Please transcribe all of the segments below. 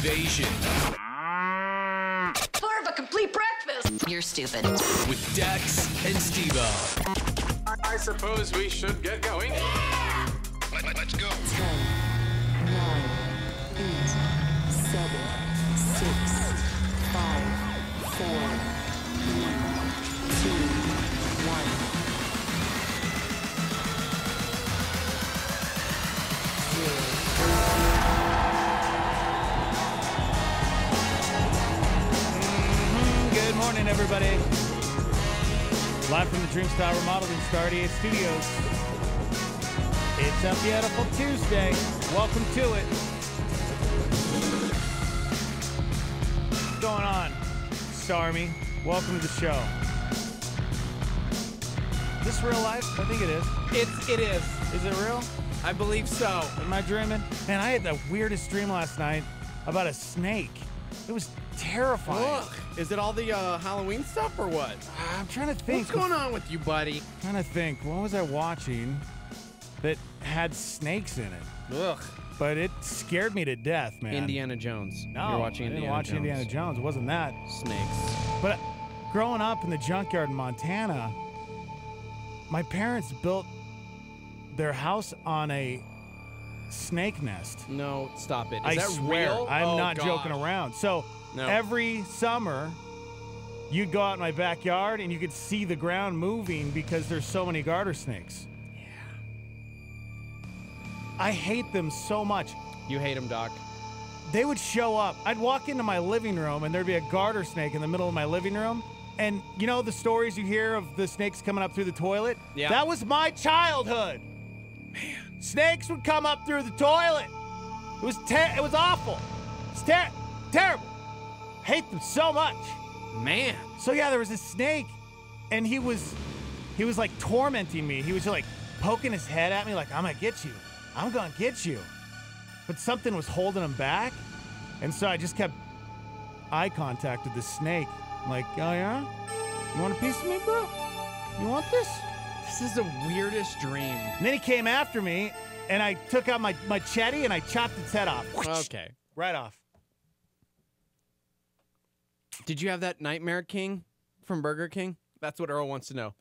Invasion. More of a complete breakfast. You're stupid. With Dax and Steve-O. I suppose we should get going. Yeah! Let's go. 10, 9, 8, 7, 6, 5, 4, 3, 2, 1. Good morning, everybody. Live from the Dreamstyle Remodeling Star 88 Studios. It's a beautiful Tuesday. Welcome to it. What's going on, Starmy? Welcome to the show. Is this real life? I think it is. It is. Is it real? I believe so. Am I dreaming? Man, I had the weirdest dream last night about a snake. It was terrifying. Look, is it all the Halloween stuff or what? I'm trying to think. What's going on with you, buddy? Trying to think. What was I watching that had snakes in it? Ugh. But it scared me to death, man. Indiana Jones. No, You're watching I didn't Indiana watch Jones. Indiana Jones. It wasn't that. Snakes. But growing up in the junkyard in Montana, my parents built their house on a snake nest. No, stop it. Is I that swear, real? I'm Oh, not gosh. joking around. So No. every summer, you'd go out in my backyard and you could see the ground moving because there's so many garter snakes. Yeah. I hate them so much. You hate him, Doc. They would show up. I'd walk into my living room and there'd be a garter snake in the middle of my living room. And you know the stories you hear of the snakes coming up through the toilet? Yeah. That was my childhood. Man. Snakes would come up through the toilet. It was awful. It's terrible. Hate them so much. Man. So yeah, there was this snake, and he was like tormenting me. He was just like poking his head at me, like, I'm gonna get you. I'm gonna get you. But something was holding him back, and so I just kept eye contact with the snake. I'm like, oh yeah? You want a piece of me, bro? You want this? This is the weirdest dream. And then he came after me, and I took out my machete and I chopped its head off. Okay. Right off. Did you have that Nightmare King from Burger King? That's what Earl wants to know.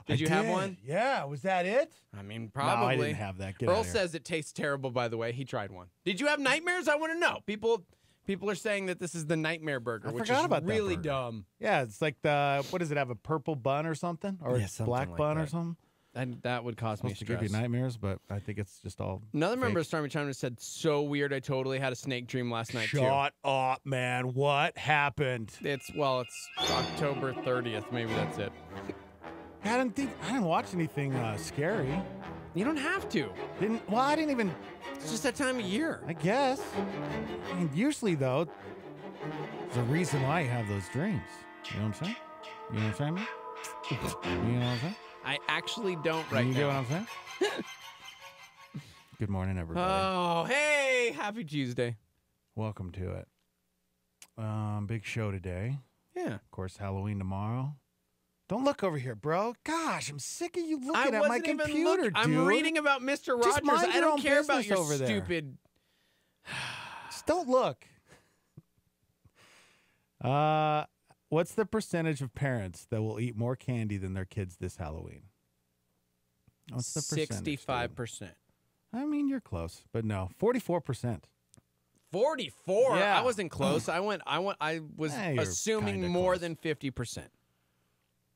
Did you have one? Yeah. Was that it? I mean, probably. No, I didn't have that. Get out Earl of here. says it tastes terrible, by the way. He tried one. Did you have nightmares? I want to know. People are saying that this is the Nightmare Burger, I which forgot is about that really burger. dumb. Yeah, it's like what does it have, a purple bun or something? Or Yeah, a something black like bun or that. something? And that would cause me Supposed to give stress. you nightmares, but I think it's just all Another member of fake. Stormy China said, so weird, I totally had a snake dream last night, too. Shut up, man. What happened? It's October 30th. Maybe that's it. I didn't watch anything scary. You don't have to. I didn't even, It's just that time of year. I guess. I mean, usually, though, there's a reason why you have those dreams. You know what I'm saying? You know what I'm saying, man? You know what I'm saying? I actually don't right You now. get what I'm saying? Good morning, everybody. Oh, hey, happy Tuesday. Welcome to it. Big show today. Yeah. Of course, Halloween tomorrow. Don't look over here, bro. Gosh, I'm sick of you looking I at my wasn't even computer, dude. I'm reading about Mr. Rogers. Just mind I your don't own care about business your over there. stupid. Just don't look. What's the percentage of parents that will eat more candy than their kids this Halloween? What's the percentage? 65%. I mean, you're close, but no, 44%. 44. Yeah. I wasn't close. I was you're assuming kinda more close. than 50%.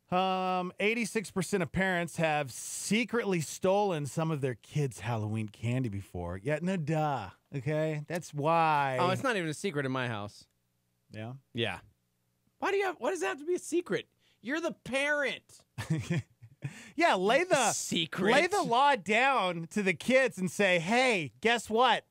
86% of parents have secretly stolen some of their kids' Halloween candy before. Yeah, no, duh. Okay, that's why. Oh, it's not even a secret in my house. Yeah. Yeah. Why does that have to be a secret? You're the parent. Yeah, lay the law down to the kids and say, hey, guess what?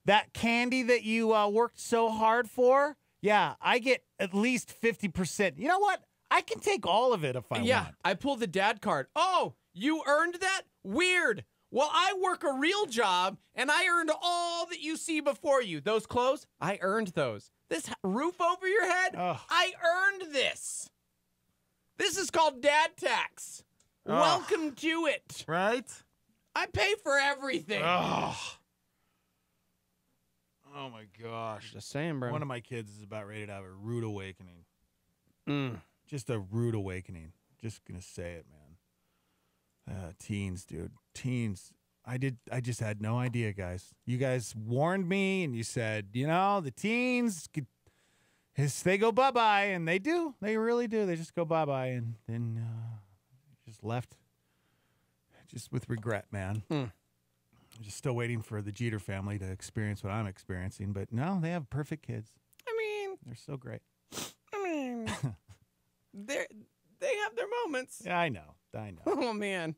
That candy that you worked so hard for, yeah, I get at least 50%. You know what? I can take all of it if I want. I pulled the dad card. Oh, you earned that? Weird. Well, I work a real job, and I earned all that you see before you. Those clothes, I earned those. This roof over your head, Ugh. I earned this. This is called dad tax. Ugh. Welcome to it. Right? I pay for everything. Oh, Oh, my gosh. Just saying, bro. One of my kids is about ready to have a rude awakening. Mm. Just a rude awakening. Just going to say it, man. Teens, dude. Teens. I just had no idea, guys. You guys warned me, and you said, the teens, they go bye-bye, and they do. They really do. They just go bye-bye, and then just left just with regret, man. I'm just still waiting for the Jeter family to experience what I'm experiencing, but no, they have perfect kids. I mean, They're so great. They have their moments. Yeah, I know. Oh, man.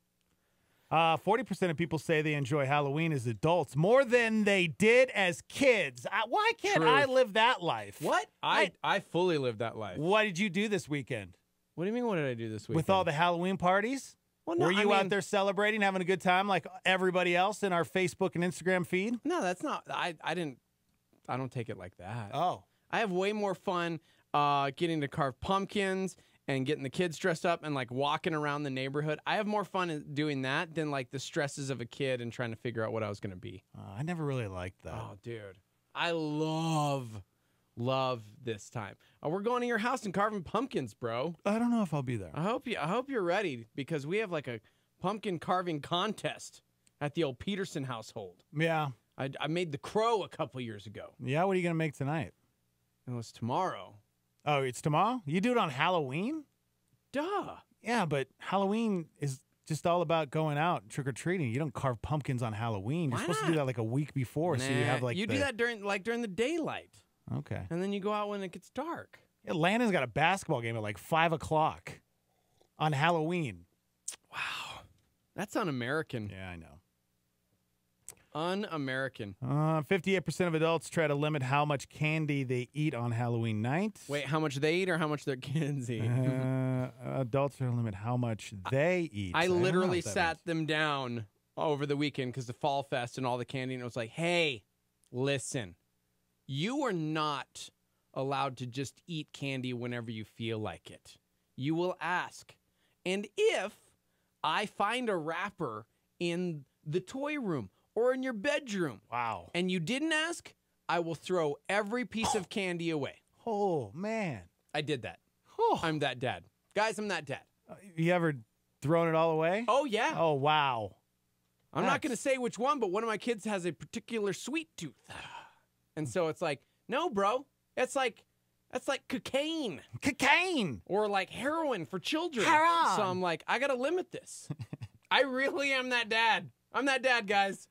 40% of people say they enjoy Halloween as adults more than they did as kids. Why can't Truth. I live that life? What? I fully lived that life. What did you do this weekend? What do you mean, what did I do this weekend? With all the Halloween parties? Well, no, Were you out there celebrating, having a good time like everybody else in our Facebook and Instagram feed? No, that's not. I don't take it like that. Oh. I have way more fun getting to carve pumpkins and getting the kids dressed up and like walking around the neighborhood. I have more fun in doing that than like the stresses of a kid and trying to figure out what I was going to be. I never really liked that. Oh, dude. I love this time. We're going to your house and carving pumpkins, bro. I don't know if I'll be there. I hope you're ready because we have like a pumpkin carving contest at the old Peterson household. Yeah. I made the crow a couple years ago. Yeah, what are you going to make tonight? It was tomorrow. Oh, it's tomorrow? You do it on Halloween? Duh. Yeah, but Halloween is just all about going out trick-or-treating. You don't carve pumpkins on Halloween. You're Why supposed to not? do that like a week before, so you have like do that during the daylight. Okay. And then you go out when it gets dark. Yeah, Landon's got a basketball game at like 5 o'clock on Halloween. Wow. That's un-American. Yeah, I know. Un-American. 58% of adults try to limit how much candy they eat on Halloween night. Wait, how much they eat or how much their kids eat? Adults try to limit how much they eat. I don't know literally what that sat means. them down over the weekend because the Fall Fest and all the candy, and it was like, hey, listen, you are not allowed to just eat candy whenever you feel like it. You will ask. And if I find a wrapper in the toy room or in your bedroom, Wow. and you didn't ask, I will throw every piece of candy away. Oh, man. I did that. Oh. I'm that dad. Guys, I'm that dad. You ever thrown it all away? Oh, yeah. Oh, wow. I'm not That's- going to say which one, but one of my kids has a particular sweet tooth. And so it's like, no, bro. That's like cocaine Cocaine. or like heroin for children. Heroin. So I'm like, I got to limit this. I really am that dad. I'm that dad, guys.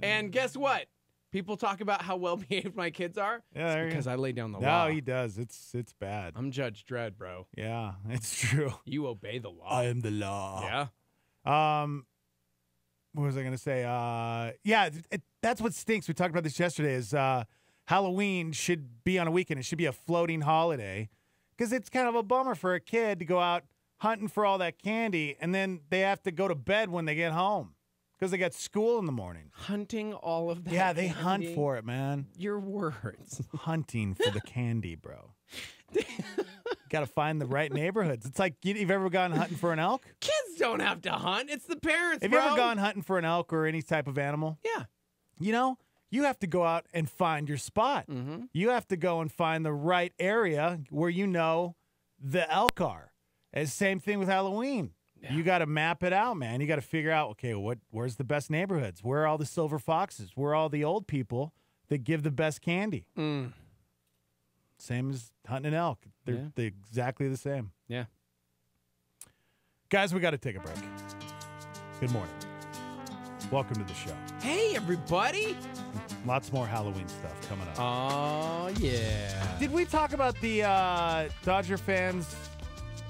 And guess what? People talk about how well behaved my kids are. Yeah, there you Because go. I lay down the No, law. he does. It's bad. I'm Judge Dredd, bro. Yeah, it's true. You obey the law. I am the law. Yeah. What was I going to say? Yeah, that's what stinks. We talked about this yesterday is Halloween should be on a weekend. It should be a floating holiday because it's kind of a bummer for a kid to go out hunting for all that candy and then they have to go to bed when they get home because they got school in the morning. Hunting all of that. Yeah, they hunt candy. for it, man. Your words. Hunting for the candy, bro. Got to find the right neighborhoods. It's like, you've ever gone hunting for an elk? Kids don't have to hunt. It's the parents, Have bro. you ever gone hunting for an elk or any type of animal? Yeah. You have to go out and find your spot. Mm-hmm. You have to go and find the right area where you know the elk are. And same thing with Halloween. Yeah. You got to map it out, man. You got to figure out, okay, where's the best neighborhoods? Where are all the silver foxes? Where are all the old people that give the best candy? Mm. Same as hunting an elk. They're exactly the same. Yeah. Guys, we got to take a break. Good morning. Welcome to the show. Hey, everybody. Lots more Halloween stuff coming up. Oh, yeah. Did we talk about the Dodger fans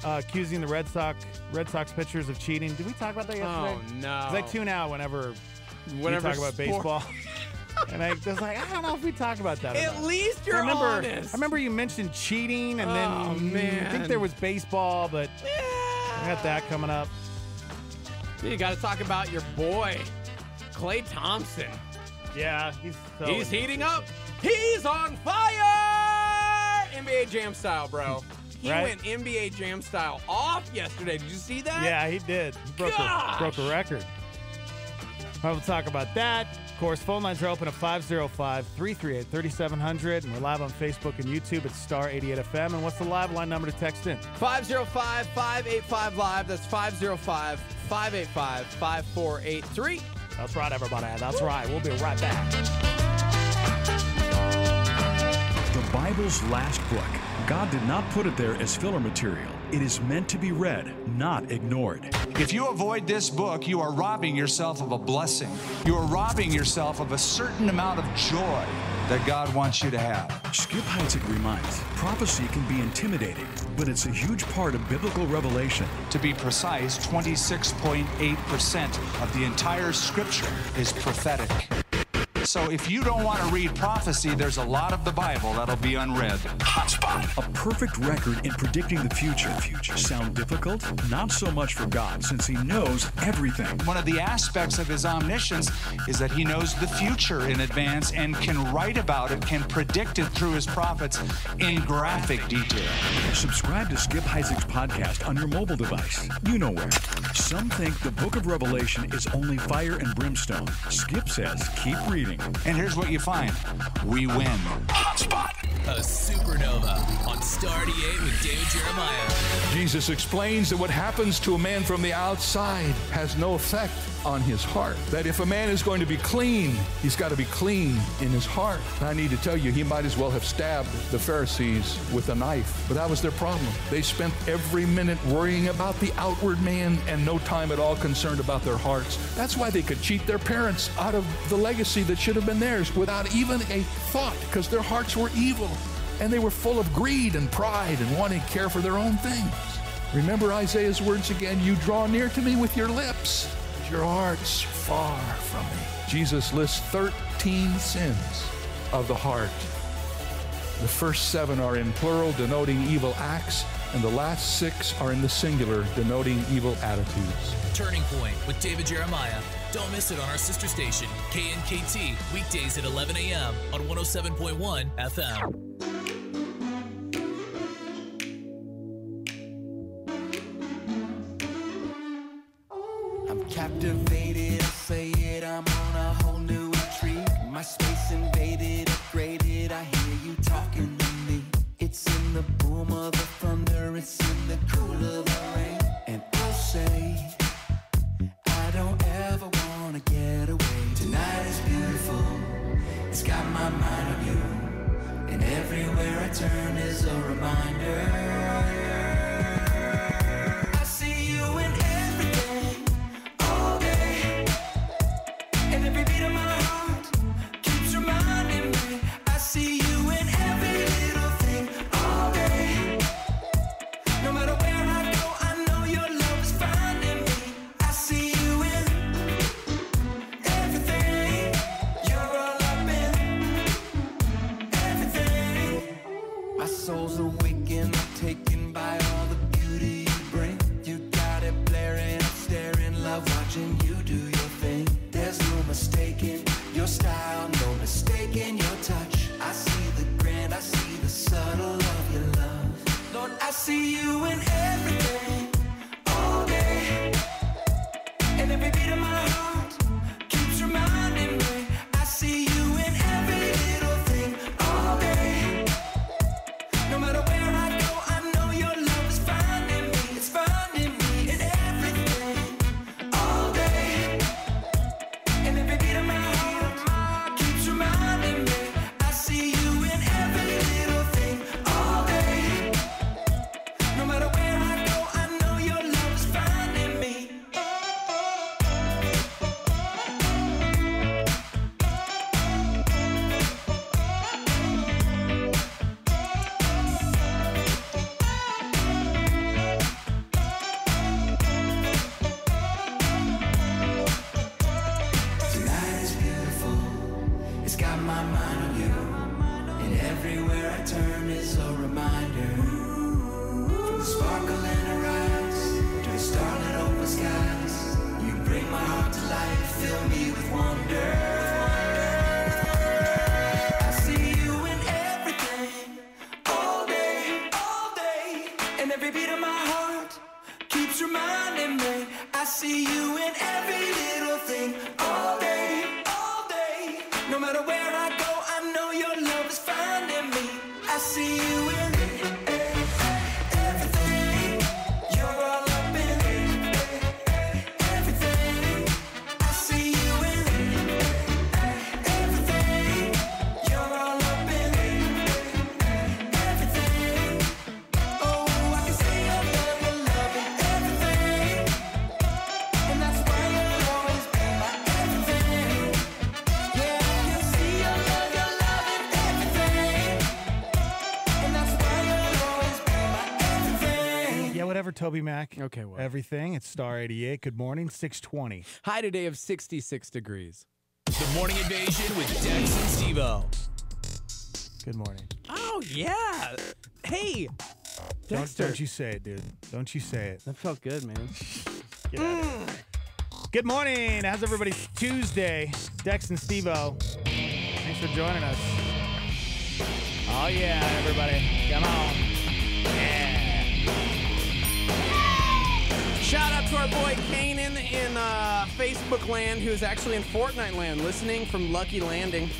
accusing the Red Sox pitchers of cheating? Did we talk about that yesterday? Oh, no. Because I tune out whenever you talk about sport- baseball. And I was like, I don't know if we talk about that. or At not. least you're honest. I remember you mentioned cheating, and Oh, then man. I think there was basebal, but Yeah. we got that coming up. You got to talk about your boy, Klay Thompson. Yeah, He's heating up. He's on fire! NBA Jam style, bro. He Right. went NBA Jam style off yesterday. Did you see that? Yeah, he did. He broke a record. We'll talk about that. Of course, phone lines are open at 505-338-3700, and we're live on Facebook and YouTube at Star 88 FM. And what's the live line number to text in? 505-585-LIVE. That's 505-585-5483. That's right, everybody. That's right. We'll be right back. The Bible's last book. God did not put it there as filler material. It is meant to be read, not ignored. If you avoid this book, you are robbing yourself of a blessing. You are robbing yourself of a certain amount of joy that God wants you to have. Skip Heitzig reminds, prophecy can be intimidating, but it's a huge part of biblical revelation. To be precise, 26.8% of the entire scripture is prophetic. So if you don't want to read prophecy, there's a lot of the Bible that'll be unread. Hotspot. A perfect record in predicting the future. Sound difficult? Not so much for God, since He knows everything. One of the aspects of His omniscience is that He knows the future in advance and can write about it, can predict it through His prophets in graphic detail. Subscribe to Skip Heitzig's podcast on your mobile device. You know where. Some think the book of Revelation is only fire and brimstone. Skip says, keep reading. And here's what you find. We win. Hotspot. A supernova on Star 88 with David Jeremiah. Jesus explains that what happens to a man from the outside has no effect on his heart. That if a man is going to be clean, he's got to be clean in his heart. I need to tell you, he might as well have stabbed the Pharisees with a knife, but that was their problem. They spent every minute worrying about the outward man and no time at all concerned about their hearts. That's why they could cheat their parents out of the legacy that should have been theirs without even a thought, because their hearts were evil and they were full of greed and pride and wanting to care for their own things. Remember Isaiah's words again, you draw near to me with your lips, but your heart's far from me. Jesus lists 13 sins of the heart. The first 7 are in plural, denoting evil acts, and the last 6 are in the singular, denoting evil attitudes. Turning Point with David Jeremiah. Don't miss it on our sister station, KNKT, weekdays at 11 a.m. on 107.1 FM. I'm captivated, I say it, I'm on a whole new retreat. My space invaded, upgraded, I hear you talking to me. It's in the boom of the thunder, it's in the cool of the rain. And I'll say, I don't ever wanna get away. Tonight is beautiful, it's got my mind on you. And everywhere I turn is a reminder. Soul's awakened, taken by all the beauty you bring. You got it blaring, I'm staring, love watching you do your thing. There's no mistaking your style, no mistaking your touch. I see the grand, I see the subtle of your love. Lord, I see you in everything, all day. And every beat of my heart keeps reminding me. I see you in every little thing, all day. No matter where I go, I know your love is finding me. It's finding me in everything, all day. And every beat of my heart keeps reminding me. I see you in every little thing, all day. No matter where I go, I know your love is finding me. Tonight is beautiful, it's got my mind on you. And everywhere I turn is a reminder. From the sparkle in her eyes to the starlit open skies, you bring my heart to life, fill me with wonder. I see you in everything, all day, all day. And every beat of my heart keeps reminding me. I see you in every little thing, all day, all day. I see you in everything. You're all up in everything. I see you in everything. You're all up in everything. Oh, I can see your love in everything. And that's why you'll always be my everything. Yeah, I can see your love in everything. And that's why you'll always be my everything. Yeah, whatever, Toby Mac. Okay, what? Everything. It's Star 88. Good morning, 620. High today of 66 degrees. The Morning Invasion with Dex and Steve-O. Good morning. Oh, yeah. Hey, Dexter. Don't you say it, dude. Don't you say it. That felt good, man. Get out of here. Good morning. How's everybody's Tuesday? Dex and Steve-O. Thanks for joining us. Oh, yeah, everybody. Come on. Yeah. Shout out to our boy Kanan in Facebook land, who's actually in Fortnite land, listening from Lucky Landing.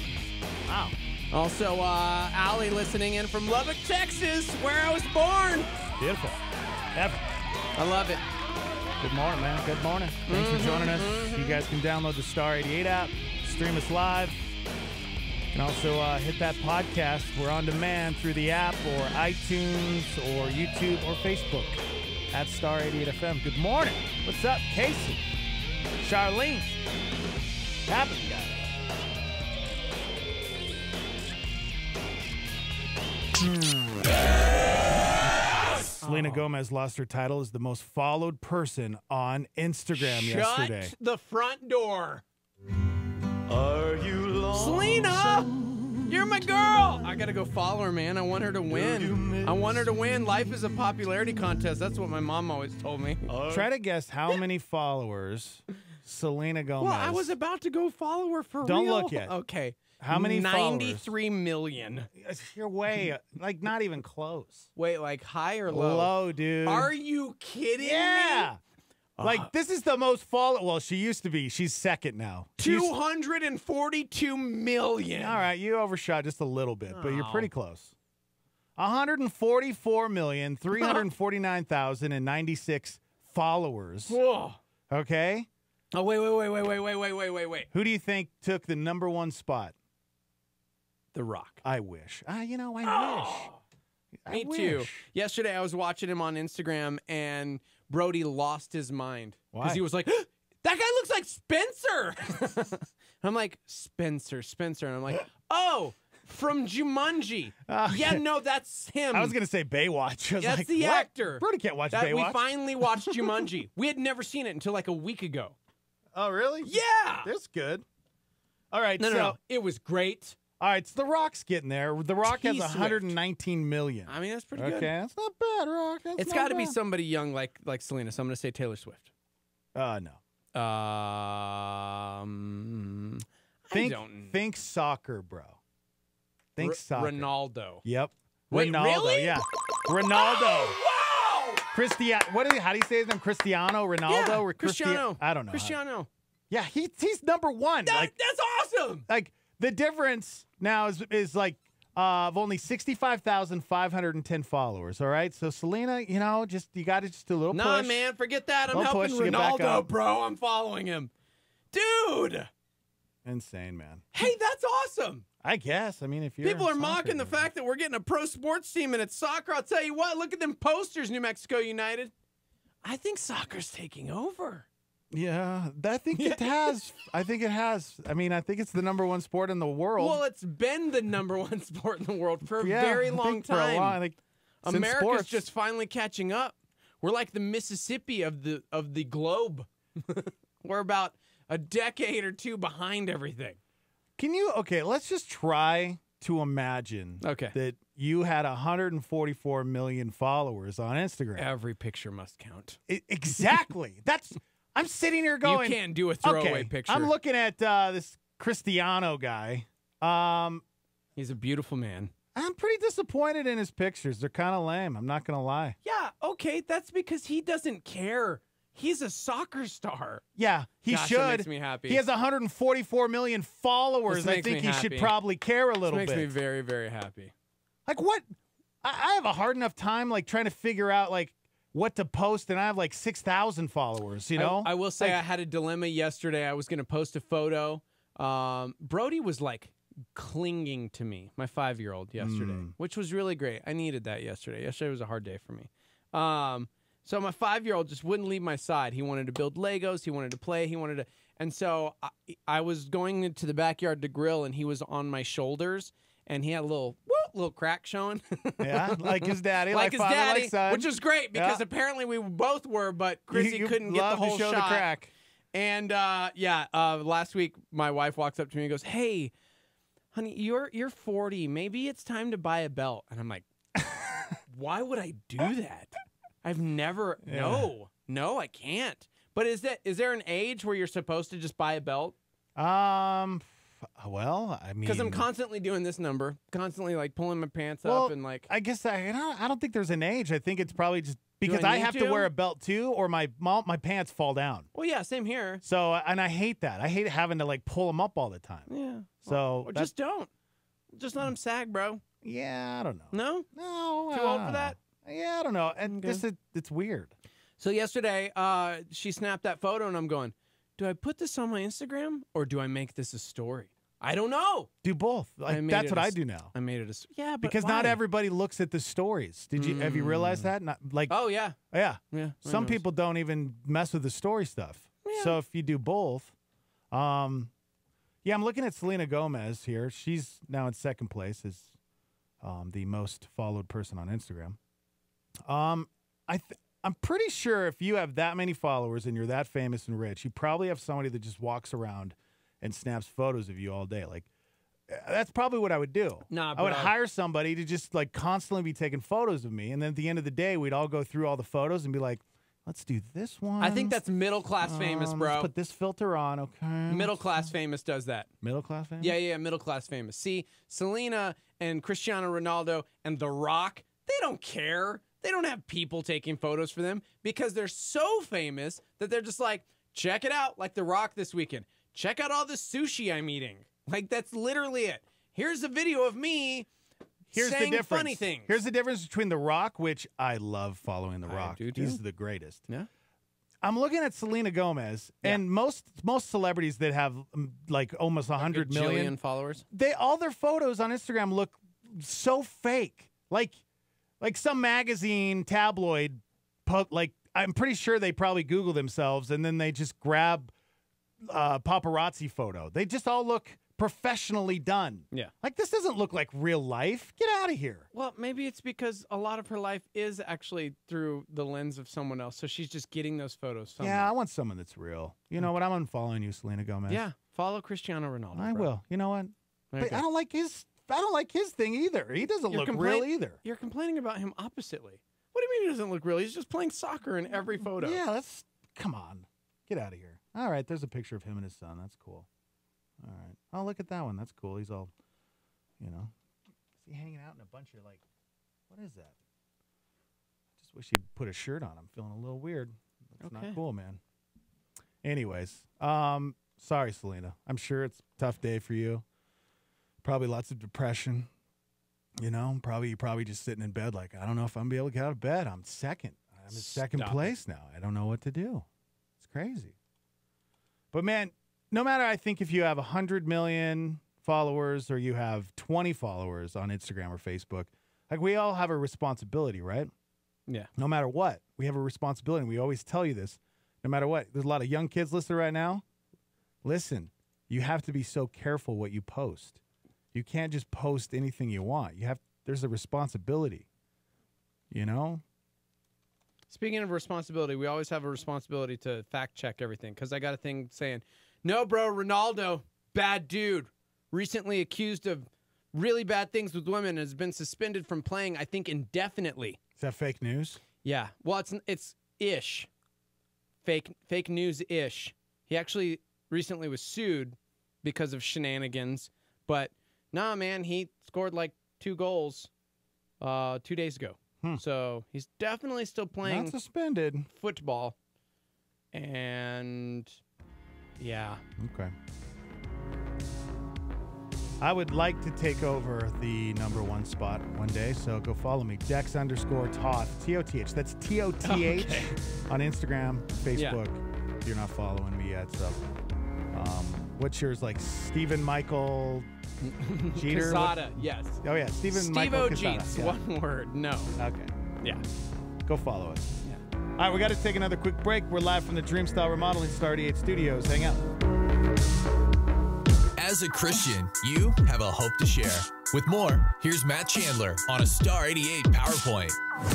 Wow. Also, Allie listening in from Lubbock, Texas, where I was born. Beautiful. Ever. I love it. Good morning, man. Good morning. Thanks for joining us. You guys can download the Star 88 app, stream us live. You can also hit that podcast. We're on demand through the app or iTunes or YouTube or Facebook at Star 88 FM. Good morning. What's up, Casey? Charlene. What's happening, guys? Selena Gomez lost her title as the most followed person on Instagram yesterday. Shut the front door. Are you lost? Selena, you're my girl. I gotta go follow her, man. I want her to win. I want her to win. Life is a popularity contest. That's what my mom always told me. Try to guess how many followers Selena Gomez. Well, I was about to go follow her for Don't real. look yet. Okay. How many 93 million. You're way, like, not even close. Wait, like high or low? Low, dude. Are you kidding Yeah. me? Like, this is the most follow. Well, she used to be. She's second now. 242 million. All right, you overshot just a little bit, but you're Oh. pretty close. 144,349,096 followers. Whoa. Okay? Oh, wait. Who do you think took the #1 spot? The Rock. I wish. I wish. Me too. Yesterday, I was watching him on Instagram, and Brody lost his mind. Why? Because he was like, that guy looks like Spencer. I'm like, Spencer. And I'm like, oh, from Jumanji. Yeah, no, that's him. I was going to say Baywatch. I was That's like, the what? actor. Brody can't watch We Baywatch. finally watched Jumanji. We had never seen it until like a week ago. Oh, really? Yeah. That's good. All right. No. It was great. All right, so The Rock's getting there. The Rock has T-Swift. 119 million. I mean, that's pretty Okay, good. that's not bad, Rock. It's got to be somebody young like Selena, so I'm going to say Taylor Swift. No. I don't know. Think soccer, bro. Think soccer. Ronaldo. Yep. Wait, Ronaldo, really? yeah. Ronaldo. Oh, wow! Cristiano. How do you say his name? Cristiano Ronaldo Yeah, or Cristiano. I don't know. Cristiano. Yeah, he's #1. That's awesome. Like the difference now is like of only 65,510 followers. All right, so Selena, you got to just do a little push. Nah, man, forget that. I'm Little helping push to get back Ronaldo, up. bro. I'm following him, dude. Insane, man. Hey, that's awesome. I guess. I mean, if you're People are soccer, mocking the man. fact that we're getting a pro sports team and it's soccer. I'll tell you what. Look at them posters, New Mexico United. I think soccer's taking over. Yeah, I think it has. I think it has. I mean, I think it's the #1 sport in the world. Well, it's been the #1 sport in the world for a Yeah, very I long think for a time. while, I think since America's sports. just finally catching up. We're like the Mississippi of the globe. We're about a decade or two behind everything. Okay, let's just try to imagine that you had 144 million followers on Instagram. Every picture must count. Exactly. I'm sitting here going, you can't do a throwaway picture. I'm looking at this Cristiano guy. He's a beautiful man. I'm pretty disappointed in his pictures. They're kind of lame. I'm not going to lie. Yeah, okay, that's because he doesn't care. He's a soccer star. Yeah, he Gosh, should. That makes me happy. He has 144 million followers. This I makes think me he should happy. probably care a little This bit. makes me very, very happy. Like what? I have a hard enough time like trying to figure out like what to post, and I have like 6,000 followers. You know, I will say I had a dilemma yesterday. I was going to post a photo. Brody was like clinging to me, my 5-year-old yesterday, which was really great. I needed that yesterday. Yesterday was a hard day for me. So my 5-year-old just wouldn't leave my side. He wanted to build Legos. He wanted to play. And so I was going into the backyard to grill, and he was on my shoulders, and he had a little crack showing. Yeah, like his daddy, like his father, daddy, like son. which is great because apparently we both were, but Chrissy couldn't get the whole to show shot. the crack. And last week my wife walks up to me and goes, "Hey, honey, you're 40. Maybe it's time to buy a belt." And I'm like, "Why would I do that? I've never. No, I can't." But is there an age where you're supposed to just buy a belt? Well, I mean, because I'm constantly doing this number, constantly like pulling my pants up and like. I guess I don't think there's an age. I think it's probably just because I have to wear a belt too, or my pants fall down. Well, yeah, same here. So, and I hate that. I hate having to like pull them up all the time. Yeah. So or just don't. Just let them sag, bro. Yeah, I don't know. No. No. Too old for that. Yeah, I don't know. And it's weird. So yesterday, she snapped that photo, and I'm going, do I put this on my Instagram or do I make this a story? I don't know. Do both. Like, that's what I do now. I made it a but because not everybody looks at the stories. Have you realized that? Not like. Oh yeah. Yeah. Some people don't even mess with the story stuff. Yeah. So if you do both, I'm looking at Selena Gomez here. She's now in second place as the most followed person on Instagram. I'm pretty sure if you have that many followers and you're that famous and rich, you probably have somebody that just walks around and snaps photos of you all day. Like, that's probably what I would do. Nah, I would hire somebody to just like constantly be taking photos of me, and then at the end of the day, we'd all go through all the photos and be like, let's do this one. I think that's middle class famous, bro. Let's put this filter on, okay? Middle class famous does that. Middle class famous? Yeah, middle class famous. See, Selena and Cristiano Ronaldo and The Rock, they don't care. They don't have people taking photos for them because they're so famous that they're just like, check it out, like The Rock this weekend. Check out all the sushi I'm eating. Like, that's literally it. Here's a video of me saying funny things. Here's the difference between The Rock, which I love following The Rock. He's the greatest. Yeah. I'm looking at Selena Gomez, and most celebrities that have like almost 100 million followers, all their photos on Instagram look so fake. Like some magazine tabloid, like I'm pretty sure they probably Google themselves and then they just grab paparazzi photo. They just all look professionally done. Yeah. Like, this doesn't look like real life. Get out of here. Well, maybe it's because a lot of her life is actually through the lens of someone else. So she's just getting those photos somewhere. Yeah, I want someone that's real. You know what? I'm unfollowing you, Selena Gomez. Yeah. Follow Cristiano Ronaldo. I will. You know what? But I don't like his thing either. He doesn't look real either. You're complaining about him oppositely. What do you mean he doesn't look real? He's just playing soccer in every photo. Yeah, come on. Get out of here. All right, there's a picture of him and his son. That's cool. All right. Oh, look at that one. That's cool. He's all, is he hanging out in a bunch of, like, what is that? Just wish he'd put a shirt on. I'm feeling a little weird. That's not cool, man. Anyways, sorry, Selena. I'm sure it's a tough day for you. Probably lots of depression. You're probably just sitting in bed like, I don't know if I'm going to be able to get out of bed. I'm second. I'm in second place now. I don't know what to do. It's crazy. But, man, no matter, I think, if you have 100 million followers or you have 20 followers on Instagram or Facebook, like, we all have a responsibility, right? Yeah. No matter what, we have a responsibility. And we always tell you this. No matter what. There's a lot of young kids listening right now. Listen, you have to be so careful what you post. You can't just post anything you want. There's a responsibility, Speaking of responsibility, we always have a responsibility to fact check everything. Because I got a thing saying, no, bro, Ronaldo, bad dude, recently accused of really bad things with women, has been suspended from playing, I think, indefinitely. Is that fake news? Yeah. Well, it's ish. Fake news-ish. He actually recently was sued because of shenanigans. But, nah, man, he scored like 2 goals 2 days ago. So he's definitely still playing. Not suspended. Football. And, yeah. Okay. I would like to take over the #1 spot one day, so go follow me. Dex_Toth, T-O-T-H. That's T-O-T-H on Instagram, Facebook. If you're not following me yet, so. What's yours, like Stephen Michael Jeter? Casada, yes. Oh, yeah, Michael Casada. Jeets, yeah. one word, no. Okay. Yeah. Go follow us. Yeah. All right, we got to take another quick break. We're live from the Dreamstyle Remodeling Star 88 Studios. Hang out. As a Christian, you have a hope to share. With more, here's Matt Chandler on a Star 88 PowerPoint.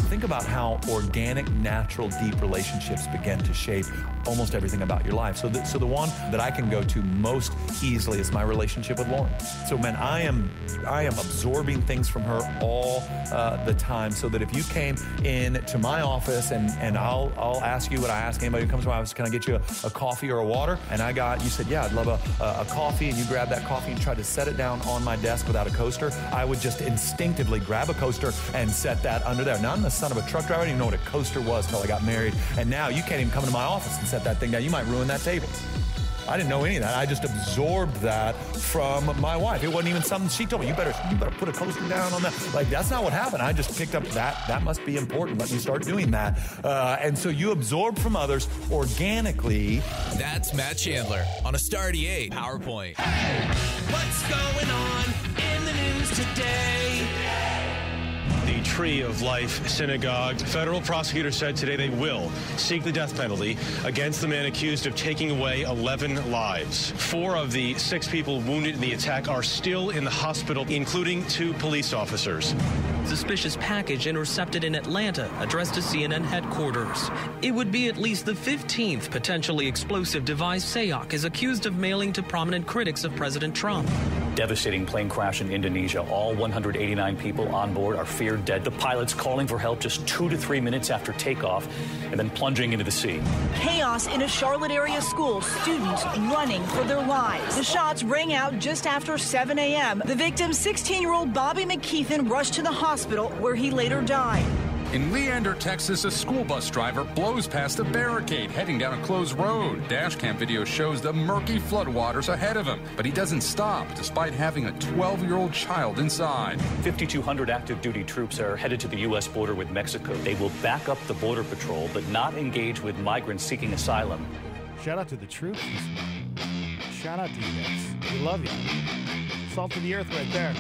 Think about how organic, natural, deep relationships begin to shape almost everything about your life. So the one that I can go to most easily is my relationship with Lauren. So man, I am absorbing things from her all the time. So that if you came in to my office and I'll ask you what I ask anybody who comes to my office, can I get you a coffee or a water? And you said, yeah, I'd love a coffee, and you grab that coffee and try to set it down on my desk without a coaster. I would just instinctively grab a coaster and set that under there. Now, I'm the son of a truck driver. I didn't even know what a coaster was until I got married. And now you can't even come into my office and set that thing down. You might ruin that table. I didn't know any of that. I just absorbed that from my wife. It wasn't even something she told me. You better put a coaster down on that. Like, that's not what happened. I just picked up that must be important. Let me start doing that. And so you absorb from others organically. That's Matt Chandler on a Star 88 PowerPoint. What's going on in the news today? The Tree of Life Synagogue. Federal prosecutors said today they will seek the death penalty against the man accused of taking away 11 lives. 4 of the 6 people wounded in the attack are still in the hospital, including 2 police officers. Suspicious package intercepted in Atlanta, addressed to CNN headquarters. It would be at least the 15th potentially explosive device SEAC is accused of mailing to prominent critics of President Trump. Devastating plane crash in Indonesia. All 189 people on board are feared dead. The pilots calling for help just 2 to 3 minutes after takeoff and then plunging into the sea. Chaos in a Charlotte area school. Students running for their lives. The shots rang out just after 7 a.m. The victim, 16-year-old Bobby McKeithen, rushed to the hospital where he later died. In Leander, Texas, a school bus driver blows past a barricade heading down a closed road. Dashcam video shows the murky floodwaters ahead of him, but he doesn't stop despite having a 12-year-old child inside. 5,200 active duty troops are headed to the U.S. border with Mexico. They will back up the border patrol, but not engage with migrants seeking asylum. Shout out to the troops. Shout out to you guys. We love you. Salt of the earth right there.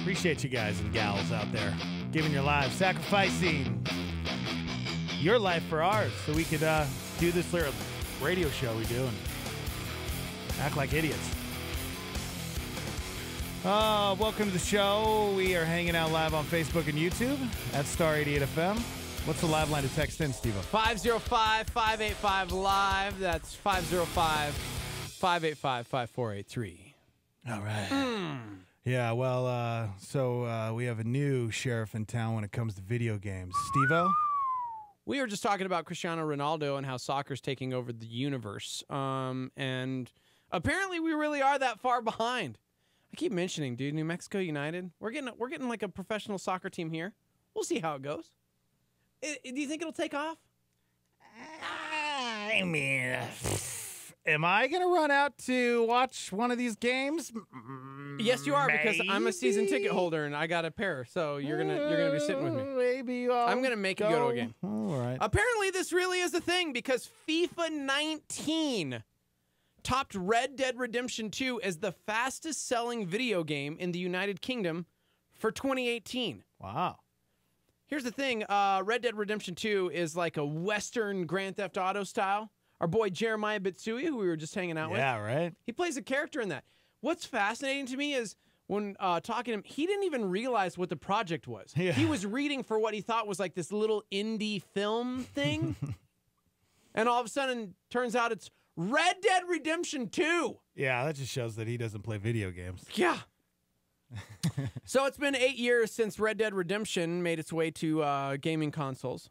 Appreciate you guys and gals out there. Giving your lives, sacrificing your life for ours so we could do this little radio show we do and act like idiots. Welcome to the show. We are hanging out live on Facebook and YouTube at Star 88 FM. What's the live line to text in, Steve? 505-585-LIVE. That's 505-585-5483. All right. Yeah, well, so we have a new sheriff in town when it comes to video games. Steve-O? We were just talking about Cristiano Ronaldo and how soccer's taking over the universe. And apparently we really are that far behind. I keep mentioning, dude, New Mexico United. We're getting like a professional soccer team here. We'll see how it goes. Do you think it'll take off? I mean, am I going to run out to watch one of these games? Yes, you are, because I'm a season ticket holder and I got a pair. So you're gonna be sitting with me. Maybe I'm gonna make you go to a game. All right. Apparently, this really is a thing because FIFA 19 topped Red Dead Redemption 2 as the fastest selling video game in the United Kingdom for 2018. Wow. Here's the thing. Red Dead Redemption 2 is like a Western Grand Theft Auto style. Our boy Jeremiah Bitsui, who we were just hanging out with. Yeah, right. He plays a character in that. What's fascinating to me is when talking to him, he didn't even realize what the project was. Yeah. He was reading for what he thought was like this little indie film thing. And all of a sudden, turns out it's Red Dead Redemption 2. Yeah, that just shows that he doesn't play video games. Yeah. So it's been 8 years since Red Dead Redemption made its way to gaming consoles.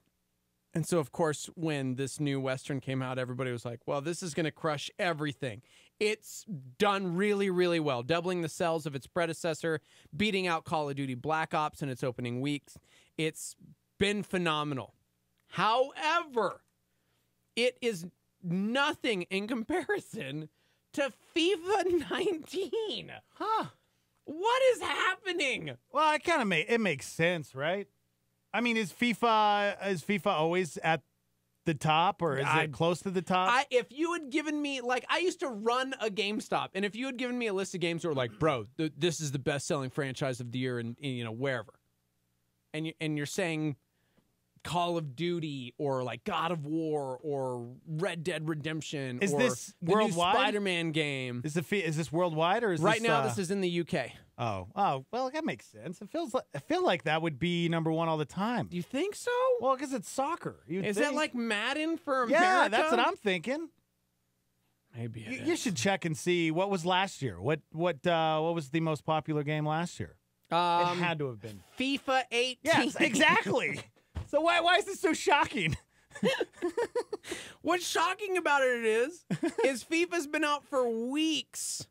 And so, of course, when this new Western came out, everybody was like, well, this is going to crush everything. It's done really, really well, doubling the sales of its predecessor, beating out Call of Duty Black Ops in its opening weeks. It's been phenomenal. However, it is nothing in comparison to FIFA 19. Huh. What is happening? Well, it makes sense, right? I mean, is FIFA always at the top, or is it close to the top? If you had given me, like, I used to run a GameStop, and if you had given me a list of games that were like, bro, this is the best-selling franchise of the year, and wherever, and you're saying Call of Duty or like God of War or Red Dead Redemption, Is or this the worldwide? new Spider-Man game. Is this worldwide, or is right this, now? This is in the UK. Oh, well, that makes sense. I feel like that would be number one all the time. You think so? Well, because it's soccer. Is that like Madden for America? Yeah, that's what I'm thinking. Maybe you should check and see what was last year. What was the most popular game last year? It had to have been FIFA 18. Yes, exactly. So why is this so shocking? What's shocking about it is FIFA's been out for weeks,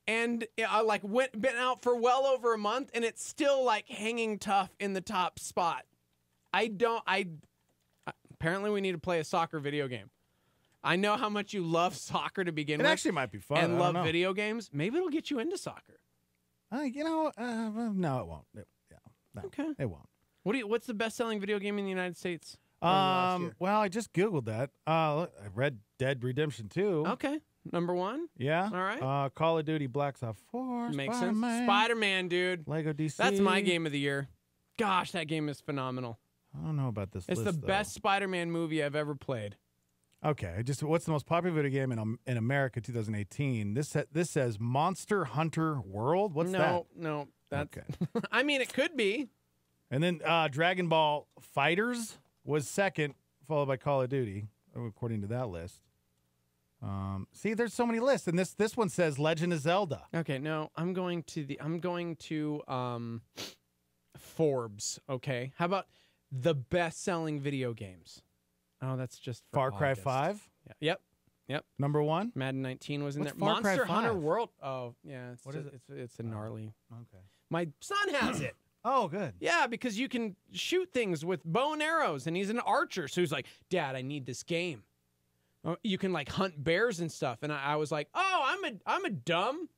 and been out for well over a month, and it's still like hanging tough in the top spot. Apparently we need to play a soccer video game. I know how much you love soccer to begin with. It actually might be fun. And love video games. Maybe it'll get you into soccer. No, it won't. Okay, it won't. What's the best-selling video game in the United States? Well, I just Googled that. I read Dead Redemption 2. Okay. Number one? Yeah. All right. Call of Duty Black Ops 4. Makes Spider-Man. sense. Spider-Man, dude. Lego DC. That's my game of the year. Gosh, that game is phenomenal. I don't know about this It's list, the best Spider-Man movie I've ever played. Okay. What's the most popular video game in America 2018? This says Monster Hunter World. What's that? No. That's okay. I mean, it could be. And then Dragon Ball Fighters was second, followed by Call of Duty, according to that list. See, there's so many lists, and this one says Legend of Zelda. Okay, no, I'm going to Forbes. Okay, how about the best-selling video games? Oh, that's just for Far Cry August. 5. Yeah. Yep. Number one. Madden 19 was in What's there. Far Cry Monster 5? Hunter World. Oh, yeah. What is it? It's a gnarly. Okay. My son has it. Oh, good. Yeah, because you can shoot things with bow and arrows, and he's an archer. So he's like, Dad, I need this game. You can like hunt bears and stuff. And I was like, oh, I'm a dumb.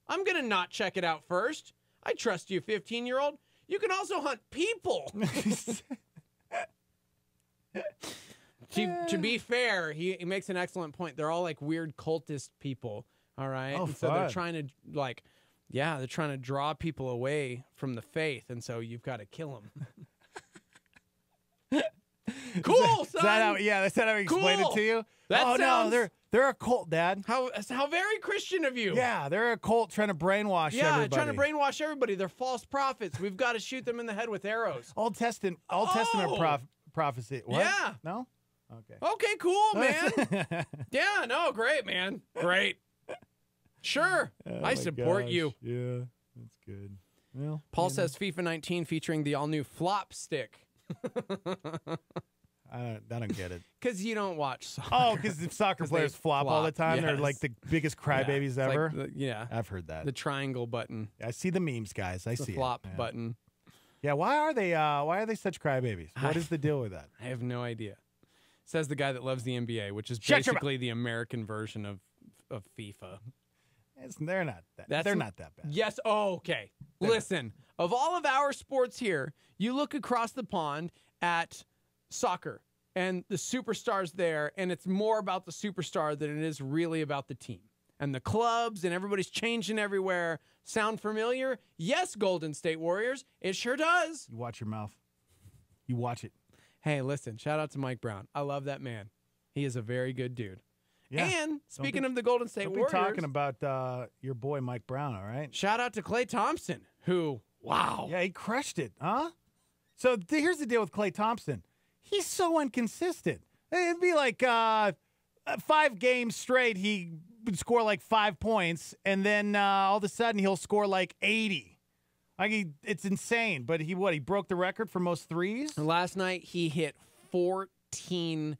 I'm gonna not check it out first. I trust you, 15-year-old. You can also hunt people. To be fair, he makes an excellent point. They're all like weird cultist people. All right. Oh, and so they're trying to they're trying to draw people away from the faith, and so you've got to kill them. Cool, son. That's how he explained it to you. No, they're a cult, Dad. How very Christian of you. Yeah, they're a cult trying to brainwash everybody. Yeah, trying to brainwash everybody. They're false prophets. We've got to shoot them in the head with arrows. Old Testament prophecy. What? Yeah. No? Okay. Okay, cool, man. Yeah, no, great, man. Great. Sure. I support you. Yeah, that's good. Well, Paul says FIFA 19 featuring the all-new flop stick. I don't get it. Because you don't watch soccer. Oh, because the soccer players flop all the time. Yes. They're like the biggest crybabies Yeah, ever. Like I've heard that. The triangle button. I see the memes, guys. I see the flop it. button. Yeah, why are they such crybabies? What is the deal with that? I have no idea. Says the guy that loves the NBA, which is basically the American version of FIFA. They're not that bad. Yes. Oh, okay. Listen, of all of our sports here, you look across the pond at soccer and the superstars there, and it's more about the superstar than it is really about the team. And the clubs and everybody's changing everywhere. Sound familiar? Yes, Golden State Warriors. It sure does. You watch your mouth. You watch it. Hey, listen, shout out to Mike Brown. I love that man. He is a very good dude. Yeah. And speaking of the Golden State don't Warriors. be talking about your boy Mike Brown, all right? Shout out to Klay Thompson, who, wow. Yeah, he crushed it, huh? So here's the deal with Klay Thompson. He's so inconsistent. It'd be like 5 games straight, he would score like 5 points, and then all of a sudden he'll score like 80. It's insane. But he broke the record for most threes? Last night he hit 14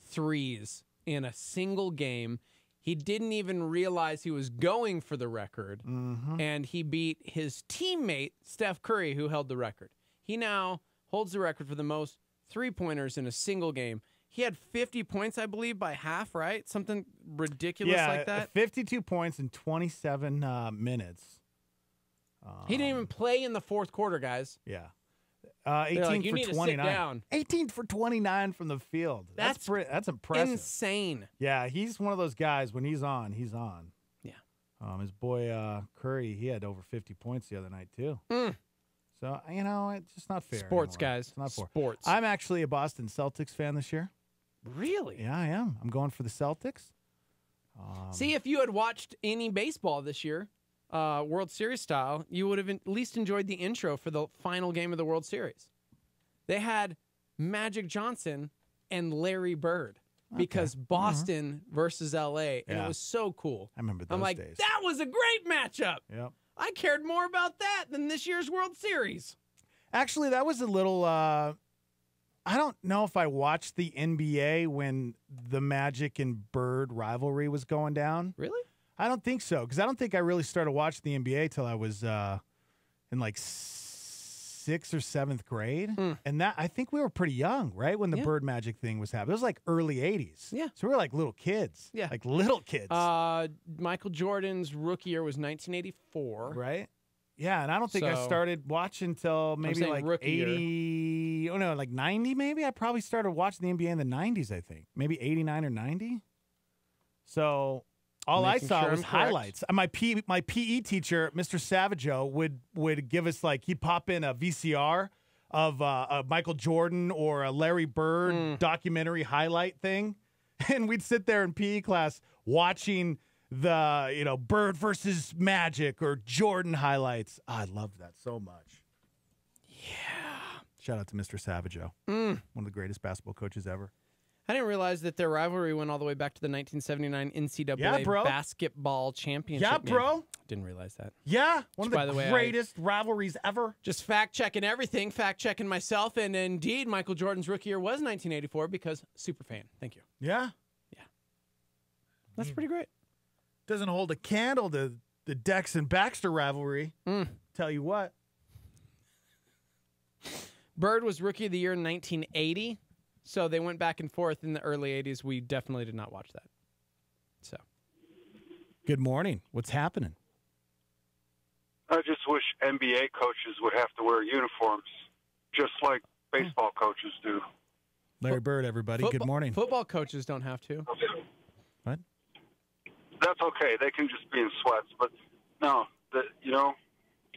threes in a single game. He didn't even realize he was going for the record, and he beat his teammate, Steph Curry, who held the record. He now holds the record for the most three-pointers in a single game. He had 50 points, I believe, by half, right? Something ridiculous like that. 52 points in 27 minutes. He didn't even play in the fourth quarter, guys. Yeah. 18 you for need to 29. sit down. 18 for 29 from the field. That's impressive. Insane. Yeah, he's one of those guys. When he's on, he's on. Yeah. His boy Curry, he had over 50 points the other night too. So it's just not fair. Sports, anymore. guys. It's not fair. Sports. I'm actually a Boston Celtics fan this year. Really? Yeah, I am. I'm going for the Celtics. See, if you had watched any baseball this year, World Series style, you would have at least enjoyed the intro for the final game of the World Series. They had Magic Johnson and Larry Bird because Boston versus L.A., and it was so cool. I remember those I'm like, days. that was a great matchup. Yep. I cared more about that than this year's World Series. Actually, that was a little... I don't know if I watched the NBA when the Magic and Bird rivalry was going down. Really? I don't think so, because I don't think I really started watching the NBA till I was in like 6th or 7th grade. And that I think we were pretty young, right, when the Bird Magic thing was happening. It was like early 80s. Yeah. So we were like little kids. Yeah. Like little kids. Michael Jordan's rookie year was 1984. Right? Yeah, and I don't think I started watching till maybe like 80, like 90 maybe. I probably started watching the NBA in the 90s, I think. Maybe 89 or 90. So all I saw was highlights. My PE teacher, Mr. Savageau, would give us he'd pop in a VCR of a Michael Jordan or a Larry Bird documentary highlight thing, and we'd sit there in PE class watching the Bird versus Magic or Jordan highlights. I loved that so much. Yeah. Shout out to Mr. Savageau, one of the greatest basketball coaches ever. I didn't realize that their rivalry went all the way back to the 1979 NCAA basketball championship. Yeah, bro. Game. Didn't realize that. Yeah, one of the greatest rivalries ever. Just fact-checking everything, fact-checking myself, and indeed, Michael Jordan's rookie year was 1984 because super fan. Thank you. Yeah? Yeah. That's pretty great. Doesn't hold a candle to the Dex and Baxter rivalry. Tell you what. Bird was rookie of the year in 1980. So they went back and forth in the early 80s. We definitely did not watch that. So, good morning. What's happening? I just wish NBA coaches would have to wear uniforms, just like baseball coaches do. Larry Bird, everybody. Good morning. Football coaches don't have to. What? That's okay. They can just be in sweats. But no,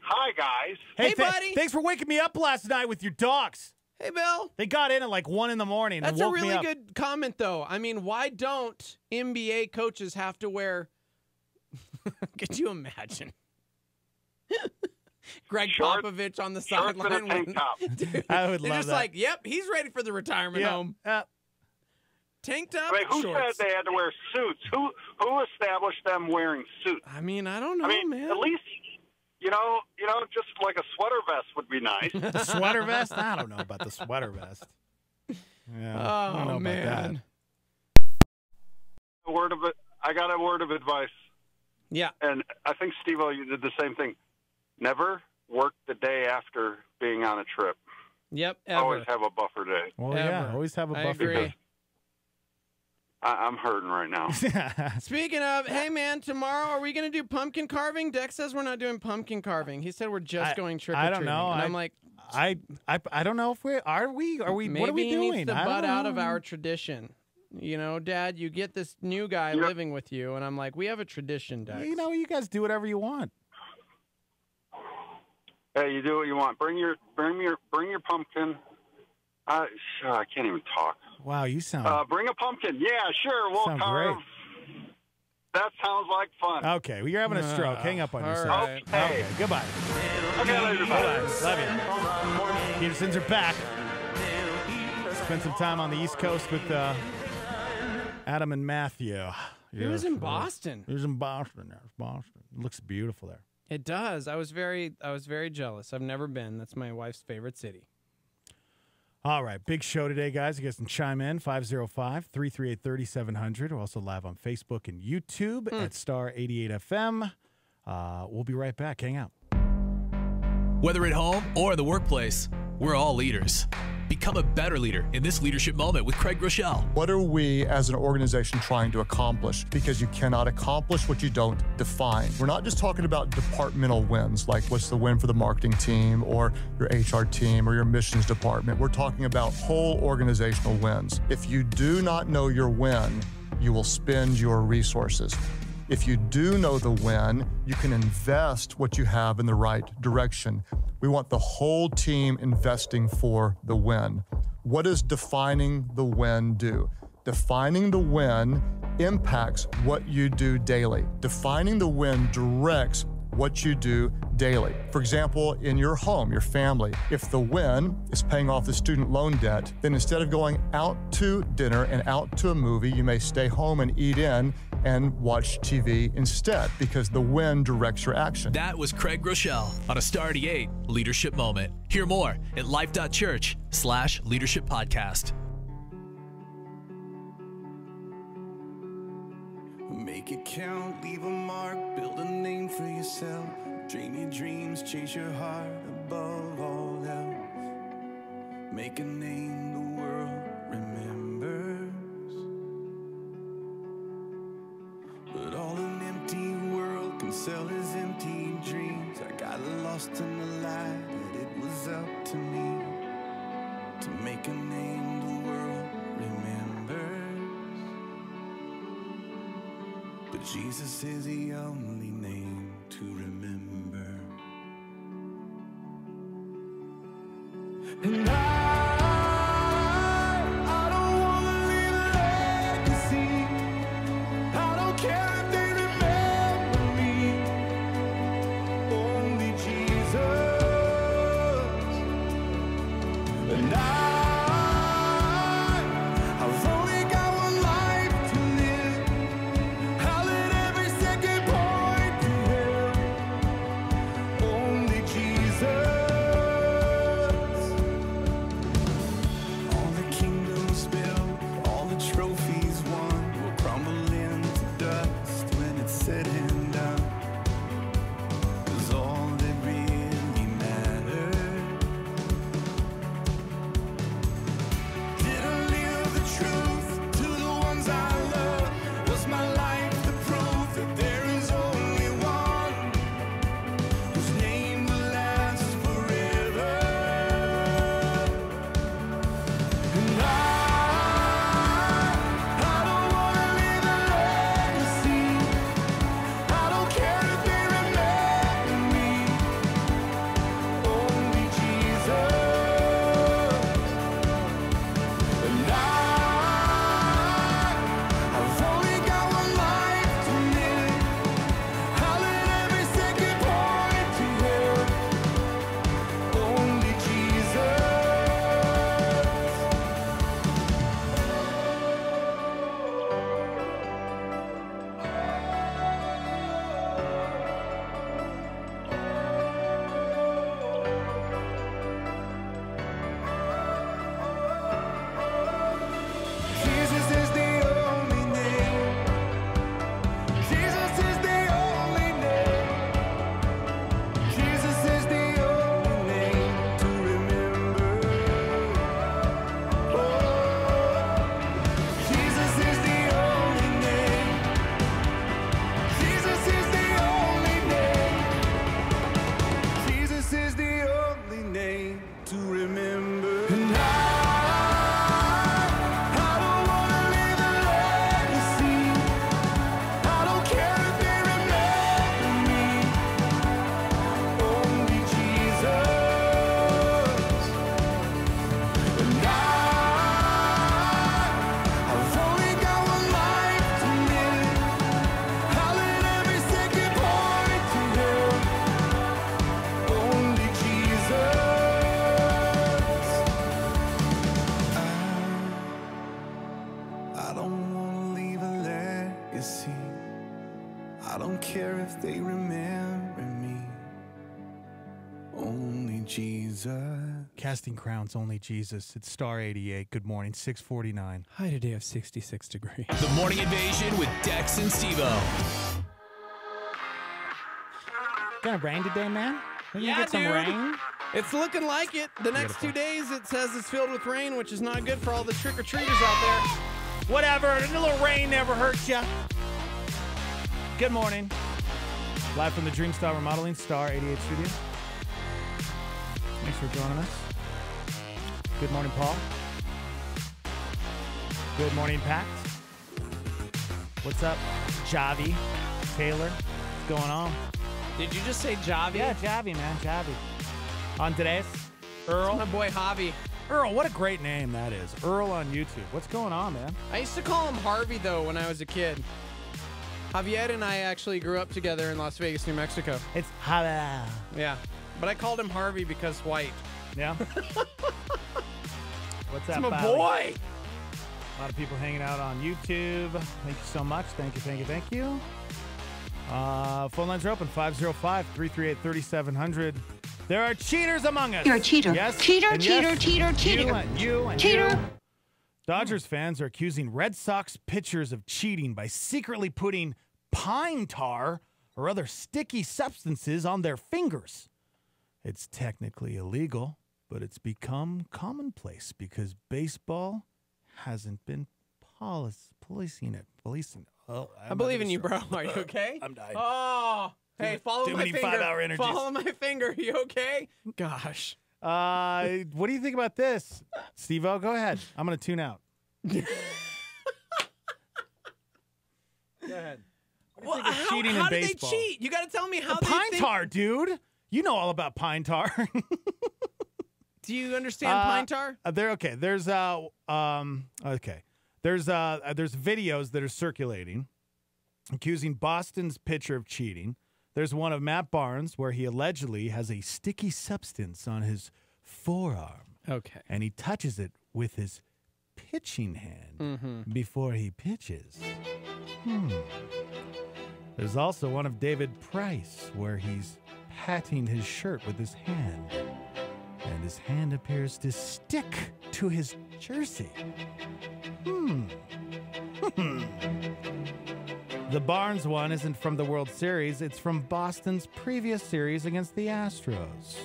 hi, guys. Hey, buddy. Thanks for waking me up last night with your dogs. Hey, Bill. They got in at like 1 in the morning. That's and a woke me really up. good comment, though. I mean, why don't NBA coaches have to wear... Could you imagine? Greg Popovich on the sideline. Dude, I would love they're just that. like, yep, he's ready for the retirement home. Tank top, who shorts. said they had to wear suits? Who established them wearing suits? I mean, I don't know, man. At least... just like a sweater vest would be nice. The sweater vest? I don't know about the sweater vest. Yeah, I don't know man. About that. I got a word of advice. Yeah. And I think, Steve-O, you did the same thing. Never work the day after being on a trip. Yep, ever. Always have a buffer day. Well, yeah, always have a buffer agree. day. I'm hurting right now. Speaking of, hey, man, tomorrow are we going to do pumpkin carving? Dex says we're not doing pumpkin carving. He said we're just going trick-or-treating. I don't know. And I'm like... I don't know if we are. Maybe what are we he doing? needs to butt out of our tradition. Dad, you get this new guy living with you, and I'm like, we have a tradition, Dex. You guys do whatever you want. Hey, you do what you want. Bring your pumpkin. I can't even talk. Wow, you sound... bring a pumpkin. Yeah, sure. We'll sound carve. Great. That sounds like fun. Okay, well, you're having a stroke. Hang up on yourself. Right. Okay, goodbye. Okay, later. Bye. Love you. Petersons are back. Spent some time on the East Coast with Adam and Matthew. He was in Boston. He was in Boston. There's Boston. It looks beautiful there. It does. I was very jealous. I've never been. That's my wife's favorite city. All right, big show today, guys. You guys can chime in, 505-338-3700. We're also live on Facebook and YouTube at Star 88 FM. We'll be right back. Hang out. Whether at home or the workplace, we're all leaders. Become a better leader in this leadership moment with Craig Rochelle. What are we as an organization trying to accomplish? Because you cannot accomplish what you don't define. We're not just talking about departmental wins, like what's the win for the marketing team or your HR team or your missions department. We're talking about whole organizational wins. If you do not know your win, you will spend your resources. If you do know the win, you can invest what you have in the right direction. We want the whole team investing for the win. What does defining the win do? Defining the win impacts what you do daily. Defining the win directs what you do daily. For example, in your home, your family, if the win is paying off the student loan debt, then instead of going out to dinner and out to a movie, you may stay home and eat in and watch TV instead, because the win directs your action. That was Craig Rochelle on a Star 88 Leadership Moment. Hear more at life.church/leadership podcast. Make it count, leave a mark, build a name for yourself. Dream your dreams, chase your heart above all else. Make a name the world remembers. But all an empty world can sell is empty dreams. I got lost in the light, and it was up to me to make a name the world remembers. But Jesus is the only name to remember. And I don't want to leave a legacy. I don't care if they remember me. Only Jesus. And I've only got one life to live. I'll let every second point to him. Only Jesus. All the kingdoms built, all the trophies won will crumble into dust when it's said and done. 'Cause all that really mattered. Did I live the truth to the ones I love? Was my life the proof that there is only one whose name will last forever? And I don't want to leave a legacy. I don't care if they remember me. Only Jesus. And I've only got one life to live. I'll let every second point to him. Only Jesus. Jesus is the only name. Jesus is the only name. Jesus is the only name to remember. Oh, Jesus is the only name. Jesus is the only name. Jesus is the only name to remember. And I don't want to leave a legacy. I don't care if they remember me. Only Jesus. And I've only got one life to live. I'll let every second point to him. Only Jesus. I don't want to leave a legacy. I don't care if they remember me. Only Jesus. Casting crowns, only Jesus. It's Star 88. Good morning, 6:49. High today of 66 degrees. The Morning Invasion with Dex and Steve-O. Gonna rain today, man? Think you Yeah, get some dude. rain? It's looking like it. The next 2 days, it says it's filled with rain, which is not good for all the trick-or-treaters out there. Whatever. A little rain never hurts you. Good morning. Live from the Dreamstar Remodeling Star 88 studio. Thanks for joining us. Good morning, Paul. Good morning, Pat. What's up, Javi? Taylor? What's going on? Did you just say Javi? Yeah, Javi, man. Javi. Andres. Earl. That's my boy Javi. Earl, what a great name that is. Earl on YouTube. What's going on, man? I used to call him Harvey, though, when I was a kid. Javier and I actually grew up together in Las Vegas, New Mexico. It's Javier. Yeah. But I called him Harvey because white. Yeah? What's up, my Bobby? boy. A lot of people hanging out on YouTube. Thank you so much. Thank you, thank you, thank you. Phone lines are open, 505-338-3700. There are cheaters among us. You're a cheater. Yes. Cheater, and cheater, yes, cheater, cheater. You and Cheater. you. Dodgers fans are accusing Red Sox pitchers of cheating by secretly putting pine tar or other sticky substances on their fingers. It's technically illegal, but it's become commonplace because baseball hasn't been policing it. Oh, I believe in you, bro. Are you okay? I'm dying. Oh, hey, follow too my many finger. 5-hour energies. Follow my finger. You okay? Gosh. What do you think about this? Steve-O, go ahead. I'm going to tune out. Go ahead. Well, cheating how in do baseball? they cheat? You got to tell me how they Pine think. tar, dude. You know all about pine tar. Do you understand pine tar? There. Okay. There's okay. There's videos that are circulating accusing Boston's pitcher of cheating. There's one of Matt Barnes where he allegedly has a sticky substance on his forearm. Okay. And he touches it with his pitching hand before he pitches. There's also one of David Price where he's patting his shirt with his hand. And his hand appears to stick to his jersey. The Barnes one isn't from the World Series. It's from Boston's previous series against the Astros.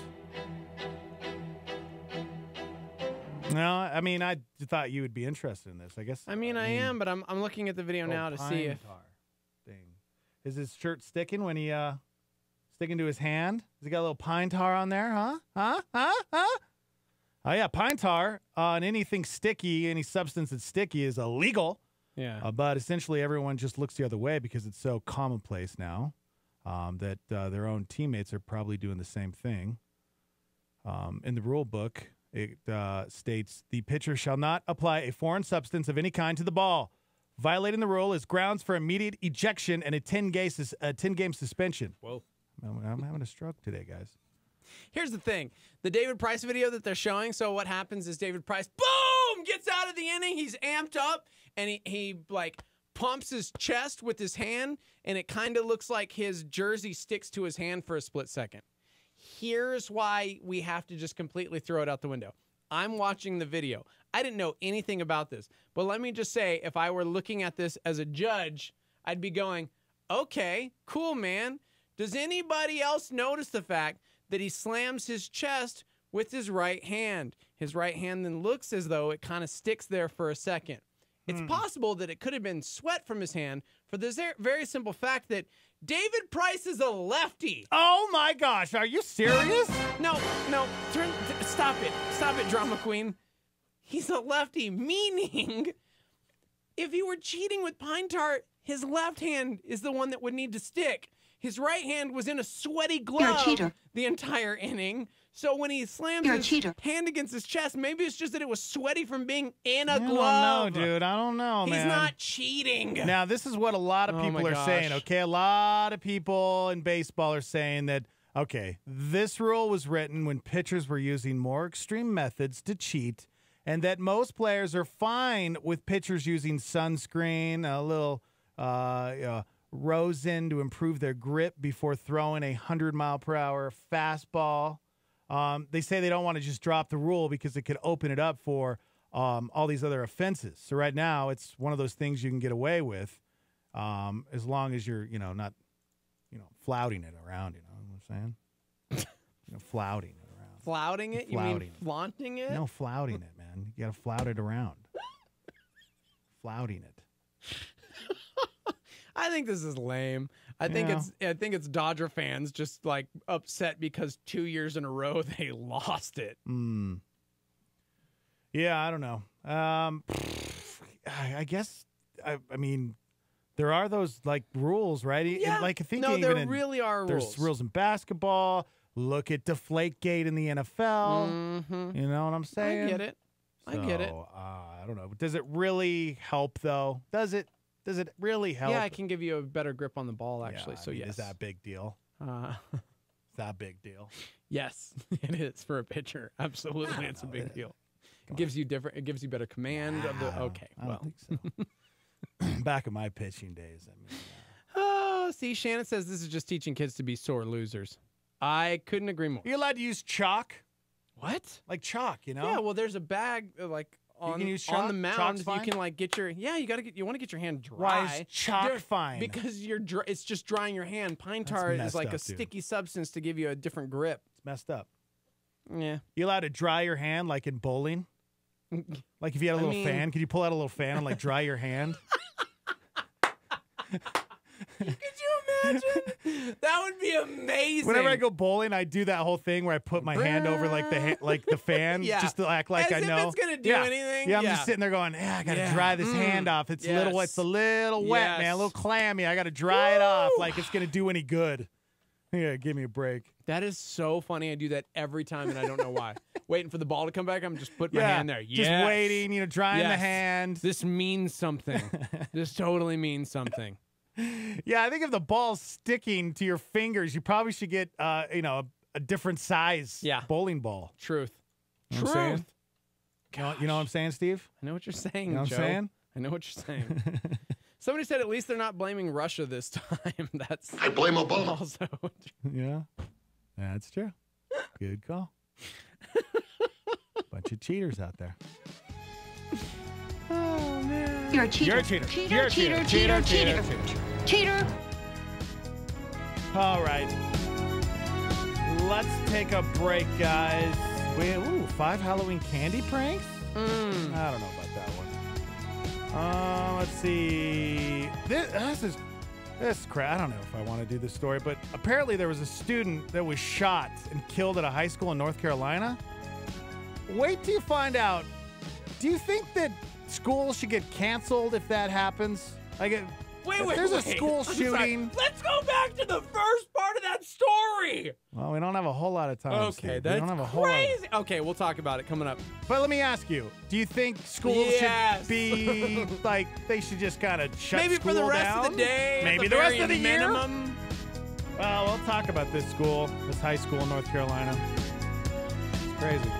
No, I mean, I thought you would be interested in this. I guess. I am, but I'm looking at the video now to see if. Tar thing. Is his shirt sticking when he sticking to his hand? Has he got a little pine tar on there? Huh? Oh yeah, pine tar on anything sticky, any substance that's sticky is illegal. Yeah. But essentially, everyone just looks the other way because it's so commonplace now that their own teammates are probably doing the same thing. In the rule book, it states the pitcher shall not apply a foreign substance of any kind to the ball. Violating the rule is grounds for immediate ejection and a 10-game suspension. Whoa. I'm having a stroke today, guys. Here's the thing. The David Price video that they're showing, so what happens is David Price, boom, gets out of the inning. He's amped up, and he like pumps his chest with his hand, and it kind of looks like his jersey sticks to his hand for a split second. Here's why we have to just completely throw it out the window. I'm watching the video. I didn't know anything about this, but let me just say, if I were looking at this as a judge, I'd be going, okay, cool, man. Does anybody else notice the fact that he slams his chest with his right hand? His right hand then looks as though it kind of sticks there for a second. It's possible that it could have been sweat from his hand for the very simple fact that David Price is a lefty. Oh my gosh, are you serious? No, stop it, drama queen. He's a lefty, meaning if he were cheating with pine tar, his left hand is the one that would need to stick. His right hand was in a sweaty glove the entire inning. So when he slams his hand against his chest, maybe it's just that it was sweaty from being in a glove. I don't know, dude. I don't know, man. He's not cheating. Now, this is what a lot of people are saying, okay? A lot of people in baseball are saying that, okay, this rule was written when pitchers were using more extreme methods to cheat, and that most players are fine with pitchers using sunscreen, a little rosin to improve their grip before throwing a 100-mile-per-hour fastball. They say they don't want to just drop the rule because it could open it up for all these other offenses. So right now, it's one of those things you can get away with as long as you're, not, flouting it around. You know what I'm saying? Flouting it around. Flouting it? You mean flaunting it? No, flouting it, man. You got to flout it around. Flouting it. I think this is lame. I think it's Dodger fans just like upset because 2 years in a row they lost it. Yeah, I don't know. I guess I mean there are those like rules, right? Yeah. And, like I think no, even there really are there's rules. rules in basketball. Look at Deflategate in the NFL. You know what I'm saying? I get it. I get it. I don't know. Does it really help though? Does it really help? Yeah, I can give you a better grip on the ball actually. Yeah, so yes. Is that a big deal? Is that a big deal? Yes, it is for a pitcher. Absolutely, it's a big deal. It gives you better command of the. Okay, I don't think so. Back in my pitching days, I mean. Oh, see, Shannon says this is just teaching kids to be sore losers. I couldn't agree more. You're allowed to use chalk. What? Like chalk, you know? Yeah. Well, there's a bag like on, can use on chalk? the mound. Chalk's You fine? can like get your you want to get your hand dry. Why is chalk fine? Because it's just drying your hand. Pine tar is like a sticky substance to give you a different grip. It's messed up. Yeah. You allowed to dry your hand like in bowling? Like if you had a little fan, could you pull out a little fan and like dry your hand? Could you imagine? That would be amazing. Whenever I go bowling, I do that whole thing where I put my hand over like the fan, Yeah. just to act like As I know if it's gonna do anything. Yeah, I'm just sitting there going, I gotta dry this hand off. It's a little wet, man, a little clammy. I gotta dry it off like it's gonna do any good. Yeah, give me a break. That is so funny. I do that every time, and I don't know why. Waiting for the ball to come back, I'm just putting my hand there. Just waiting, drying the hand. This means something. This totally means something. Yeah, I think if the ball's sticking to your fingers, you probably should get, a different size bowling ball. Truth. You know what I'm saying? You know what I'm saying, Steve? I know what you're saying, You know what Joe. I'm saying? I know what you're saying. Somebody said at least they're not blaming Russia this time. That's I blame Obama. Also, Yeah, that's true. Good call. Bunch of cheaters out there. Oh, man. You're a cheater. You're a cheater. Cheater. All right. Let's take a break, guys. 5 Halloween candy pranks? I don't know about that one. Let's see. This is crap. I don't know if I want to do this story, but apparently there was a student that was shot and killed at a high school in North Carolina. Wait till you find out. Do you think that schools should get canceled if that happens? Like, Wait, there's a wait. school I'm sorry. shooting. Let's go back to the first part of that story. Well, we don't have a whole lot of time. Okay, Steve. We that's don't have a whole lot of- crazy. Okay, we'll talk about it coming up. But let me ask you, do you think schools Yes. should be like they should just kind of shut Maybe school for the rest down? of the day. Maybe at the rest very of the minimum. year. Well, we'll talk about this high school in North Carolina. It's crazy.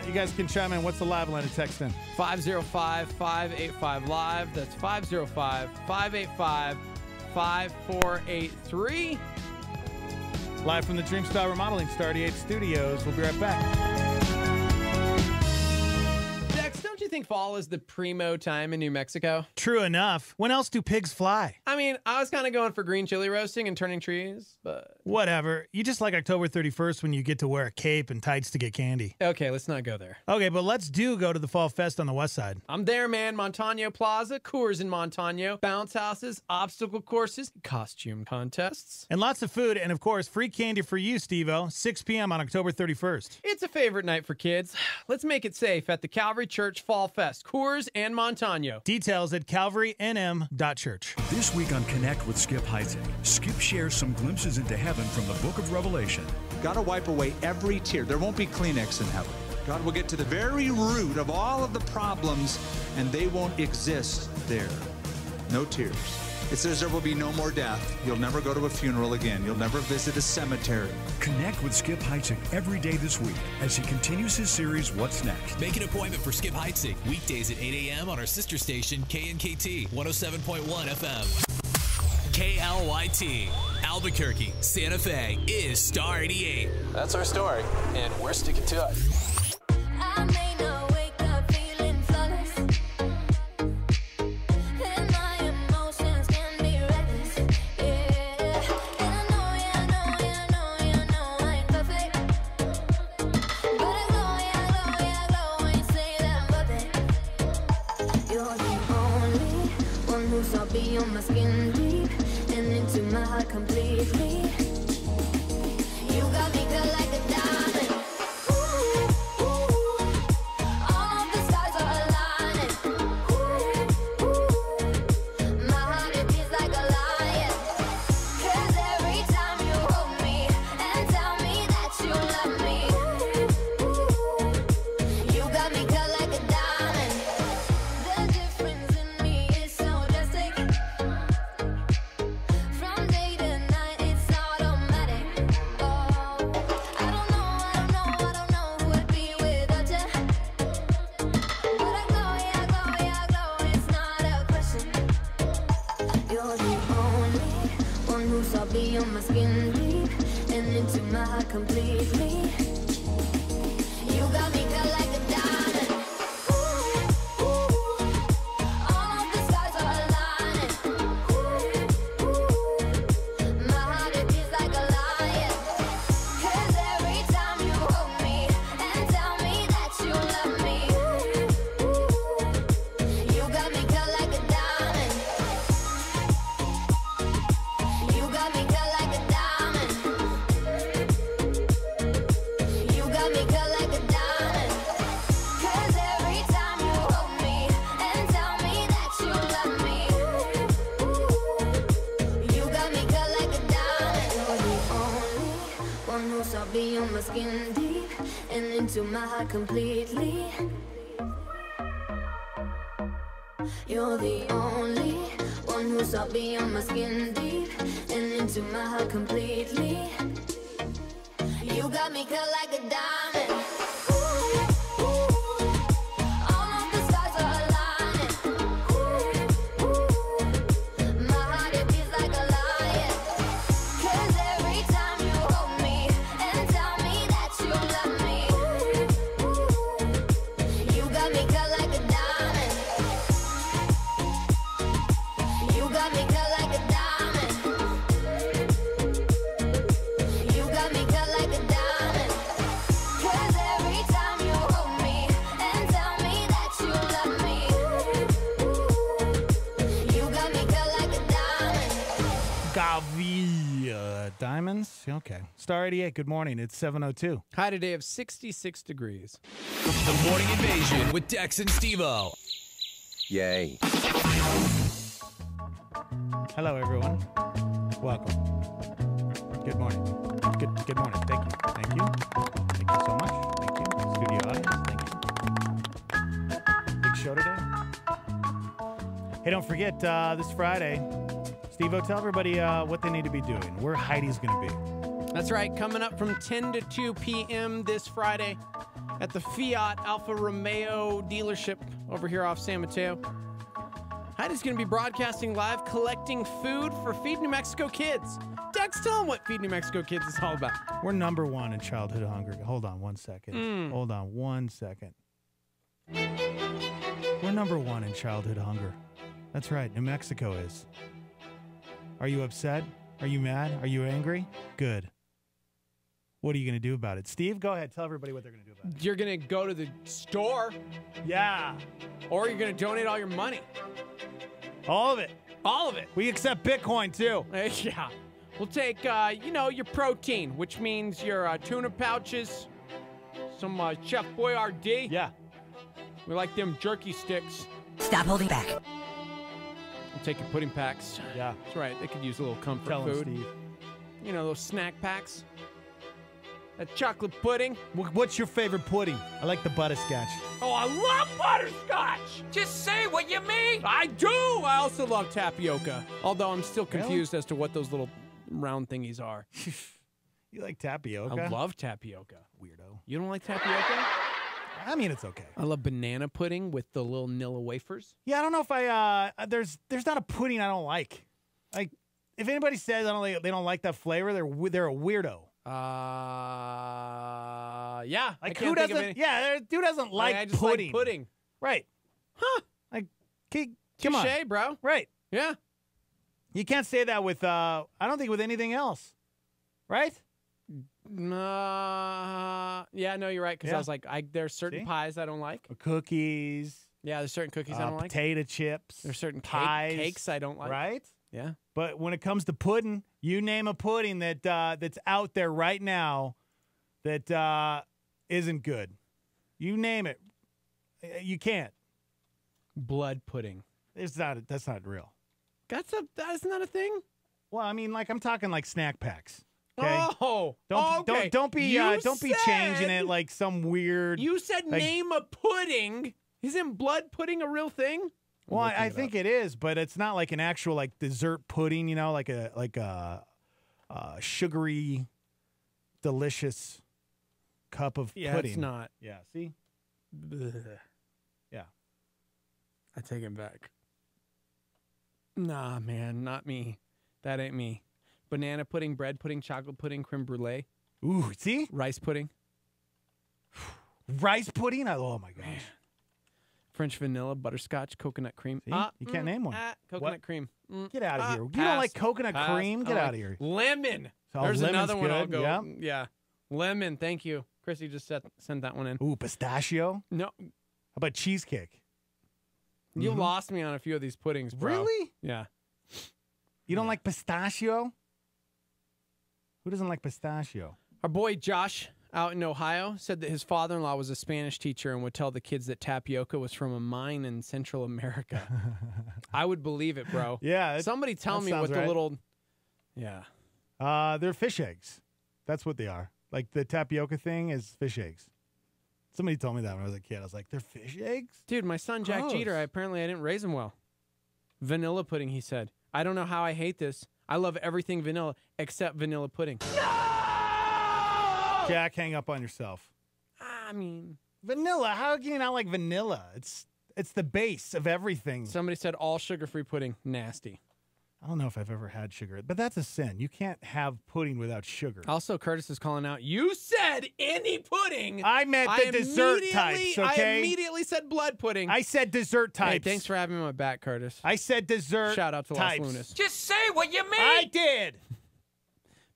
You guys can chime in. What's the live line to text in? 505-585-LIVE. That's 505-585-5483. Live from the Dreamstyle Remodeling Star 88 Studios. We'll be right back. Dex, don't you think fall is the primo time in New Mexico? True enough. When else do pigs fly? I mean, I was kind of going for green chili roasting and turning trees, but... Whatever. You just like October 31st when you get to wear a cape and tights to get candy. Okay, let's not go there. Okay, but let's go to the Fall Fest on the west side. I'm there, man. Montano Plaza, Coors in Montano, bounce houses, obstacle courses, costume contests. And lots of food, and of course, free candy for you, Steve-O, 6 p.m. on October 31st. It's a favorite night for kids. Let's make it safe at the Calvary Church Fall Fest, Coors and Montano. Details at calvarynm.church. This week on Connect with Skip Heitzig, Skip shares some glimpses into heaven from the book of Revelation. Got to wipe away every tear. There won't be Kleenex in heaven. God will get to the very root of all of the problems, and they won't exist there. No tears. It says there will be no more death. You'll never go to a funeral again. You'll never visit a cemetery. Connect with Skip Heitzig every day this week as he continues his series, What's Next? Make an appointment for Skip Heitzig weekdays at 8 a.m. on our sister station, KNKT 107.1 FM. KLYT, Albuquerque, Santa Fe is Star 88. That's our story, and we're sticking to it. I may not wake up feeling flawless, and my emotions can be reckless, yeah. And I know I ain't perfect, on my skin deep and into my heart completely. You got me cut like a diamond. Ooh, ooh. All of the stars are aligning. Ooh, ooh. My heart it beats like a lion. 'Cause every time you hold me and tell me that you love me, you got me cut like a diamond. The difference in me is so drastic. From day to night, it's automatic. Oh, I don't know who I'd be without you. But I go, it's not a question. You're the only one who saw beyond my skin deep and into my heart completely. You got me cut like a diamond. Ooh, ooh. All of the stars are aligning. Ooh, ooh. My heart it beats like a lion. 'Cause every time you hold me and tell me that you love me, you got me cut like a diamond. You got me cut like a diamond. You got me cut like a diamond. 'Cause every time you hold me and tell me that you love me, you got me cut like a diamond. You're the only one who saw beyond my skin deep and into my heart completely. You're the only one who saw beyond my skin deep and into my heart completely. You got me cut like a diamond. Ooh, ooh. All of the stars are aligning. Ooh, ooh. My heart it beats like a lion. 'Cause every time you hold me and tell me that you love me, you got me cut like a diamond. You got me cut like a diamond. You got me cut like a diamond. 'Cause every time you hold me and tell me that you love me, you got me cut like a diamond. Gavi diamonds. Okay. Star 88. Good morning. It's 7:02. High today of 66 degrees. The Morning Invasion with Dex and Steve-O. Yay. Hello, everyone. Welcome. Good morning. Good morning. Thank you. Thank you. Thank you so much. Thank you. Studio audience. Thank you. Big show today. Hey, don't forget this Friday, Steve-O, tell everybody what they need to be doing. Where Heidi's going to be. That's right. Coming up from 10 to 2 p.m. this Friday at the Fiat Alfa Romeo dealership over here off San Mateo. Heidi's going to be broadcasting live, collecting food for Feed New Mexico Kids. Dex, tell them what Feed New Mexico Kids is all about. We're number one in childhood hunger. Hold on one second. Hold on one second. We're number one in childhood hunger. That's right. New Mexico is. Are you upset? Are you mad? Are you angry? Good. What are you going to do about it? Steve, go ahead. Tell everybody what they're going to do about it. You're going to go to the store. Yeah. Or you're going to donate all your money. All of it. All of it. We accept Bitcoin, too. Yeah. We'll take, your protein, which means your tuna pouches, some Chef Boyardee. Yeah. We like them jerky sticks. Stop holding back. We'll take your pudding packs. Yeah. That's right. They could use a little comfort Tell food. him, Steve. You know, those snack packs. That chocolate pudding. What's your favorite pudding? I like the butterscotch. Oh, I love butterscotch. Just say what you mean. I do. I also love tapioca. Although I'm still confused as to what those little round thingies are. You like tapioca? I love tapioca. Weirdo. You don't like tapioca? I mean, it's okay. I love banana pudding with the little Nilla wafers. Yeah, I don't know if I there's not a pudding I don't like. Like, if anybody says they don't like that flavor, they're a weirdo. Yeah. Like, who doesn't? Yeah, dude doesn't like I just pudding. like pudding. Right. Huh. Like, come on, Touché, bro. Right. Yeah. You can't say that with I don't think with anything else. Right? Yeah, no, you're right. Because I was like, there's certain pies I don't like. Cookies. Yeah, there's certain cookies I don't like. Potato chips. There's certain pies, cakes I don't like. Right? Yeah. But when it comes to pudding, you name a pudding that's out there right now that isn't good. You name it. You can't. Blood pudding. That's not real. That's not a thing? Well, I mean, like I'm talking like snack packs. Okay? Oh, Don't be changing it like some weird. You said name a pudding. Isn't blood pudding a real thing? Well, I think it is, but it's not like an actual like dessert pudding. You know, like a sugary, delicious cup of pudding. Yeah, it's not. Yeah. See. Ugh. Yeah. I take it back. Nah, man, not me. That ain't me. Banana pudding, bread pudding, chocolate pudding, creme brulee. Ooh, see? Rice pudding. Rice pudding? Oh, my gosh. Man. French vanilla, butterscotch, coconut cream. See? You can't name one. Coconut What? cream. Get out of here. You Pass. don't like coconut Pass. cream? Get out of here. Lemon. So There's lemon's another one I'll good, go. yep. Yeah. Lemon, thank you. Chrissy just sent that one in. Ooh, pistachio? No. How about cheesecake? You lost me on a few of these puddings, bro. Really? Yeah. You don't like pistachio? Who doesn't like pistachio? Our boy Josh out in Ohio said that his father-in-law was a Spanish teacher and would tell the kids that tapioca was from a mine in Central America. I would believe it, bro. Yeah. Somebody tell that me sounds what the right. little... Yeah. They're fish eggs. That's what they are. Like the tapioca thing is fish eggs. Somebody told me that when I was a kid. I was like, they're fish eggs? Dude, my son Jack Gross. Jeter, apparently I didn't raise him well. Vanilla pudding, he said. I don't know how I hate this. I love everything vanilla except vanilla pudding. Jack, hang up on yourself. I mean... Vanilla? How can you not like vanilla? It's the base of everything. Somebody said all sugar-free pudding. Nasty. I don't know if I've ever had sugar, but that's a sin. You can't have pudding without sugar. Also, Curtis is calling out, you said any pudding. I meant the dessert types, okay? I immediately said blood pudding. I said dessert types. Hey, thanks for having me on my back, Curtis. I said dessert Shout out to types. Los Lunas. Just say what you mean. I did.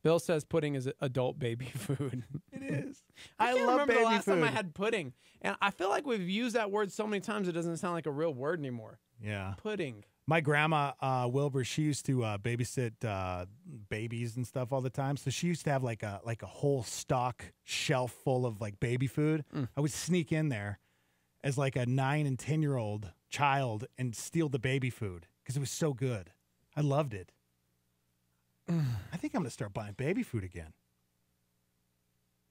Bill says pudding is adult baby food. It is. I can't love remember baby the last time I food. had pudding. And I feel like we've used that word so many times it doesn't sound like a real word anymore. Yeah. Pudding. My grandma, Wilbur, she used to babysit babies and stuff all the time. So she used to have like a whole stock shelf full of like baby food. I would sneak in there as like a 9 and 10-year-old child and steal the baby food because it was so good. I loved it. I think I'm going to start buying baby food again.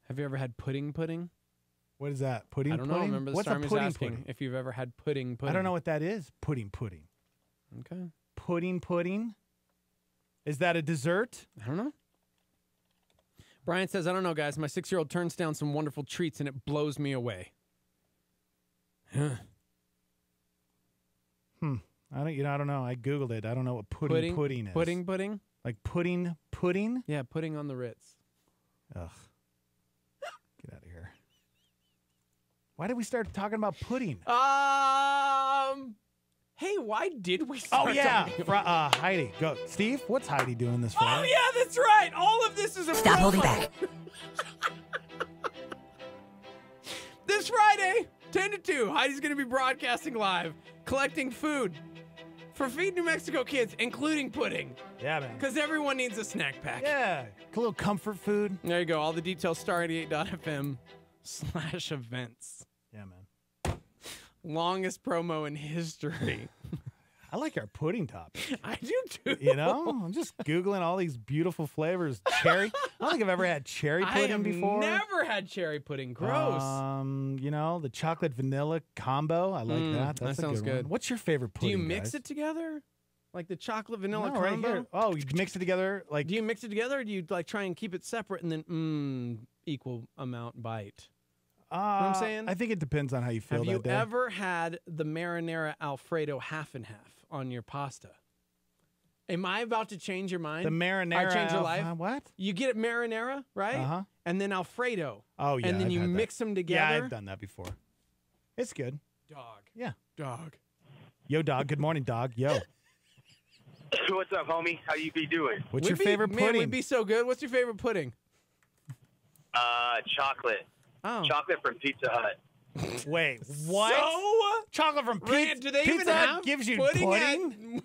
Have you ever had pudding? What is that? Pudding? I don't know. Remember the What's time a he's pudding? asking if you've ever had pudding. I don't know what that is. Pudding. Okay. Pudding. Is that a dessert? I don't know. Brian says, I don't know, guys. My 6-year-old turns down some wonderful treats and it blows me away. I don't know. I Googled it. I don't know what pudding is. Pudding? Like pudding? Yeah, pudding on the Ritz. Ugh. Get out of here. Why did we start talking about pudding? Hey, why did we start Oh, yeah. talking about Heidi. Go. Steve, what's Heidi doing this for? Oh, yeah, that's right. All of this is a Stop holding promo. back. This Friday, 10 to 2, Heidi's going to be broadcasting live, collecting food for Feed New Mexico kids, including pudding. Yeah, man. Because everyone needs a snack pack. Yeah. A little comfort food. There you go. All the details, star88.fm/events. Yeah, man. Longest promo in history. I like our pudding topic. I do too. You know, I'm just Googling all these beautiful flavors. Cherry. I don't think I've ever had cherry pudding I have before. never had cherry pudding. Gross. The chocolate vanilla combo. I like that. that That's a sounds good. good. One. What's your favorite Do pudding? you mix guys? it together? Like the chocolate vanilla No, combo? right here. Oh, you mix it together. Like, do you mix it together or do you like try and keep it separate and then equal amount bite? You know what I'm saying? I think it depends on how you feel Have that you day. ever had the marinara Alfredo half and half on your pasta? Am I about to change your mind? The marinara. I change your life. What? You get it marinara, right? Uh-huh. And then Alfredo. Oh, yeah. And then I've you had that. mix them Yeah, together. I've done that before. It's good. Dog. Yeah. Dog. Yo, dog. Good morning, dog. Yo. What's up, homie? How you be doing? What's your favorite Man, pudding? we'd be so good. What's your favorite pudding? Chocolate. Oh. Chocolate from Pizza Hut. Wait, what? So? Chocolate from Pizza? Do they Pizza even Hut have gives you pudding?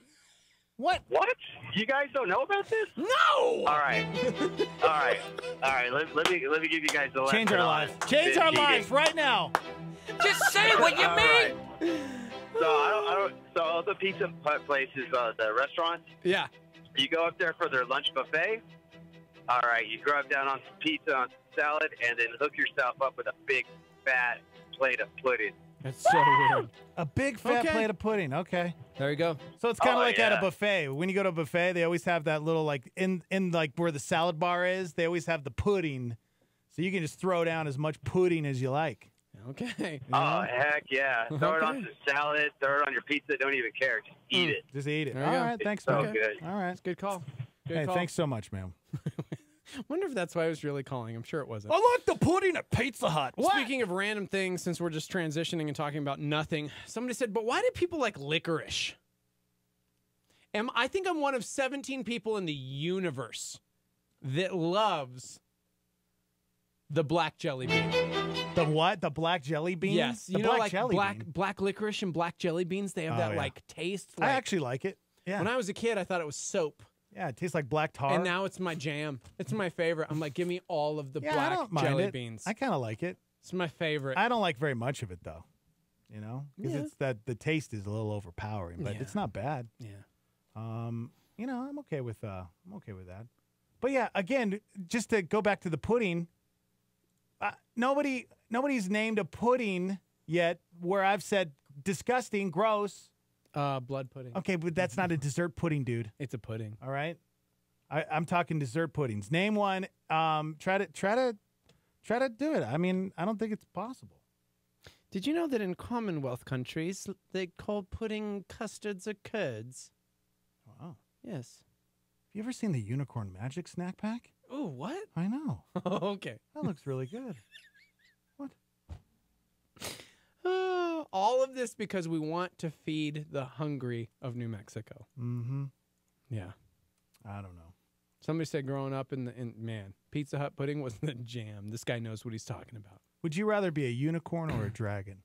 What? What? You guys don't know about this? No. All right. Let me give you guys the lesson. Change our on lives. Change our lives right now. Just say what you All mean. right. So I don't. So all the Pizza Hut places, the restaurants. Yeah. You go up there for their lunch buffet. All right. You grab down on some pizza, on some salad, and then hook yourself up with a big fat plate of pudding. That's so weird. A big fat plate of pudding. Okay. There you go. So it's kind of Oh, like at a yeah. buffet. When you go to a buffet, they always have that little like in like where the salad bar is. They always have the pudding, so you can just throw down as much pudding as you like. Okay. Oh heck yeah! Throw it on some salad. Throw it on your pizza. Don't even care. Just eat it. Just eat it. There All you go. right. Thanks, So man. good. All right. It's a good call. Good Hey, call. thanks so much, man. Wonder if that's why I was really calling. I'm sure it wasn't. I like the pudding at Pizza Hut. What? Speaking of random things, since we're just transitioning and talking about nothing, somebody said, but why do people like licorice? I think I'm one of 17 people in the universe that loves the black jelly bean. The what? The black jelly beans? Yes. The You know, black like jelly bean. black licorice and black jelly beans, they have Oh, that yeah. like taste. I Like, actually like it. Yeah. when I was a kid, I thought it was soap. Yeah, it tastes like black tar. And now it's my jam. It's my favorite. I'm like, give me all of the I black don't mind jelly it. beans. I kind of like it. It's my favorite. I don't like very much of it though. You know, because Yeah. it's that the taste is a little overpowering, but Yeah. it's not bad. Yeah. You know, I'm okay with that. But yeah, again, just to go back to the pudding, nobody's named a pudding yet where I've said disgusting, gross. Blood pudding. Okay, but that's not a dessert pudding, dude. It's a pudding. All right, I'm talking dessert puddings. Name one. Try to do it. I mean, I don't think it's possible. Did you know that in Commonwealth countries, they call pudding custards or curds? Wow. Yes. Have you ever seen the Unicorn Magic snack pack? Oh, what? I know. Okay. That looks really good. All of this because we want to feed the hungry of New Mexico. Mm-hmm. Yeah. I don't know. Somebody said growing up man, Pizza Hut pudding was the jam. This guy knows what he's talking about. Would you rather be a unicorn or a dragon?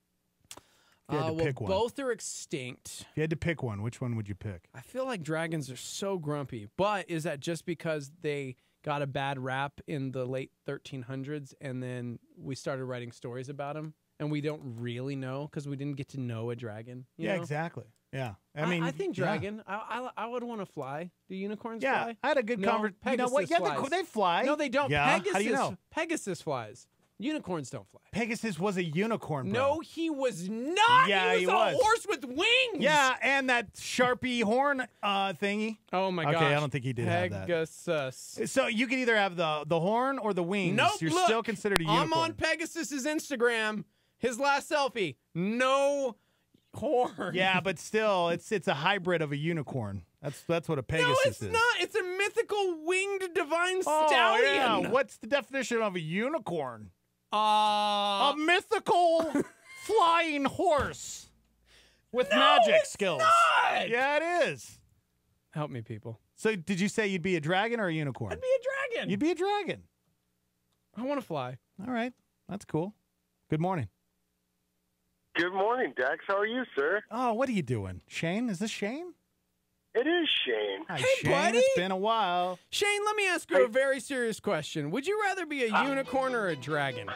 If you had to pick one. Both are extinct. If you had to pick one, which one would you pick? I feel like dragons are so grumpy, but is that just because they got a bad rap in the late 1300s and then we started writing stories about them and we don't really know because we didn't get to know a dragon? You know? Exactly. Yeah. I mean, I think yeah. dragon. I would want to fly. Do unicorns Yeah, fly? I had a good No, conversation. You know what? Pegasus Yeah, flies. they fly. No, they don't. Yeah. Pegasus, How do you know? Pegasus flies. Unicorns don't fly. Pegasus was a unicorn, bro. No, he was not. Yeah, he was a horse with wings. Yeah, and that Sharpie horn thingy. Oh my gosh. Okay, I don't think he did have that. Pegasus. So you could either have the horn or the wings. Nope. You're look, still considered a unicorn. I'm on Pegasus's Instagram. His last selfie. No horn. Yeah, but still, it's a hybrid of a unicorn. That's what a Pegasus no, it's is. not. It's a mythical winged divine Oh, stallion. yeah. What's the definition of a unicorn? A mythical flying horse with magic skills. Not. Yeah, it is. Help me, people. So, did you say you'd be a dragon or a unicorn? I'd be a dragon. You'd be a dragon. I want to fly. All right, that's cool. Good morning. Good morning, Dex. How are you, sir? Oh, what are you doing, Shane? Is this Shane? It is Shane. Hi, Hey, Shane. buddy. It's been a while. Shane, let me ask you a very serious question. Would you rather be a unicorn or a dragon?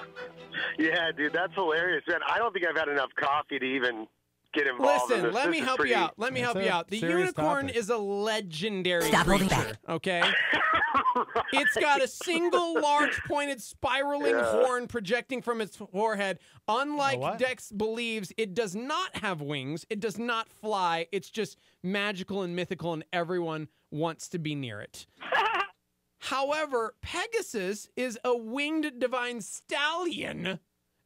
Yeah, dude, that's hilarious, man. I don't think I've had enough coffee to even get involved in Listen, this. let This me is help pretty... you out. Let me help you out. The serious unicorn topic. is a legendary Stop holding creature, back. okay? It's got a single large pointed spiraling horn projecting from its forehead. Unlike what? Dex believes, it does not have wings. It does not fly. It's just magical and mythical, and everyone wants to be near it. However, Pegasus is a winged divine stallion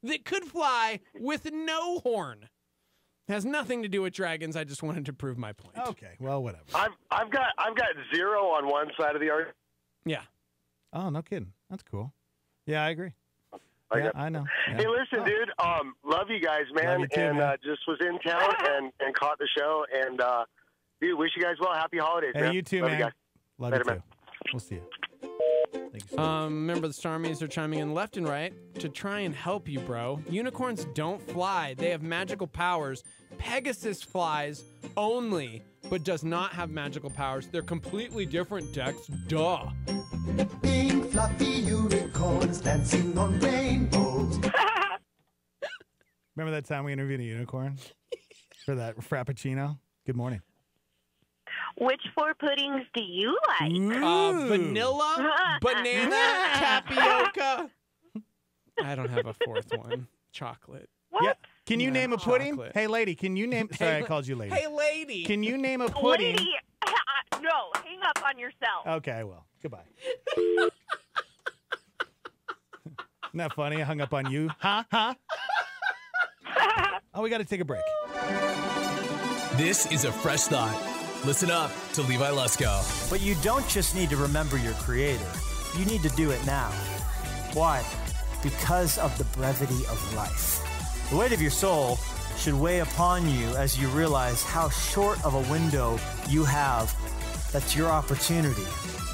that could fly with no horn. Has nothing to do with dragons. I just wanted to prove my point. Okay, well, whatever. I've got 0 on one side of the argument. Yeah. Oh, no kidding. That's cool. Yeah, I agree. Okay. Yeah, I know. Yeah. Hey, listen, dude. Love you guys, man. Love you too, and man. just was in town and caught the show. And dude, wish you guys well. Happy holidays, Hey, man. you too, Love man. You guys. Love Later, you man. too. We'll see you. think so. Remember the Starmies are chiming in left and right to try and help you, bro. Unicorns don't fly. They have magical powers. Pegasus flies only, but does not have magical powers. They're completely different decks. Duh. Pink fluffy unicorns dancing on rainbows. Remember that time we interviewed a unicorn for that Frappuccino? Good morning. Which 4 puddings do you like? Vanilla, banana, tapioca. I don't have a fourth one. Chocolate. What? Yeah. Can you name a pudding? Chocolate. Hey, lady, can you name... Sorry, I called you lady. Hey, lady. Can you name a pudding? Lady, no, hang up on yourself. Okay, I will. Goodbye. Isn't that funny? I hung up on you. Huh? Oh, we got to take a break. This is a fresh thought. Listen up to Levi Lusko. But you don't just need to remember your creator. You need to do it now. Why? Because of the brevity of life. The weight of your soul should weigh upon you as you realize how short of a window you have. That's your opportunity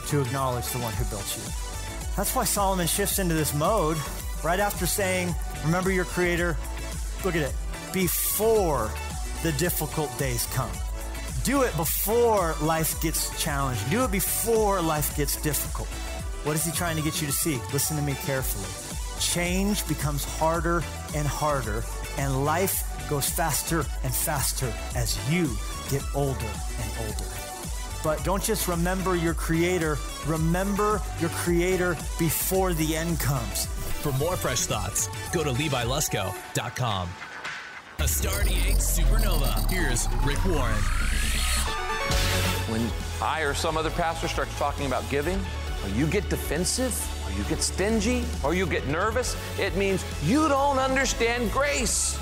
to acknowledge the one who built you. That's why Solomon shifts into this mode right after saying, remember your creator. Look at it. Before the difficult days come. Do it before life gets challenging. Do it before life gets difficult. What is he trying to get you to see? Listen to me carefully. Change becomes harder and harder, and life goes faster and faster as you get older and older. But don't just remember your creator. Remember your creator before the end comes. For more fresh thoughts, go to LeviLusko.com. A Star 88 Supernova. Here's Rick Warren. When I or some other pastor starts talking about giving, or you get defensive, or you get stingy, or you get nervous, it means you don't understand grace.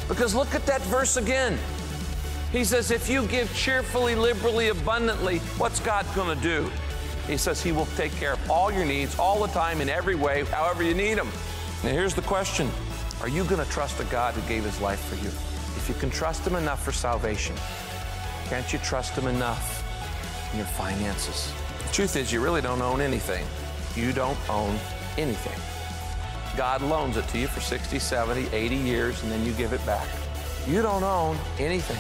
Because look at that verse again. He says, if you give cheerfully, liberally, abundantly, what's God going to do? He says he will take care of all your needs all the time in every way, however you need them. Now here's the question. Are you going to trust a God who gave his life for you? If you can trust him enough for salvation, can't you trust him enough in your finances? The truth is, you really don't own anything. You don't own anything. God loans it to you for 60, 70, 80 years, and then you give it back. You don't own anything.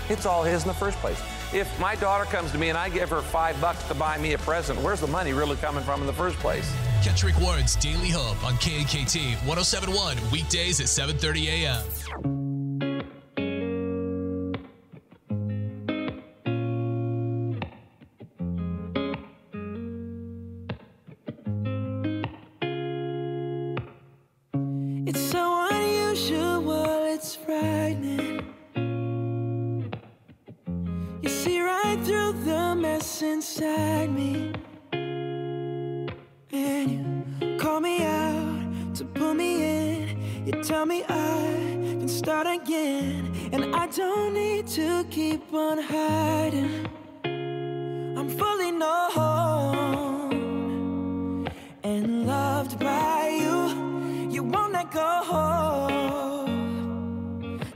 It's all his in the first place. If my daughter comes to me and I give her $5 to buy me a present, where's the money really coming from in the first place? Catch Rick Warren's Daily Hope on KNKT 107.1 weekdays at 7:30 a.m. It's so unusual, it's frightening. You see right through the mess inside me. And you call me out to pull me in. You tell me I can start again. And I don't need to keep on hiding. I'm fully known and loved by you. You won't let go,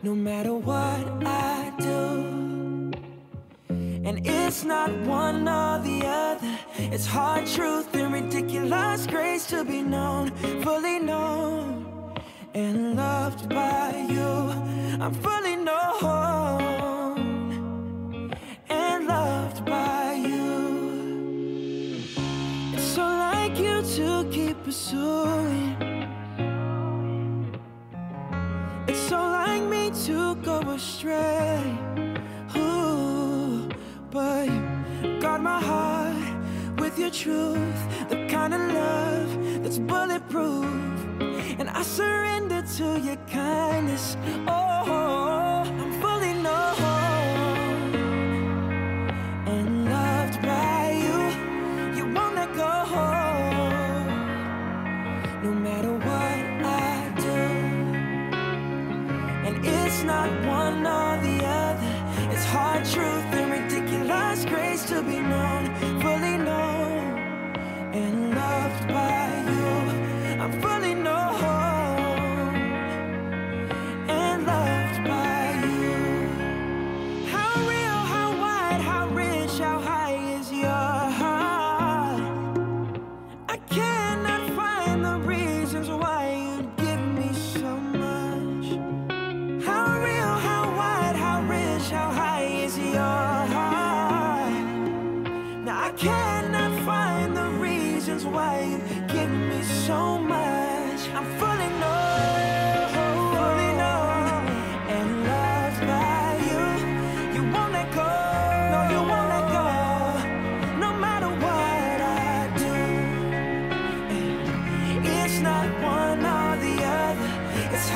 no matter what I do. And it's not one or the other. It's hard truth and ridiculous grace to be known, fully known and loved by you. I'm fully known and loved by you. It's so like you to keep pursuing. It's so like me to go astray. Ooh, but you guard my heart with your truth, the kind of love that's bulletproof. And I surrender to your kindness. Oh, I'm fully known and loved by you. You won't let go, no matter what I do. And it's not one or the other. It's hard truth and ridiculous grace to be known, fully known and loved by you. I'm fully known and loved by you. How real, how wide, how rich, how high is your heart? I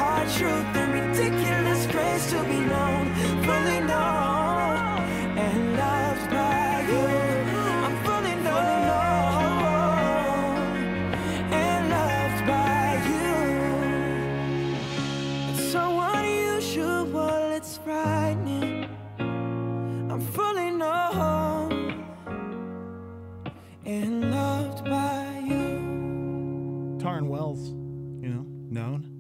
hard truth and ridiculous grace to be known, fully known, and loved by you. I'm fully known and loved by you. It's so unusual, it's frightening. I'm fully known and loved by you. Taryn Wells, known.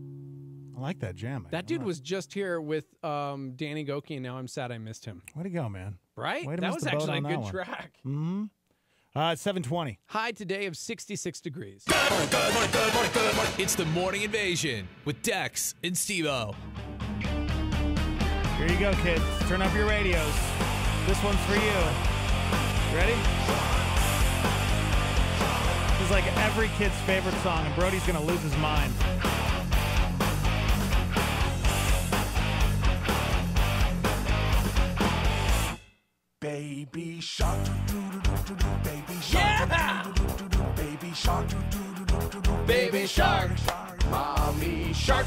I like that jam. That dude was just here with Danny Goki, and now I'm sad I missed him. Way to go, man. Right? Way to That miss was the boat actually a on that good one. track. Mm-hmm. 7:20. High today of 66 degrees. It's the Morning Invasion with Dex and Steve-O. Here you go, kids. Turn up your radios. This one's for you. Ready? This is like every kid's favorite song, and Brody's going to lose his mind. Baby shark, baby shark, baby shark, baby shark, mommy shark,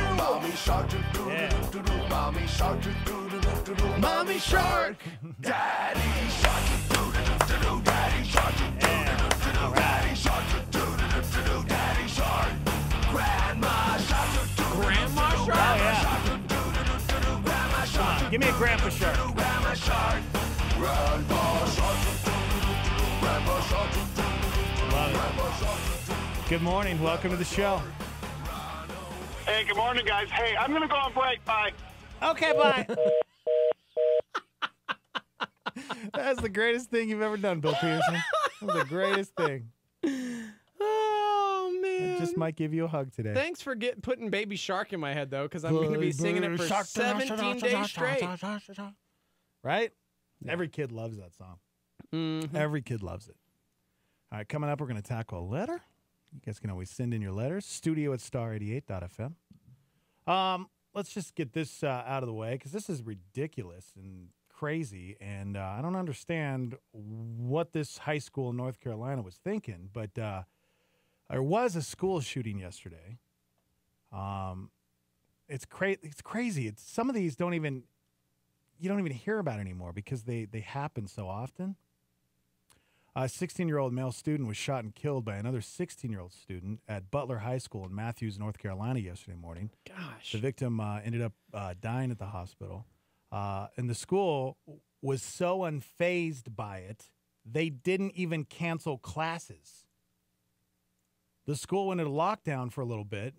mommy shark, mommy shark, mommy shark, daddy shark, daddy shark, daddy shark, daddy shark, grandma shark, grandma shark. Oh yeah. Come on, give me a grandpa shark. Grandma shark, grandpa shark, grandpa shark, Love it. Good morning. Welcome to the show. Hey, good morning, guys. Hey, I'm going to go on break. Bye. Okay, bye. That's the greatest thing you've ever done, Bill Peterson. That was the greatest thing. Oh, man. I just might give you a hug today. Thanks for putting Baby Shark in my head, though, because I'm going to be singing it for 17 days straight. Right? Yeah. Every kid loves that song. Mm-hmm. Every kid loves it. All right, coming up, we're going to tackle a letter. You guys can always send in your letters. studio@star88.fm. Let's just get this out of the way, because this is ridiculous and crazy, and I don't understand what this high school in North Carolina was thinking, but there was a school shooting yesterday. It's crazy. Some of these you don't even hear about anymore because they happen so often. A 16-year-old male student was shot and killed by another 16-year-old student at Butler High School in Matthews, North Carolina yesterday morning. Gosh. The victim ended up dying at the hospital. And the school was so unfazed by it, they didn't even cancel classes. The school went into lockdown for a little bit.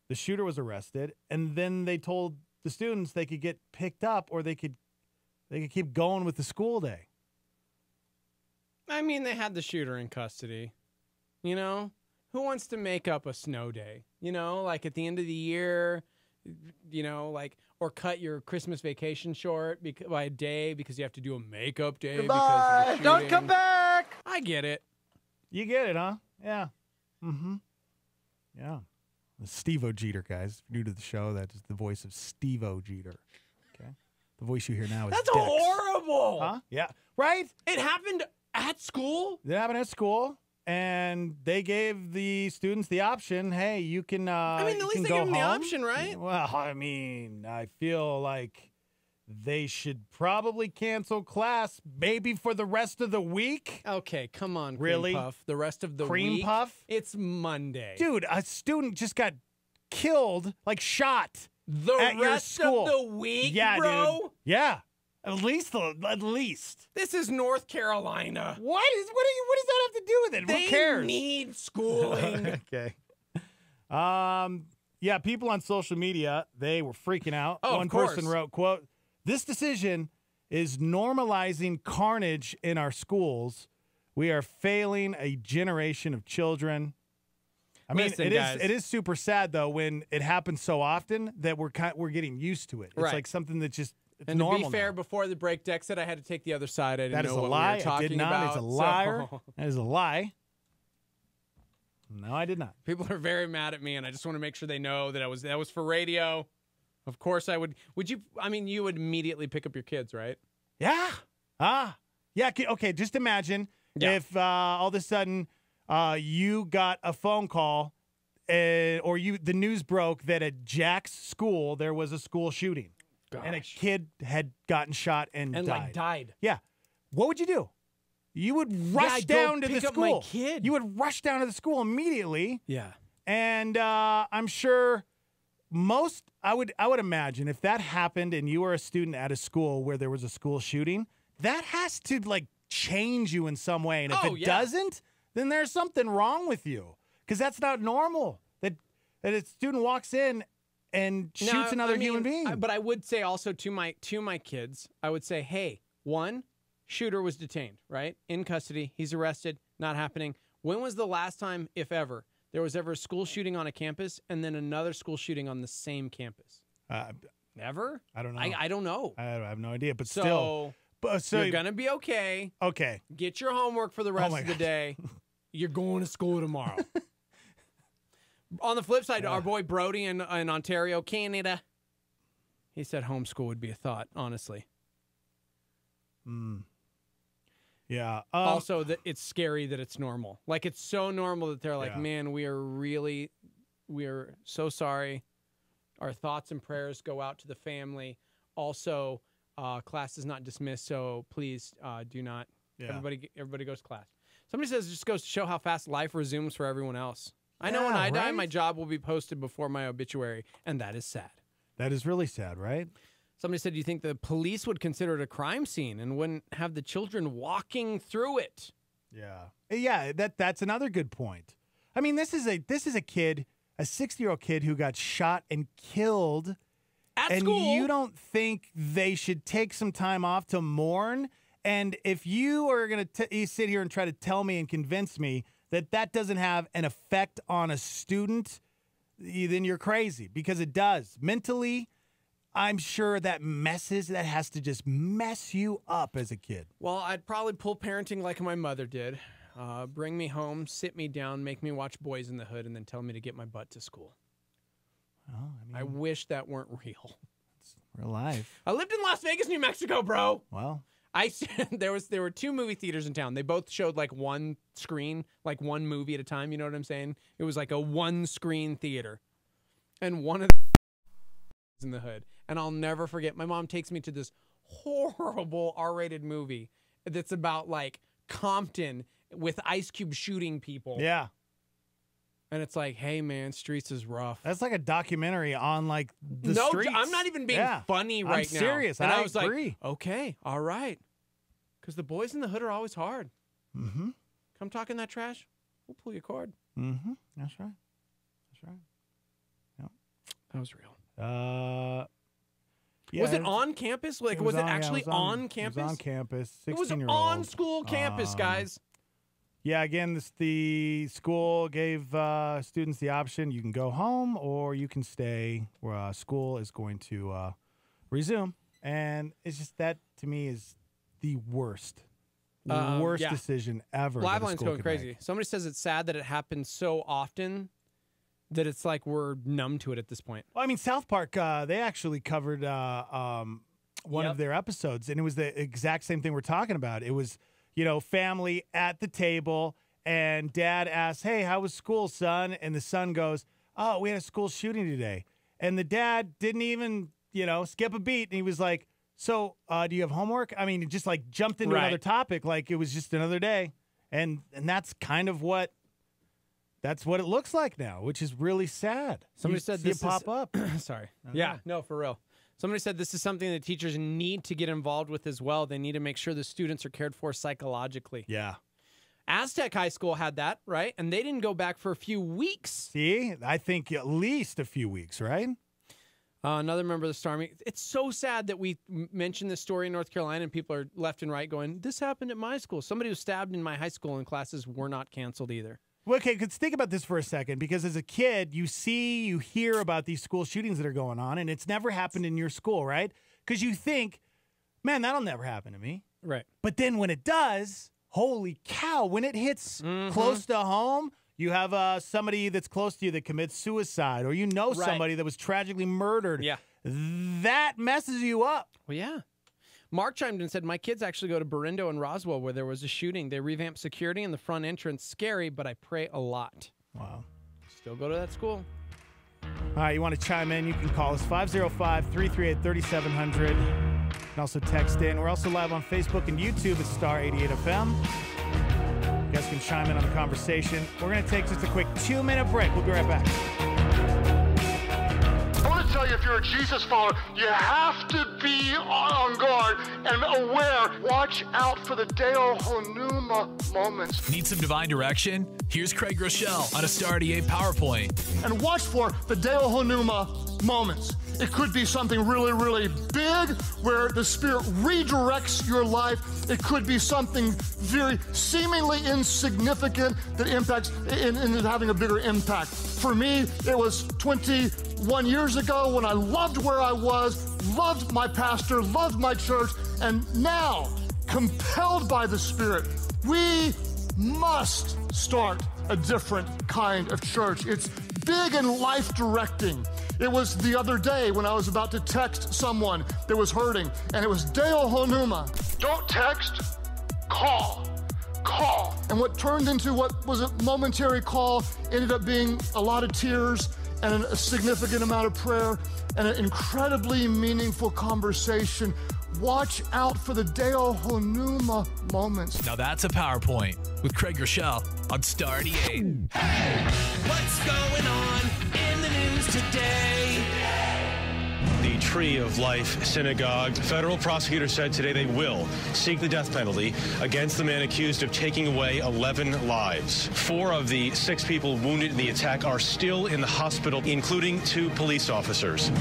The shooter was arrested, and then they told the students they could get picked up or they could keep going with the school day. I mean, they had the shooter in custody. You know? Who wants to make up a snow day? You know, like at the end of the year, or cut your Christmas vacation short by a day because you have to do a makeup day. Goodbye. Because Don't come back. I get it. You get it, huh? Yeah. Mm-hmm. Yeah. Steve-O Jeter, guys. If you're new to the show, that is the voice of Steve-O Jeter. Okay. The voice you hear now is That's Dex. horrible. Huh? Yeah. Right? It happened at school? It happened at school, and they gave the students the option, hey, you can I mean, at least they gave them the option, right? Well, I mean, I feel like they should probably cancel class maybe for the rest of the week. Okay, come on, Really? Cream Puff. The rest of the Cream week? Puff? It's Monday. Dude, a student just got killed, like shot The at your rest school. of the week, Yeah, bro? dude. Yeah. At least. This is North Carolina. What does that have to do with it? They Who cares? need schooling. Okay. Yeah, people on social media, they were freaking out. Oh, One of course. person wrote, quote, "This decision is normalizing carnage in our schools. We are failing a generation of children." I mean, Listen, it is super sad though when it happens so often that we're getting used to it. It's Right. like something that just it's And normal to be fair, now. before the break, Dex said I had to take the other side. I didn't That know is a what lie. we were talking I did not. about. It's a liar. so- That is a lie. No, I did not. People are very mad at me, and I just want to make sure they know that that was for radio. Of course, I would. Would you? I mean, you would immediately pick up your kids, right? Yeah. Yeah. Okay. Just imagine if all of a sudden you got a phone call the news broke that at Jack's school there was a school shooting, and a kid had gotten shot and died. died. Yeah, what would you do? You would rush down to the pick up school. my kid. You would rush down to the school immediately. Yeah, and I'm sure I would imagine if that happened and you were a student at a school where there was a school shooting, that has to like change you in some way, and if it doesn't, then there's something wrong with you. Because that's not normal. That a student walks in and shoots another human being. But I would say also to my kids, I would say, hey, one, shooter was detained, right? In custody. He's arrested. Not happening. When was the last time, if ever, there was ever a school shooting on a campus and then another school shooting on the same campus? Never? I don't know. I don't know. I have no idea. But So still. You're going to be okay. Okay. Get your homework for the rest of the day. You're going to school tomorrow. On the flip side, our boy Brody in Ontario, Canada, he said homeschool would be a thought, honestly. Yeah. Also, that it's scary that it's normal. Like, it's so normal that they're like, man, we are so sorry. Our thoughts and prayers go out to the family. Also, class is not dismissed, so please do not. Yeah. Everybody goes to class. Somebody says it just goes to show how fast life resumes for everyone else. I know when I die, my job will be posted before my obituary, and that is sad. That is really sad, right? Somebody said, do you think the police would consider it a crime scene and wouldn't have the children walking through it? Yeah, that's another good point. I mean, this is a kid, a 60-year-old kid who got shot and killed at school. You don't think they should take some time off to mourn? And if you are going to sit here and try to tell me and convince me that doesn't have an effect on a student, then you're crazy, because it does. Mentally, I'm sure that has to just mess you up as a kid. Well, I'd probably pull parenting like my mother did. Bring me home, sit me down, make me watch Boys in the Hood, and then tell me to get my butt to school. Oh, I wish that weren't real. It's real life. I lived in Las Vegas, New Mexico, bro. Well, there were 2 movie theaters in town. They both showed like one screen, like one movie at a time. You know what I'm saying? It was like a 1-screen theater, and one of the in the Hood. And I'll never forget. My mom takes me to this horrible R-rated movie that's about like Compton with Ice Cube shooting people. Yeah. And it's like, hey man, streets is rough. That's like a documentary on like the streets. I'm not even being funny right now. I'm serious. And I was agree. Like, okay, all right. Because the Boys in the Hood are always hard. Mm-hmm. Come talking that trash, we'll pull your cord. Mm-hmm. That's right. Yep. That was real. Yeah, was it on campus? Like, was it actually on campus? It was on campus. 16-year-old. It was on school campus, guys. Yeah, again, the school gave students the option. You can go home or you can stay. Where school is going to resume. And it's just that, to me, is the worst decision ever. Live line's going crazy. Somebody says it's sad that it happens so often that it's like we're numb to it at this point. Well, I mean, South Park, they actually covered one of their episodes, and it was the exact same thing we're talking about. It was, family at the table, and dad asks, hey, how was school, son? And the son goes, oh, we had a school shooting today. And the dad didn't even, skip a beat, and he was like, so do you have homework? I mean, it just like jumped into another topic, like it was just another day. And that's kind of what it looks like now, which is really sad. Somebody said this pop up. Sorry. Yeah, no, for real. Somebody said this is something that teachers need to get involved with as well. They need to make sure the students are cared for psychologically. Yeah. Aztec High School had that, right? And they didn't go back for a few weeks. See, I think at least a few weeks, right? Another member of the Stormy. It's so sad that we mentioned this story in North Carolina and people are left and right going, this happened at my school. Somebody was stabbed in my high school and classes were not canceled either. Okay, let's think about this for a second, because as a kid, you hear about these school shootings that are going on, and it's never happened in your school, right? Because you think, man, that'll never happen to me. Right. But then when it does, holy cow, when it hits close to home, you have somebody that's close to you that commits suicide, or somebody that was tragically murdered. Yeah. That messes you up. Well, yeah. Mark chimed in and said, my kids actually go to Burindo and Roswell where there was a shooting. They revamped security in the front entrance. Scary, but I pray a lot. Wow. still go to that school. All right, you want to chime in, you can call us 505-338-3700. You can also text in. We're also live on Facebook and YouTube at Star 88 FM. You guys can chime in on the conversation. We're going to take just a quick 2-minute break. We'll be right back. I want to tell you, if you're a Jesus follower, you have to be on guard and aware. Watch out for the Deo Pneuma moments. Need some divine direction? Here's Craig Rochelle on a Star 88 PowerPoint. And watch for the Deo Pneuma moments. It could be something really, really big where the Spirit redirects your life. It could be something very seemingly insignificant that impacts in having a bigger impact. For me, it was 21 years ago when I loved where I was, loved my pastor, loved my church, and now, compelled by the Spirit, we must start a different kind of church. It's big and life-directing. It was the other day when I was about to text someone that was hurting, and it was Deo Pneuma. Don't text, call. Call. And what turned into what was a momentary call ended up being a lot of tears and a significant amount of prayer and an incredibly meaningful conversation. Watch out for the Deo Pneuma moments. Now that's a PowerPoint with Craig Rochelle on Star 88. Hey, what's going on in the news today? The Tree of Life Synagogue. Federal prosecutors said today they will seek the death penalty against the man accused of taking away 11 lives. 4 of the 6 people wounded in the attack are still in the hospital, including 2 police officers.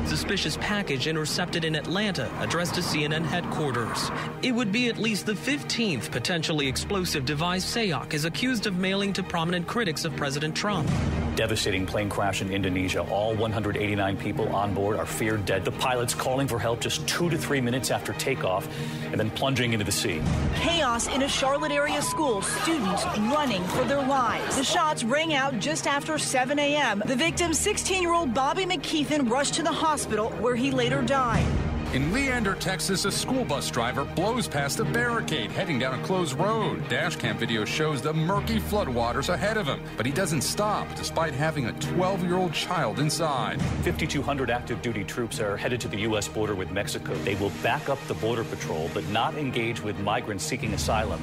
Suspicious package intercepted in Atlanta, addressed to CNN headquarters. It would be at least the 15th potentially explosive device Sayok is accused of mailing to prominent critics of President Trump. Devastating plane crash in Indonesia. All 189 people on board are feared dead. The pilots calling for help just 2 to 3 minutes after takeoff and then plunging into the sea. Chaos in a Charlotte area school. Students running for their lives. The shots rang out just after 7 a.m. The victim, 16-year-old Bobby McKeithen, rushed to the hospital where he later died. In Leander, Texas, a school bus driver blows past a barricade heading down a closed road. Dashcam video shows the murky floodwaters ahead of him, but he doesn't stop despite having a 12-year-old child inside. 5,200 active duty troops are headed to the U.S. border with Mexico. They will back up the border patrol, but not engage with migrants seeking asylum.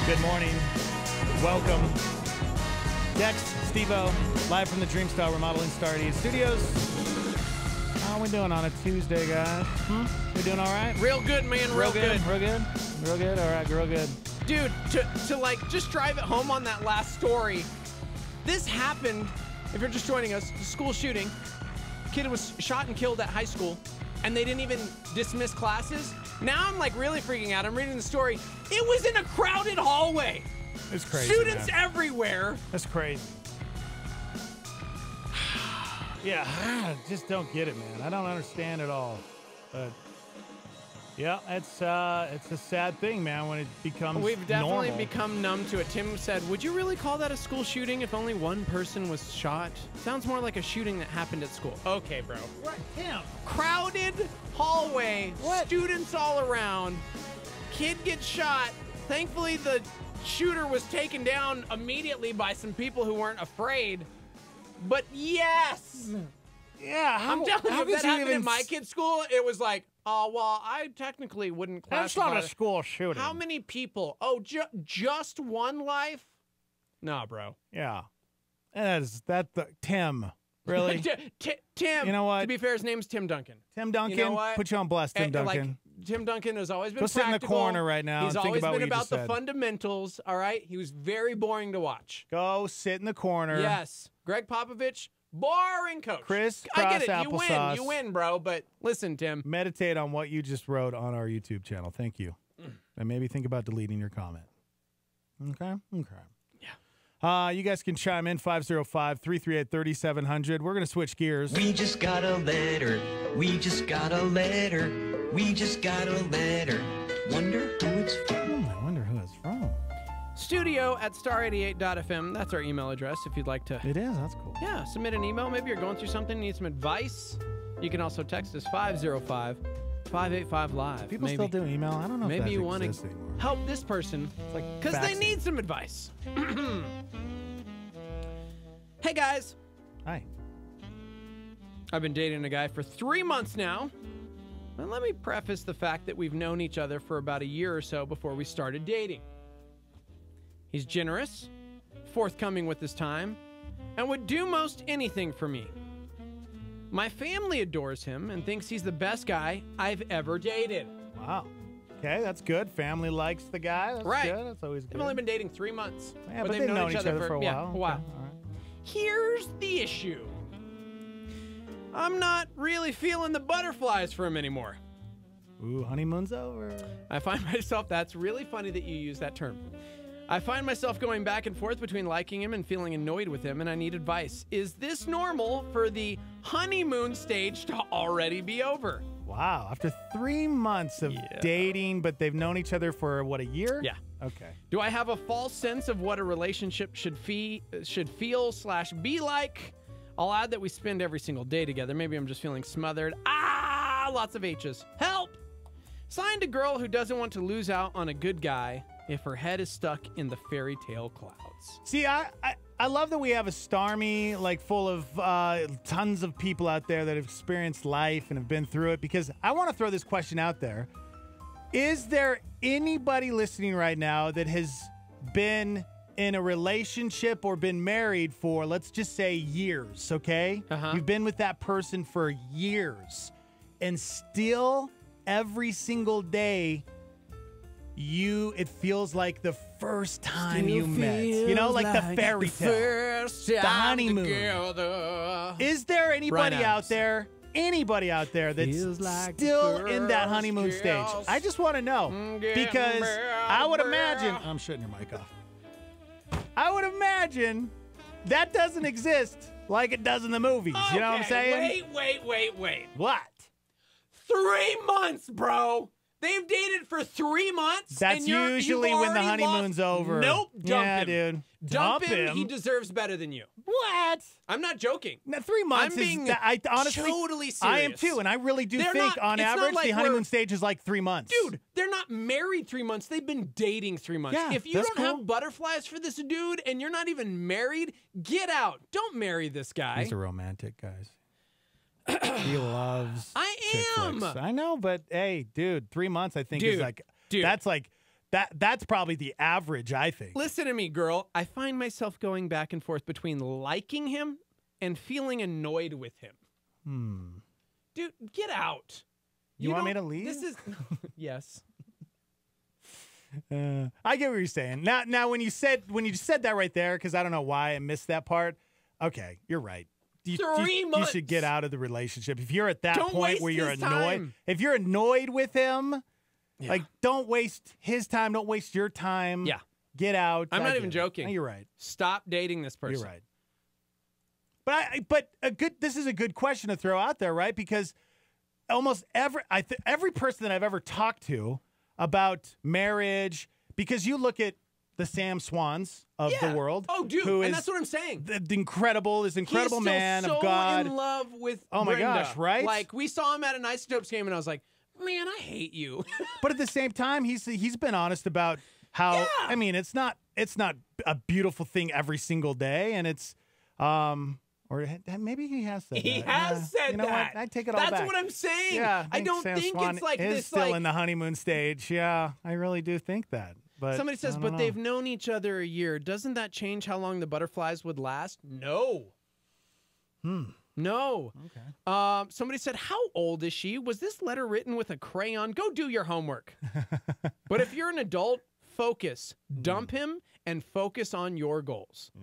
Good morning. Welcome. Dex, Steve-O, live from the Dreamstyle Remodeling Star 88 Studios. How are we doing on a Tuesday, guys? We doing all right? Real good, man. Real good. Real good? Real good? All right, real good. Dude, to like just drive it home on that last story, this happened, if you're just joining us, school shooting. Kid was shot and killed at high school, and they didn't even dismiss classes. Now I'm like really freaking out. I'm reading the story. It was in a crowded hallway. It's crazy. Students man. everywhere. That's crazy. Yeah, I just don't get it, man. I don't understand at all. But yeah, it's a sad thing, man, when it becomes We've definitely normal. become numb to it. Tim said, would you really call that a school shooting if only one person was shot? Sounds more like a shooting that happened at school. Okay, bro. What? Tim. Crowded hallway. What? Students all around. Kid gets shot. Thankfully, the shooter was taken down immediately by some people who weren't afraid. But yes. Yeah, I'm telling you, if that happened at my kid's school, it was like, oh, well, I technically wouldn't classify. That's not a school shooting. How many people? Oh, just one life? Nah, bro. Yeah. Tim. Really? Tim. You know what? To be fair, his name's Tim Duncan. Tim Duncan? You know what? Put you on blast, Tim Duncan. Tim Duncan has always been Go sit in the practical. corner right now He's and think always about been what you about just the said. fundamentals, all right? He was very boring to watch. Go sit in the corner. Yes. Greg Popovich, boring coach. Chris I get it. Applesauce. You win, bro. But listen, Tim. Meditate on what you just wrote on our YouTube channel. Thank you. And maybe think about deleting your comment. Okay? Okay. Yeah. You guys can chime in 505-338-3700. We're going to switch gears. We just got a letter. We just got a letter. We just got a letter. Wonder who it's from. I wonder who it's from. Studio at star88.fm. That's our email address if you'd like to. It is. That's cool. Yeah, submit an email. Maybe you're going through something, need some advice. You can also text us 505-585-LIVE. People still do email. I don't know. Maybe if you that want to exists anymore. help this person because they faxing. need some advice. Hey guys. Hi. I've been dating a guy for 3 months now. And let me preface the fact that we've known each other for about a year or so before we started dating. He's generous, forthcoming with his time, and would do most anything for me. My family adores him and thinks he's the best guy I've ever dated. Wow. Okay, that's good. Family likes the guy. That's Right. good. That's always good. They've only been dating 3 months. Yeah, but they've known each other for a while. A while. Okay, all right. Here's the issue. I'm not really feeling the butterflies for him anymore. Ooh, honeymoon's over. I find myself, that's really funny that you use that term. I find myself going back and forth between liking him and feeling annoyed with him, and I need advice. Is this normal for the honeymoon stage to already be over? Wow. After 3 months of dating, but they've known each other for, what, a year? Yeah. Okay. Do I have a false sense of what a relationship should feel/be like? I'll add that we spend every single day together. Maybe I'm just feeling smothered. Lots of H's. Help! Signed a girl who doesn't want to lose out on a good guy if her head is stuck in the fairy tale clouds. See, I love that we have a Starmy, like, full of tons of people out there that have experienced life and have been through it, because I want to throw this question out there. Is there anybody listening right now that has been in a relationship or been married for, let's just say, years, okay? You've been with that person for years, and still every single day it feels like the first time you met. You know, like the fairy tale. The honeymoon. Together. Is there anybody Right out there that's still in that honeymoon stage? I just want to know, because I would imagine, I'm shutting your mic off. I would imagine that doesn't exist like it does in the movies. You know what I'm saying? Wait. What? 3 months, bro. They've dated for 3 months. That's and usually you've when the already honeymoon's lost. over. Nope, dump Yeah, him. dude. Dump Dump him. him. He deserves better than you. What? I'm not joking. Now, 3 months I'm being is I honestly totally serious. I am too, and I really do They're think not- on it's not average like the honeymoon we're- stage is like 3 months. Dude, they're not married 3 months. They've been dating 3 months. Yeah, if you that's don't cool. have butterflies for this dude and you're not even married, get out. Don't marry this guy. He's a romantic, guys. He loves I chick am. flicks. I know, but hey, dude, 3 months I think is Dude. that's probably the average, I think. Listen to me, girl. I find myself going back and forth between liking him and feeling annoyed with him. Dude, get out. You want me don't- to leave? This is yes. I get what you're saying. Now when you said that right there, because I don't know why I missed that part. Okay, you're right. Three You months. should get out of the relationship. If you're at that Don't point waste where you're his annoyed, time. if you're annoyed with him, Yeah. like don't waste his time, don't waste your time. Yeah. Get out. I'm I not get even it. joking. No, you're right. Stop dating this person. You're right. But this is a good question to throw out there, right? Because almost every person that I've ever talked to about marriage, because you look at the Sam Swans of the world. Oh, dude, who and is that's what I'm saying. the incredible man He's still of God. so in love with Oh my Brenda. gosh, right? Like we saw him at an Isotopes game, and I was like, man, I hate you. But at the same time, he's been honest about how I mean, it's not a beautiful thing every single day, and it's or maybe he has said He that. has said you know that. What? I take it all back. That's what I'm saying. Yeah, I don't Sam think Swan it's like is this. still Like in the honeymoon stage. Yeah, I really do think that. But somebody says, I don't but know. they've known each other a year. Doesn't that change how long the butterflies would last? No. No. Okay. Somebody said, how old is she? Was this letter written with a crayon? Go do your homework. But if you're an adult, focus. Dump him and focus on your goals. Yeah.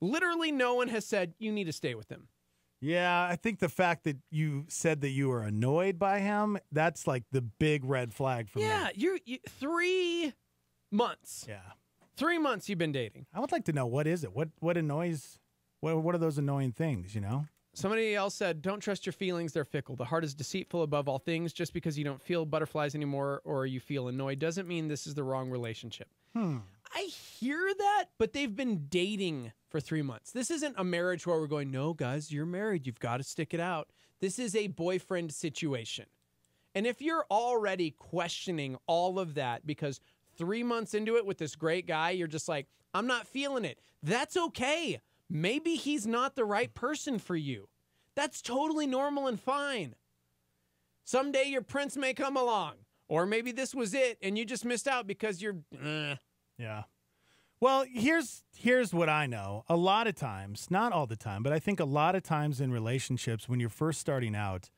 Literally no one has said you need to stay with him. Yeah, I think the fact that you said that you were annoyed by him, that's like the big red flag for me. Yeah, you 3 months. Yeah. 3 months you've been dating. I would like to know, what is it? What annoys, what are those annoying things, you know? Somebody else said, don't trust your feelings. They're fickle. The heart is deceitful above all things. Just because you don't feel butterflies anymore or you feel annoyed doesn't mean this is the wrong relationship. I hear that, but they've been dating for 3 months. This isn't a marriage where we're going, no, guys, you're married. You've got to stick it out. This is a boyfriend situation. And if you're already questioning all of that because 3 months into it with this great guy, you're just like, I'm not feeling it. That's okay. Maybe he's not the right person for you. That's totally normal and fine. Someday your prince may come along. Or maybe this was it and you just missed out because you're... Yeah. Well, here's what I know. A lot of times, not all the time, but I think a lot of times in relationships when you're first starting out,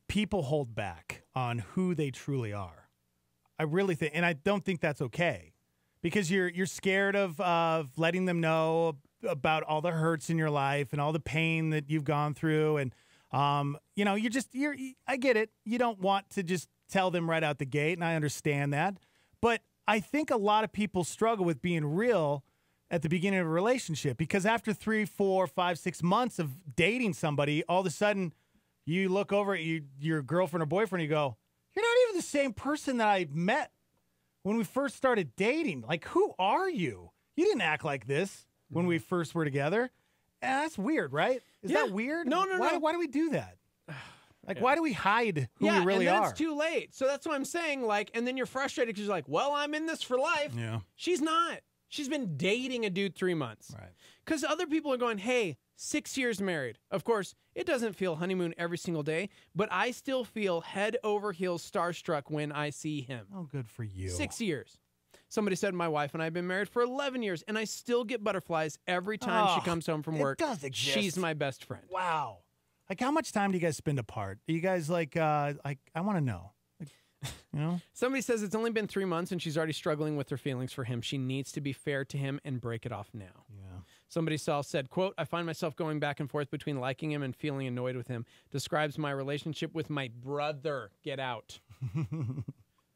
people hold back on who they truly are. I really think, and I don't think that's okay, because you're scared of letting them know about all the hurts in your life and all the pain that you've gone through, and I get it. You don't want to just tell them right out the gate, and I understand that, but I think a lot of people struggle with being real at the beginning of a relationship, because after 3, 4, 5, 6 months of dating somebody, all of a sudden you look over at your girlfriend or boyfriend, and you go, you're not even the same person that I met when we first started dating. Like, who are you? You didn't act like this when we first were together. That's weird, right? Is that weird? No. Why do we do that? Like, why do we hide who we really and then are? it's too late. So that's what I'm saying. Like, and then you're frustrated because you're like, well, I'm in this for life. Yeah. She's not. She's been dating a dude 3 months. Right. Because other people are going, hey, 6 years married. Of course, it doesn't feel honeymoon every single day, but I still feel head over heels starstruck when I see him. Oh, good for you. 6 years. Somebody said my wife and I have been married for 11 years, and I still get butterflies every time she comes home from work. It does exist. She's my best friend. Wow. Like, how much time do you guys spend apart? Are you guys I want to know. Somebody says it's only been 3 months and she's already struggling with her feelings for him. She needs to be fair to him and break it off now. Yeah. Somebody else said, quote, I find myself going back and forth between liking him and feeling annoyed with him. Describes my relationship with my brother. Get out.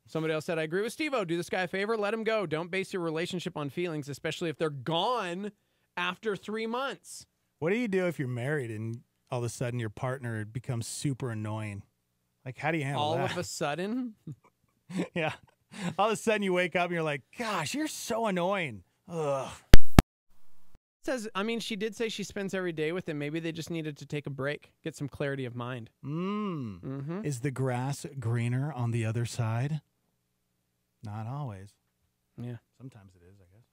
Somebody else said, I agree with Steve-O. Do this guy a favor. Let him go. Don't base your relationship on feelings, especially if they're gone after 3 months. What do you do if you're married and all of a sudden your partner becomes super annoying? Like, how do you handle that? All of a sudden? Yeah. All of a sudden you wake up and you're like, gosh, you're so annoying. Ugh. Says, I mean, she did say she spends every day with him. Maybe they just needed to take a break, get some clarity of mind. Is the grass greener on the other side? Not always. Yeah. Sometimes it is, I guess.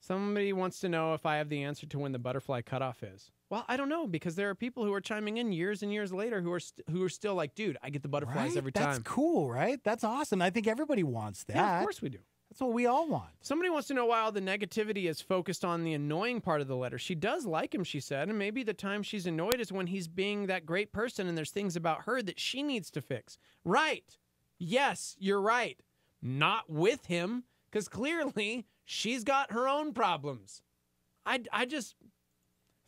Somebody wants to know if I have the answer to when the butterfly cutoff is. Well, I don't know, because there are people who are chiming in years and years later who are still like, dude, I get the butterflies every time. That's cool, right? That's awesome. I think everybody wants that. Yeah, of course we do. That's what we all want. Somebody wants to know why all the negativity is focused on the annoying part of the letter. She does like him, she said, and maybe the time she's annoyed is when he's being that great person and there's things about her that she needs to fix. Right. Yes, you're right. Not with him, because clearly she's got her own problems. I just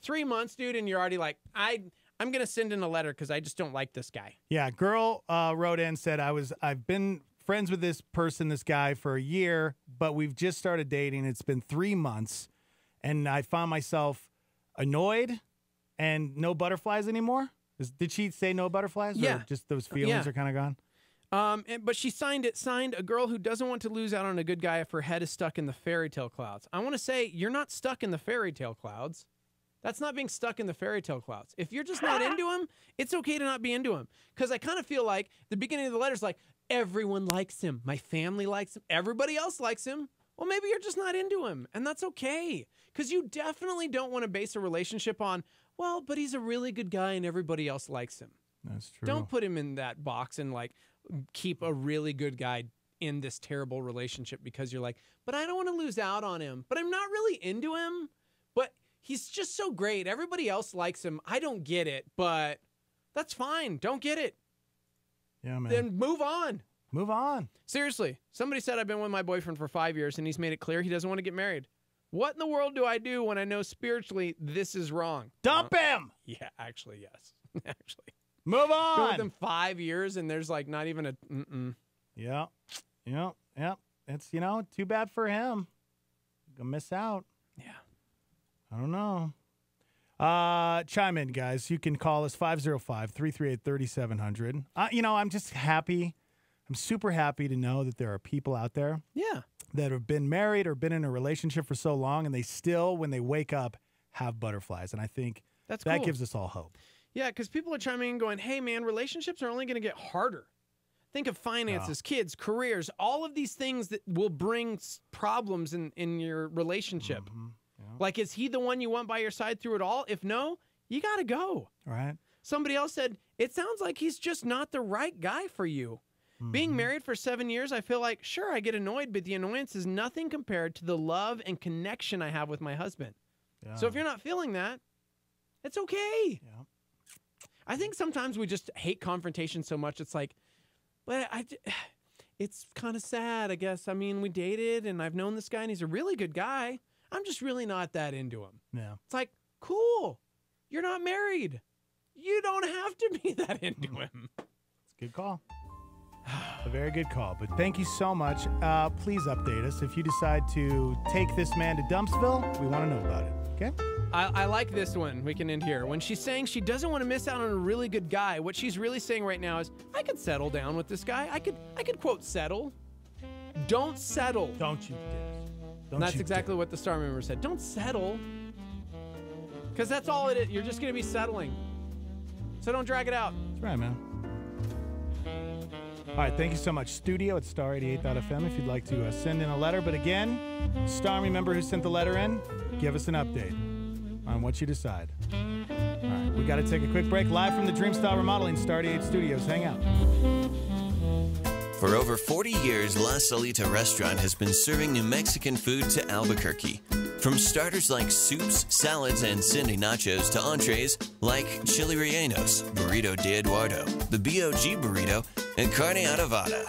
3 months, dude, and you're already like, I'm going to send in a letter because I just don't like this guy. Yeah, girl wrote in, said, I've been friends with this guy for a year, but we've just started dating. It's been 3 months, and I found myself annoyed and no butterflies anymore. Did she say no butterflies? Yeah. Or just those feelings are kind of gone? But she signed a girl who doesn't want to lose out on a good guy if her head is stuck in the fairy tale clouds. I want to say, you're not stuck in the fairy tale clouds. That's not being stuck in the fairy tale clouds. If you're just not into him, it's okay to not be into him. Because I kind of feel like the beginning of the letter's like, everyone likes him. My family likes him. Everybody else likes him. Well, maybe you're just not into him, and that's okay. Because you definitely don't want to base a relationship on, well, but he's a really good guy and everybody else likes him. That's true. Don't put him in that box and like keep a really good guy in this terrible relationship because you're like, but I don't want to lose out on him. But I'm not really into him. But he's just so great. Everybody else likes him. I don't get it, but that's fine. Don't get it. Yeah, man. Then move on. Move on. Seriously. Somebody said I've been with my boyfriend for 5 years and he's made it clear he doesn't want to get married. What in the world do I do when I know spiritually this is wrong? Dump him! Yeah, actually, yes. Actually. Move on! Been with him 5 years and there's like not even a Yeah. It's, too bad for him. Gonna miss out. Yeah. I don't know. Chime in, guys. You can call us 505-338-3700. I'm just happy. I'm super happy to know that there are people out there that have been married or been in a relationship for so long and they still, when they wake up, have butterflies. And I think that gives us all hope. Yeah, because people are chiming in going, hey, man, relationships are only going to get harder. Think of finances, kids, careers, all of these things that will bring problems in your relationship. Like, is he the one you want by your side through it all? If no, you got to go. Right. Somebody else said, it sounds like he's just not the right guy for you. Being married for 7 years, I feel like, sure, I get annoyed, but the annoyance is nothing compared to the love and connection I have with my husband. Yeah. So if you're not feeling that, it's okay. Yeah. I think sometimes we just hate confrontation so much. It's like, but it's kind of sad, I guess. I mean, we dated, and I've known this guy, and he's a really good guy. I'm just really not that into him. Yeah. It's like, cool. You're not married. You don't have to be that into him. It's a good call. A very good call. But thank you so much. Please update us. If you decide to take this man to Dumpsville, we want to know about it. Okay? I like this one. We can end here. When she's saying she doesn't want to miss out on a really good guy, what she's really saying right now is, I could settle down with this guy. I could quote settle. Don't settle. Don't you dare. And that's exactly what the star member said. Don't settle. Because that's all it is. You're just going to be settling. So don't drag it out. That's right, man. All right, thank you so much. Studio at star88.fm if you'd like to send in a letter. But again, star member who sent the letter in, give us an update on what you decide. All right, we got to take a quick break. Live from the Dreamstyle Remodeling Star 88 Studios. Hang out. For over 40 years, La Salita Restaurant has been serving New Mexican food to Albuquerque. From starters like soups, salads, and Cindy nachos to entrees like chili rellenos, burrito de Eduardo, the BOG burrito, and carne adobada.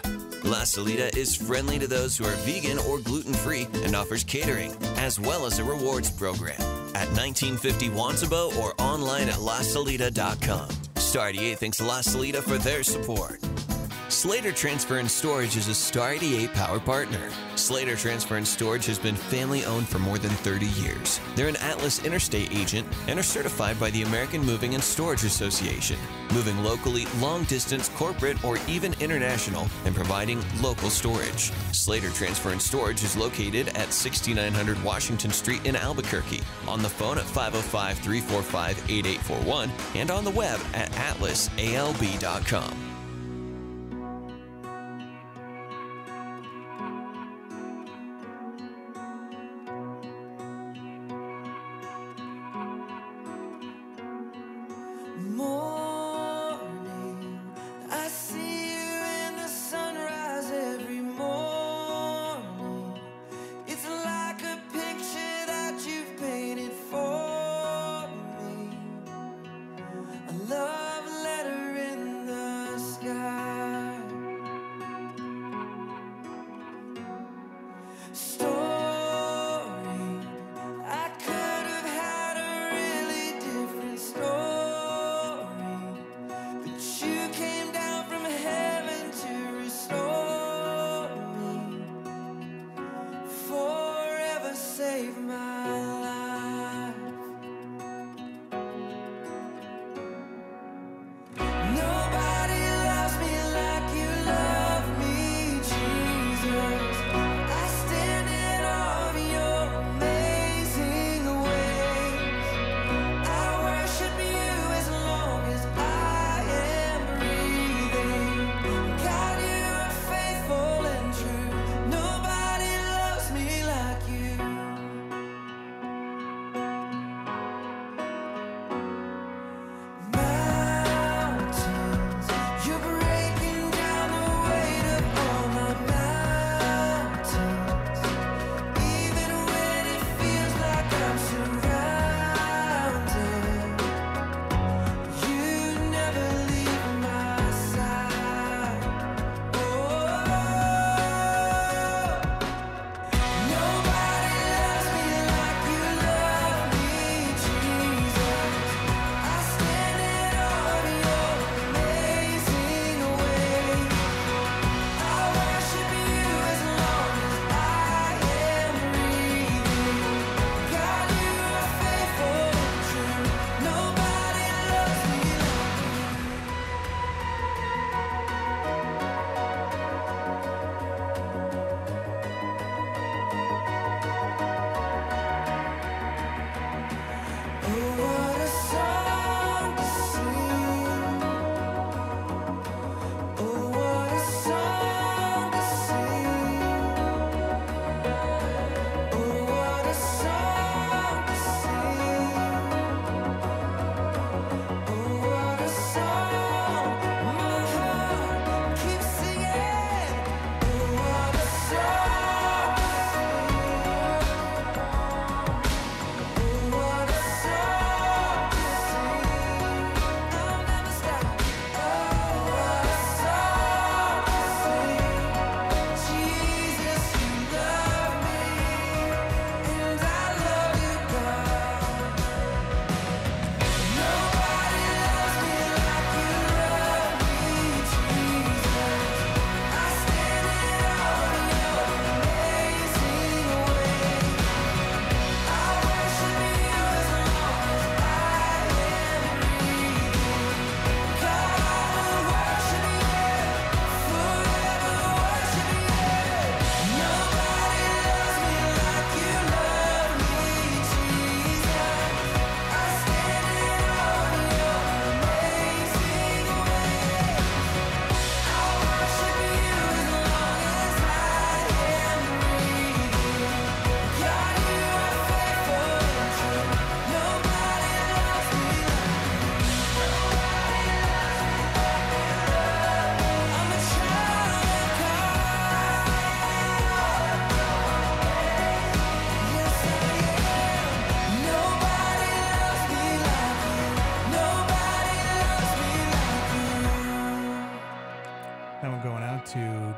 La Salita is friendly to those who are vegan or gluten-free and offers catering, as well as a rewards program at 1950 Wansabo or online at lasalita.com. Star 88 thanks La Salita for their support. Slater Transfer and Storage is a Star 88 power partner. Slater Transfer and Storage has been family-owned for more than 30 years. They're an Atlas Interstate agent and are certified by the American Moving and Storage Association, moving locally, long-distance, corporate, or even international, and providing local storage. Slater Transfer and Storage is located at 6900 Washington Street in Albuquerque, on the phone at 505-345-8841, and on the web at atlasalb.com. Standing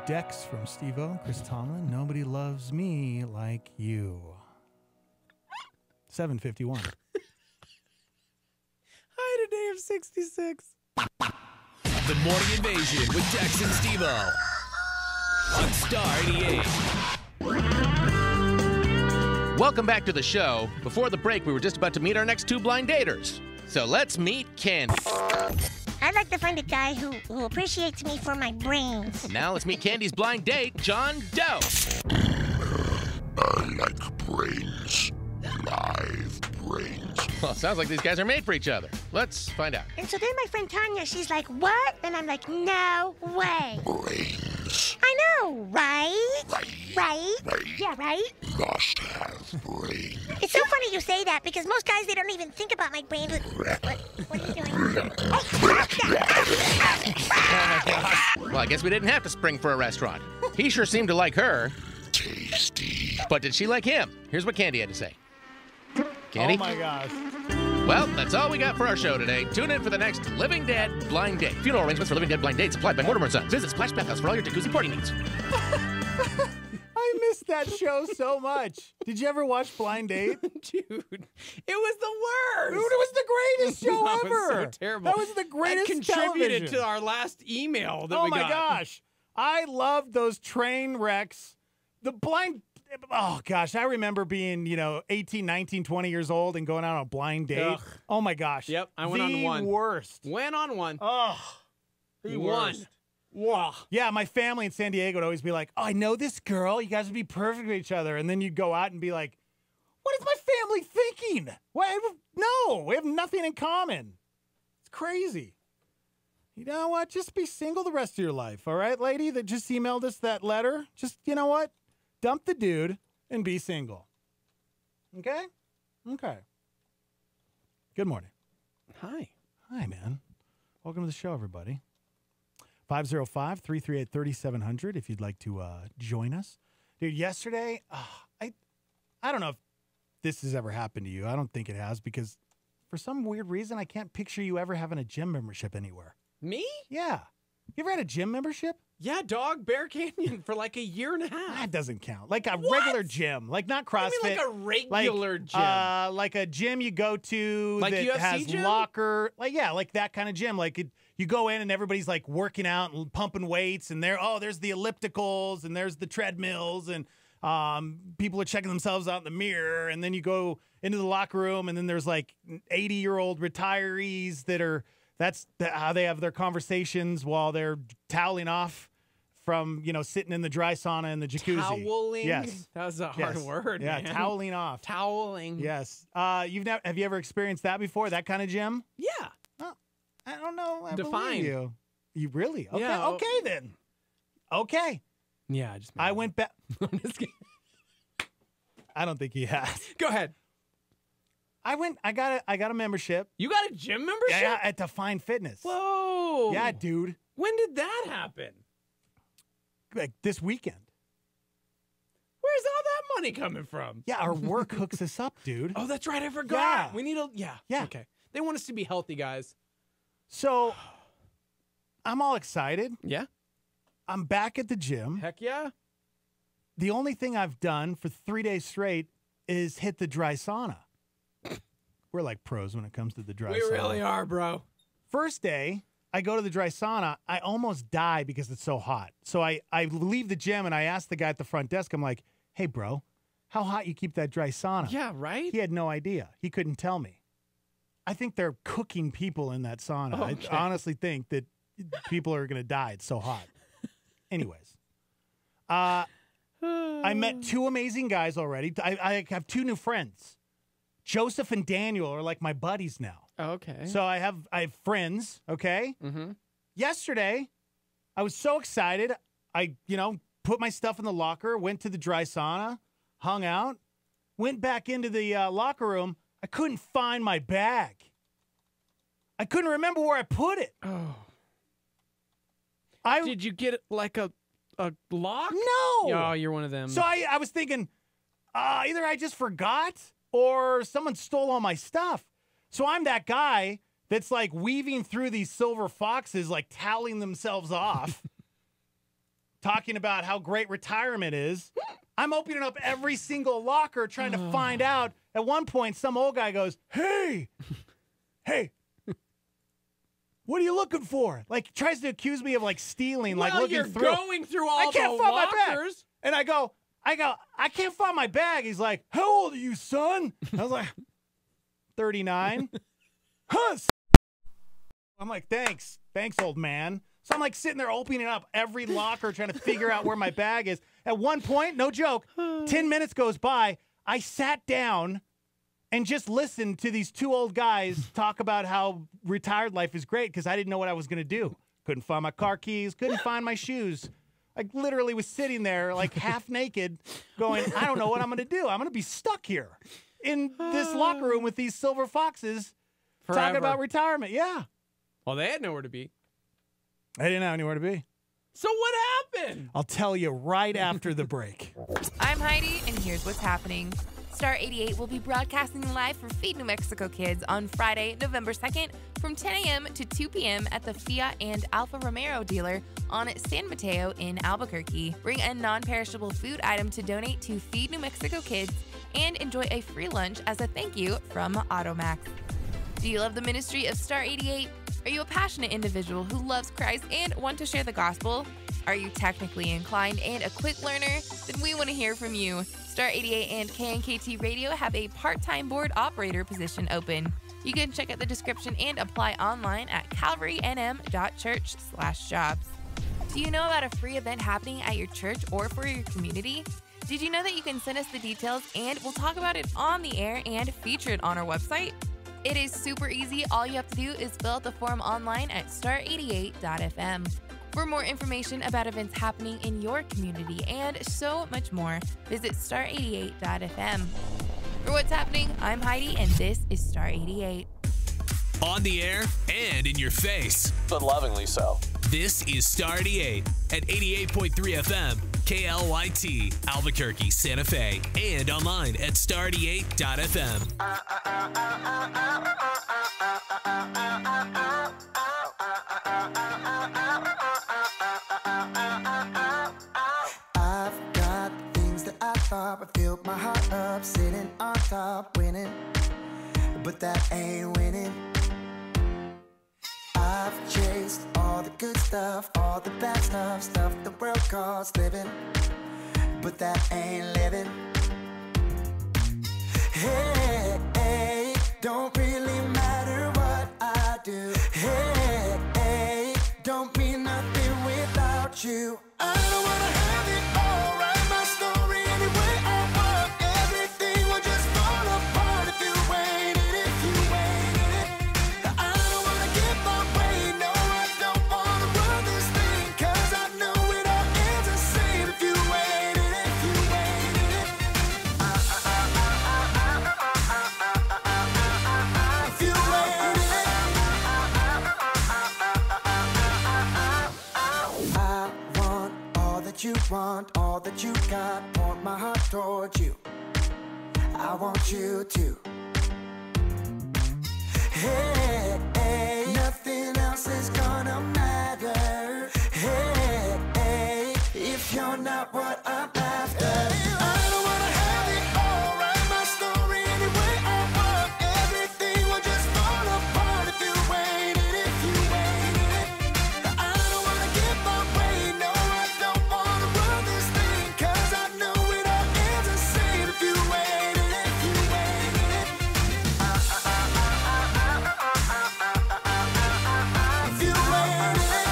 Dex from Steve-O and Chris Tomlin. Nobody loves me like you. 7:51. I had a day of 66. The Morning Invasion with Dex and Steve-O on Star 88. Welcome back to the show. Before the break, we were just about to meet our next two blind daters. So let's meet Candy. I'd like to find a guy who appreciates me for my brains. Now let's meet Candy's blind date, John Doe. I like brains. Live brains. Well, sounds like these guys are made for each other. Let's find out. And so then my friend Tanya, she's like, what? And I'm like, no way. Brains. I know, right? Right? Yeah, right? Must have brains. It's so funny you say that because most guys, they don't even think about my brain. What are you doing? Well, I guess we didn't have to spring for a restaurant. He sure seemed to like her. Tasty. But did she like him? Here's what Candy had to say. Candy? Oh, my gosh. Well, that's all we got for our show today. Tune in for the next Living Dead Blind Date. Funeral arrangements for Living Dead Blind Dates supplied by Mortimer & Sons. Visit Splash Bathhouse for all your jacuzzi party needs. I missed that show so much. Did you ever watch Blind Date? Dude, it was the worst. Dude, it was the greatest show No, ever. It was so terrible. That was the greatest That contributed television. to our last email that Oh we got. my gosh. I loved those train wrecks. The blind... Oh, gosh. I remember being, 18, 19, 20 years old and going out on a blind date. Ugh. Oh, my gosh. Yep, I went on one. The worst. Went on one. Oh, He won. Wow. Yeah, my family in San Diego would always be like, oh, I know this girl. You guys would be perfect with each other. And then you'd go out and be like, what is my family thinking? What? No, we have nothing in common. It's crazy. You know what? Just be single the rest of your life, all right, lady that just emailed us that letter? Just, you know what? Dump the dude and be single. Okay? Okay. Good morning. Hi. Hi, man. Welcome to the show, everybody. 505-338-3700 if you'd like to join us. Dude, yesterday, I don't know if this has ever happened to you. I don't think it has because for some weird reason, I can't picture you ever having a gym membership anywhere. Me? Yeah. You ever had a gym membership? Yeah, dog, Bear Canyon for like a year and a half. That doesn't count. Like a regular gym. Like not CrossFit. You mean like a regular gym? Like a gym you go to Like that UFC has gym? locker. Like that kind of gym. Like you go in and everybody's like working out and pumping weights and there's the ellipticals and there's the treadmills and people are checking themselves out in the mirror and then you go into the locker room and then there's like 80-year-old retirees that are how they have their conversations while they're toweling off from, sitting in the dry sauna and the jacuzzi. Toweling? Yes. That was a hard word, Yeah, man. toweling off. Toweling. Yes. Have you ever experienced that before, that kind of gym? Yeah. Oh, I don't know. I Define. believe you. You really? Okay, Yeah, okay then. Okay. Yeah, I went back. I don't think he has. Go ahead. I got a membership. You got a gym membership? Yeah, at Define Fitness. Whoa. Yeah, dude. When did that happen? Like this weekend. Where's all that money coming from? Yeah, our work hooks us up, dude. Oh, that's right. I forgot. Yeah. We need Yeah. Okay. They want us to be healthy, guys. So I'm all excited. Yeah. I'm back at the gym. Heck yeah. The only thing I've done for 3 days straight is hit the dry sauna. We're like pros when it comes to the dry sauna. We really are, bro. First day, I go to the dry sauna. I almost die because it's so hot. So I leave the gym and I ask the guy at the front desk, I'm like, hey, bro, how hot you keep that dry sauna? Yeah, right? He had no idea. He couldn't tell me. I think they're cooking people in that sauna. Okay. I honestly think that people are going to die. It's so hot. Anyways. I met two amazing guys already. I have two new friends. Joseph and Daniel are like my buddies now. Okay. So I have friends, okay? Mm-hmm. Yesterday, I was so excited. I, put my stuff in the locker, went to the dry sauna, hung out, went back into the locker room. I couldn't find my bag. I couldn't remember where I put it. Oh. Did you get like a lock? No. Oh, you're one of them. So I was thinking, either I just forgot or someone stole all my stuff. So I'm that guy that's like weaving through these silver foxes, like toweling themselves off, talking about how great retirement is. I'm opening up every single locker trying to find out. At one point, some old guy goes, hey, what are you looking for? Like, tries to accuse me of, like, stealing, like, looking you're through. going through all I can't the find my bag. lockers. And I go, I can't find my bag. He's like, how old are you, son? I was like, 39. Huh? I'm like, thanks, old man. So I'm like sitting there opening up every locker trying to figure out where my bag is. At one point, no joke, 10 minutes goes by. I sat down and just listened to these two old guys talk about how retired life is great because I didn't know what I was going to do. Couldn't find my car keys, couldn't find my shoes. I literally was sitting there like half naked going, I don't know what I'm going to do. I'm going to be stuck here in this locker room with these silver foxes talking about retirement. Yeah. Well, they had nowhere to be. I didn't have anywhere to be. So what happened? I'll tell you right after the break. I'm Heidi, and here's what's happening. Star 88 will be broadcasting live for Feed New Mexico Kids on Friday, November 2nd from 10 a.m. to 2 p.m. at the Fiat and Alfa Romero dealer on San Mateo in Albuquerque. Bring a non-perishable food item to donate to Feed New Mexico Kids and enjoy a free lunch as a thank you from Automax. Do you love the ministry of Star 88? Are you a passionate individual who loves Christ and want to share the gospel? Are you technically inclined and a quick learner? Then we want to hear from you. Star 88 and KNKT Radio have a part-time board operator position open. You can check out the description and apply online at calvarynm.church/jobs. Do you know about a free event happening at your church or for your community? Did you know that you can send us the details and we'll talk about it on the air and feature it on our website? It is super easy. All you have to do is fill out the form online at star88.fm. For more information about events happening in your community and so much more, visit star88.fm. For what's happening, I'm Heidi, and this is Star 88. On the air and in your face. But lovingly so. This is Star 88 at 88.3 FM, KLYT, Albuquerque, Santa Fe, and online at star88.fm. I've got things that I thought would fill my heart up, sitting on top, winning, but that ain't winning. I've chased all the good stuff, all the bad stuff, stuff the world calls living, but that ain't living. Hey, hey, don't really matter what I do. Hey, hey, don't mean nothing without you. I don't wanna have it all, write my story any way I want. Everything will just fall apart if you waited, if you waited it. I don't wanna give my way, no, I don't wanna run this thing, 'cause I know it all ends the same if you waited, if you waited it. If you waited it. I want all that you want, all that you got, point my heart towards you. I want you to. Hey, hey, nothing else is gonna matter. Hey, hey, if you're not what I'm after. I don't wanna have it all, write my story any way I want. Everything will just fall apart if you waited, if you waited it. I don't wanna give my way, no, I don't wanna run this thing, 'cause I know it all ends the same if you waited, if you waited it. If you waited it.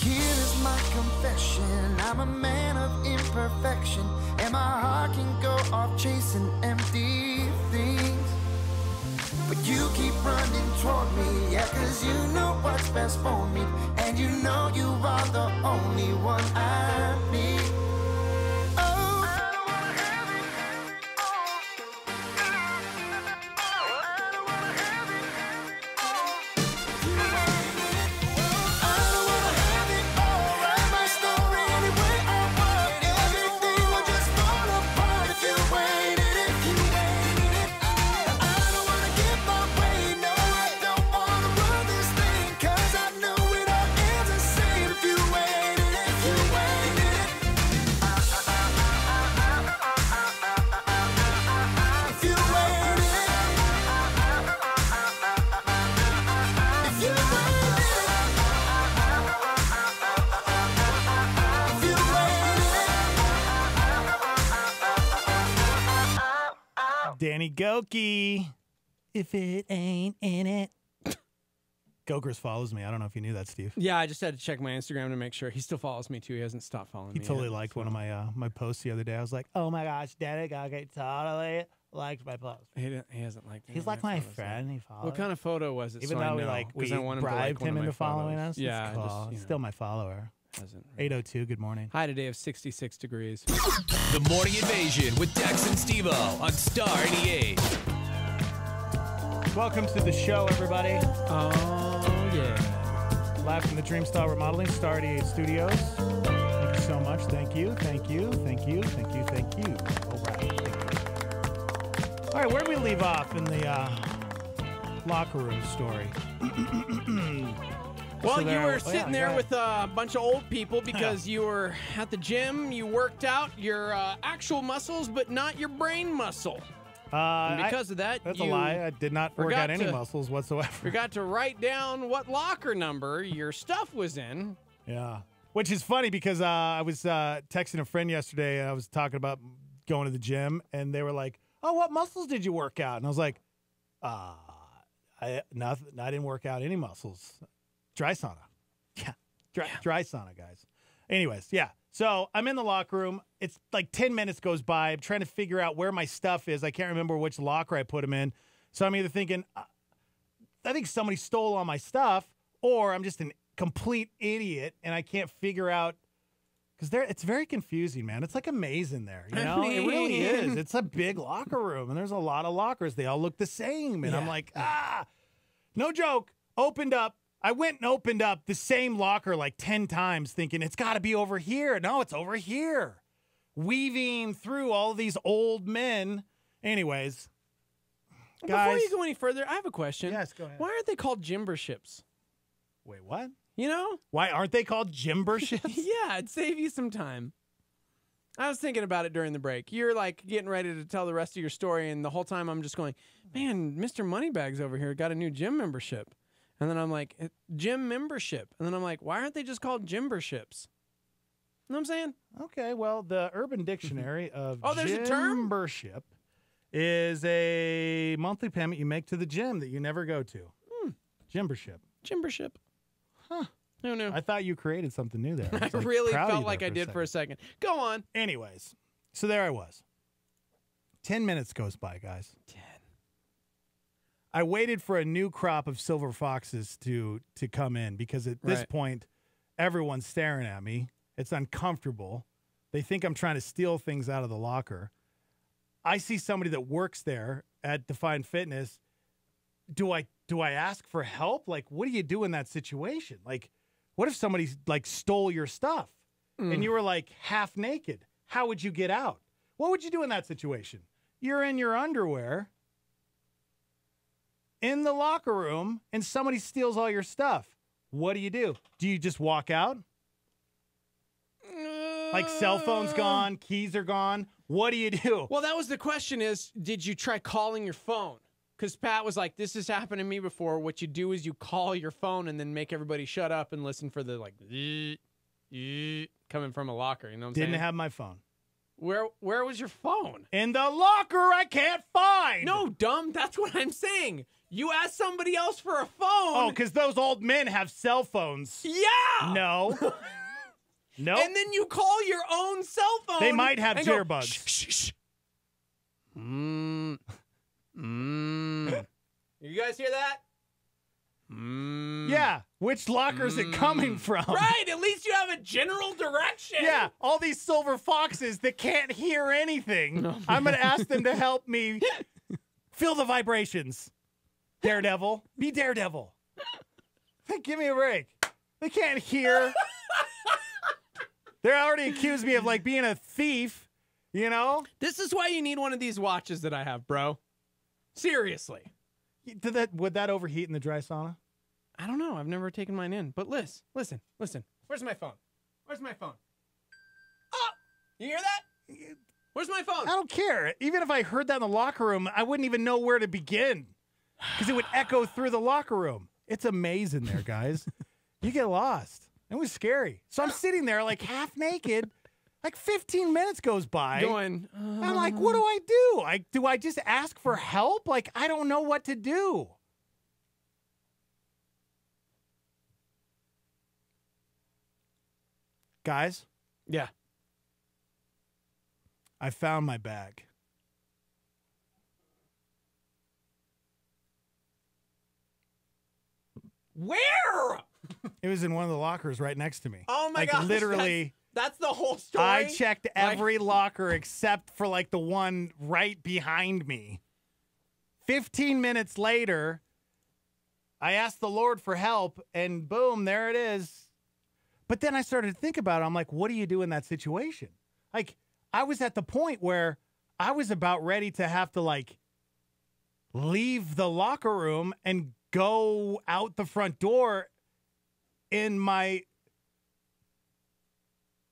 Here is my confession, I'm a man of imperfection, and my heart can go off chasing empty things. But you keep running toward me, yeah, 'cause you know what's best for me, and you know you are the only one I need. Oh, I don't wanna have it all. I don't wanna have it all. I don't wanna have it all, write my story any way I want. Everything will just fall apart if you waited, if you waited it. I don't wanna give my way, no, I don't wanna run this thing, 'cause I know it Danny Goki. If it ain't in it. Gokers follows me. I don't know if you knew that, Steve. Yeah, I just had to check my Instagram to make sure. He still follows me, too. He hasn't stopped following me. He totally yet, liked one of my posts the other day. I was like, oh my gosh, Danny Goki totally liked my post. He hasn't liked it. He's like my friend. He follows. What kind of photo was it? Even so though we we bribed him into following us. Yeah. It's cool. He's still my follower. 802, good morning. High today of 66 degrees. The Morning Invasion with Dex and Steve-O on Star 88. Welcome to the show, everybody. Oh, yeah. Live from the Dreamstyle Remodeling, Star 88 Studios. Thank you so much. Thank you. Thank you. Thank you. Thank you. Thank you. All right. Thank you. All right, where did we leave off in the locker room story? Well, So you there- were oh, sitting yeah, there go with a bunch of old people because you were at the gym, you worked out your actual muscles, but not your brain muscle. And because of that, that's you a lie. I did not work forgot out any to- muscles whatsoever. Forgot to write down what locker number your stuff was in. Yeah. Which is funny because I was texting a friend yesterday and I was talking about going to the gym and they were like, oh, what muscles did you work out? And I was like, I didn't work out any muscles. Dry sauna. Yeah. Dry sauna, guys. Anyways, yeah. So I'm in the locker room. It's like 10 minutes goes by. I'm trying to figure out where my stuff is. I can't remember which locker I put them in. So I'm either thinking, I think somebody stole all my stuff, or I'm just an complete idiot and I can't figure out. Because it's very confusing, man. It's like a maze in there. You know, it really is. It's a big locker room, and there's a lot of lockers. They all look the same. And I'm like, no joke. I went and opened up the same locker like 10 times thinking it's got to be over here. No, it's over here. Weaving through all these old men. Anyways, guys. Before you go any further, I have a question. Yes, go ahead. Why aren't they called gymberships? Wait, what? You know? Why aren't they called gymberships? Yeah, it'd save you some time. I was thinking about it during the break. You're like getting ready to tell the rest of your story, and the whole time I'm just going, man, Mr. Moneybags over here got a new gym membership. And then I'm like, gym membership. And then I'm like, why aren't they just called gymberships? You know what I'm saying? Okay, well, the Urban Dictionary of there's a term? gymbership is a monthly payment you make to the gym that you never go to. Gymbership. Gymbership. Huh. No, no. I thought you created something new there. I was, like, really proud of felt you like there I did for a second. Go on. Anyways, so there I was. 10 minutes goes by, guys. 10. I waited for a new crop of silver foxes to come in because at this point, everyone's staring at me. It's uncomfortable. They think I'm trying to steal things out of the locker. I see somebody that works there at Define Fitness. Do I ask for help? Like, what do you do in that situation? Like, what if somebody like stole your stuff and you were like half naked? How would you get out? What would you do in that situation? You're in your underwear in the locker room and somebody steals all your stuff. What do? Do you just walk out? Like cell phone's gone, keys are gone. What do you do? Well, that was the question is, did you try calling your phone? Because Pat was like, this has happened to me before. What you do is you call your phone and then make everybody shut up and listen for the like coming from a locker. You know what I'm saying? Didn't have my phone. Where was your phone? In the locker I can't find. No, dumb. That's what I'm saying. You asked somebody else for a phone. Oh, because those old men have cell phones. Yeah. No. No. And then you call your own cell phone. They might have and go, jitterbugs. Shh, shh, shh. You guys hear that? Yeah. Which locker is it coming from? Right. At least you have a general direction. Yeah. All these silver foxes that can't hear anything. I'm going to ask them to help me feel the vibrations. Daredevil. Be Daredevil. Give me a break. They can't hear. They already accused me of like being a thief, you know? This is why you need one of these watches that I have, bro. Seriously. Would that overheat in the dry sauna? I don't know. I've never taken mine in. But listen. Where's my phone? Oh! You hear that? Where's my phone? I don't care. Even if I heard that in the locker room, I wouldn't even know where to begin. Because it would echo through the locker room. It's a maze in there, guys. You get lost. It was scary. So I'm sitting there like half naked, Like 15 minutes goes by. Going, I'm like, what do I do? Do I just ask for help? Like, I don't know what to do. Guys? Yeah. I found my bag. Where? It was in one of the lockers right next to me. Oh my like, gosh. Literally. That's the whole story. I checked every locker except for like the one right behind me. 15 minutes later, I asked the Lord for help, and boom, there it is. But then I started to think about it. I'm like, what do you do in that situation? Like, I was at the point where I was about ready to have to, like, leave the locker room and go out the front door in my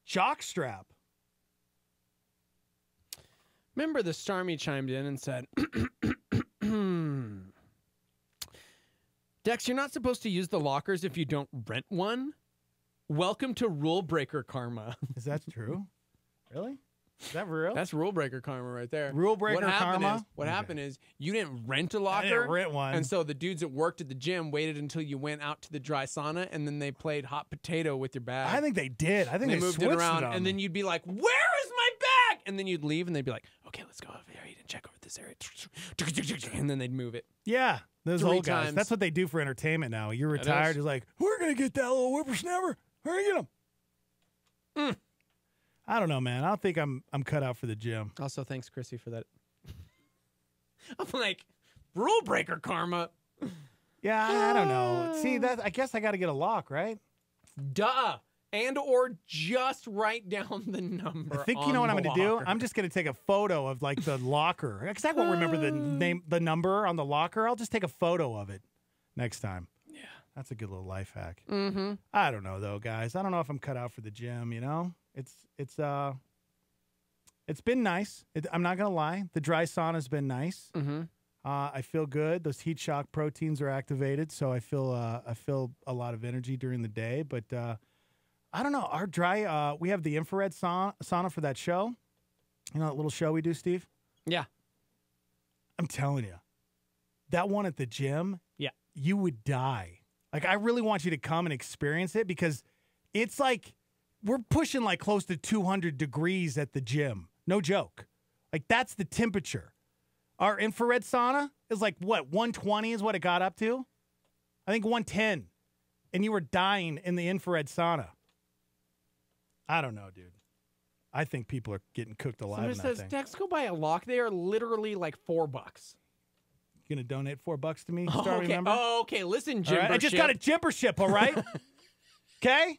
jock strap. Remember the Starmie chimed in and said, Dex, you're not supposed to use the lockers if you don't rent one. Welcome to rule breaker karma. Is that true? Really? Is that real? That's rule breaker karma right there. Rule breaker karma? What happened is you didn't rent a locker. I didn't rent one. And so the dudes that worked at the gym waited until you went out to the dry sauna, and then they played hot potato with your bag. I think they did. I think they moved it switched around, it on and me. then you'd be like, "Where is my bag?" And then you'd leave, and they'd be like, "Okay, let's go over here and check over this area." And then they'd move it. Yeah, those 3 old guys. times. That's what they do for entertainment now. You're It retired. is. You're like, we're going to get that little whippersnapper. We're going to get him. I don't know, man. I don't think I'm cut out for the gym. Also, thanks, Chrissy, for that. I'm like, rule breaker karma. Yeah, I don't know. See, that I guess I got to get a lock, right? Duh. And or just write down the number. I think you know what I'm going to do? I'm just going to take a photo of like the locker. Because I won't remember the number on the locker. I'll just take a photo of it next time. Yeah. That's a good little life hack. Mm-hmm. I don't know though, guys. I don't know if I'm cut out for the gym, you know? It's been nice. I'm not going to lie. The dry sauna's been nice. Mm-hmm. I feel good. Those heat shock proteins are activated, so I feel a lot of energy during the day, but I don't know. Our dry, we have the infrared sauna for that show. You know that little show we do, Steve? Yeah. I'm telling you, that one at the gym, yeah, you would die. Like, I really want you to come and experience it because it's like we're pushing like close to 200 degrees at the gym. No joke. Like, that's the temperature. Our infrared sauna is like, what, 120 is what it got up to? I think 110. And you were dying in the infrared sauna. I don't know, dude. I think people are getting cooked alive Somebody in that says, thing. Dex, go buy a lock. They are literally like $4. You gonna donate $4 to me, Oh, Star, okay. remember? Oh, okay. Listen, Jim. All right, I just got a jimpership, all right? Okay?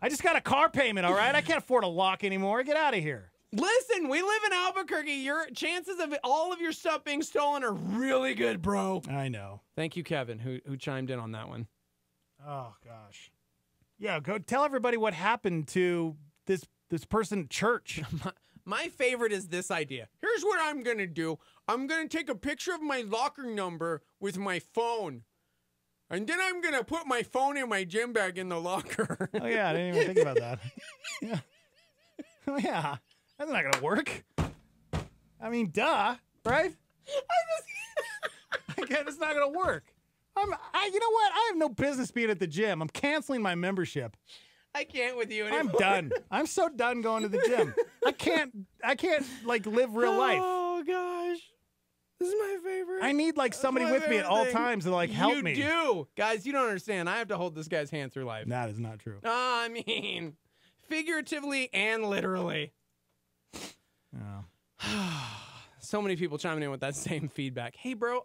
I just got a car payment, all right? I can't afford a lock anymore. Get out of here. Listen, we live in Albuquerque. Your chances of all of your stuff being stolen are really good, bro. I know. Thank you, Kevin, who chimed in on that one. Oh, gosh. Yeah, go tell everybody what happened to this person at church. My favorite is this idea. Here's what I'm going to do. I'm going to take a picture of my locker number with my phone. And then I'm going to put my phone in my gym bag in the locker. Oh, yeah, I didn't even think about that. Yeah. Oh, yeah. That's not going to work. I mean, duh, right? Again, it's not going to work. You know what? I have no business being at the gym. I'm canceling my membership. I can't with you anymore. I'm done. I'm so done going to the gym. I can't like live real life. Oh gosh. This is my favorite. I need like somebody with me at all times to like help me. You do. Guys, you don't understand. I have to hold this guy's hand through life. That is not true. I mean, figuratively and literally. Oh. So many people chiming in with that same feedback. Hey, bro,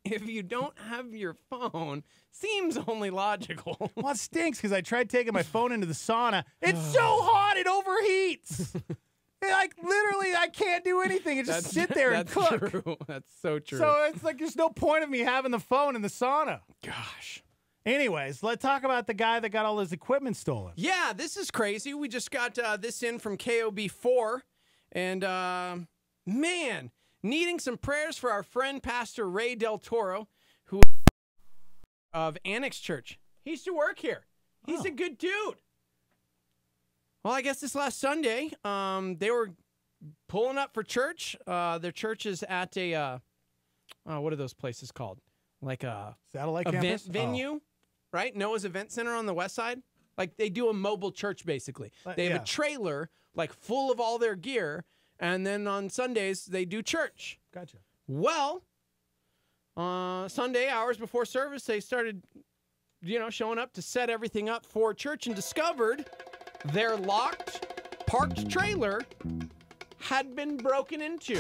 if you don't have your phone, seems only logical. Well, it stinks because I tried taking my phone into the sauna. It's so hot, it overheats. Like, literally, I can't do anything. It just sit there and cook. True. That's so true. So it's like there's no point of me having the phone in the sauna. Gosh. Anyways, let's talk about the guy that got all his equipment stolen. Yeah, this is crazy. We just got this in from KOB4. And, man, needing some prayers for our friend Pastor Ray Del Toro, who of Annex Church. He used to work here. He's a good dude. Well, I guess this last Sunday, they were pulling up for church. Their church is at a, what are those places called? Like a satellite event campus? venue, right? Noah's Event Center on the west side. Like they do a mobile church, basically. They have a trailer, like full of all their gear, and then on Sundays, they do church. Gotcha. Well, Sunday, hours before service, they started, showing up to set everything up for church and discovered their locked, parked trailer had been broken into.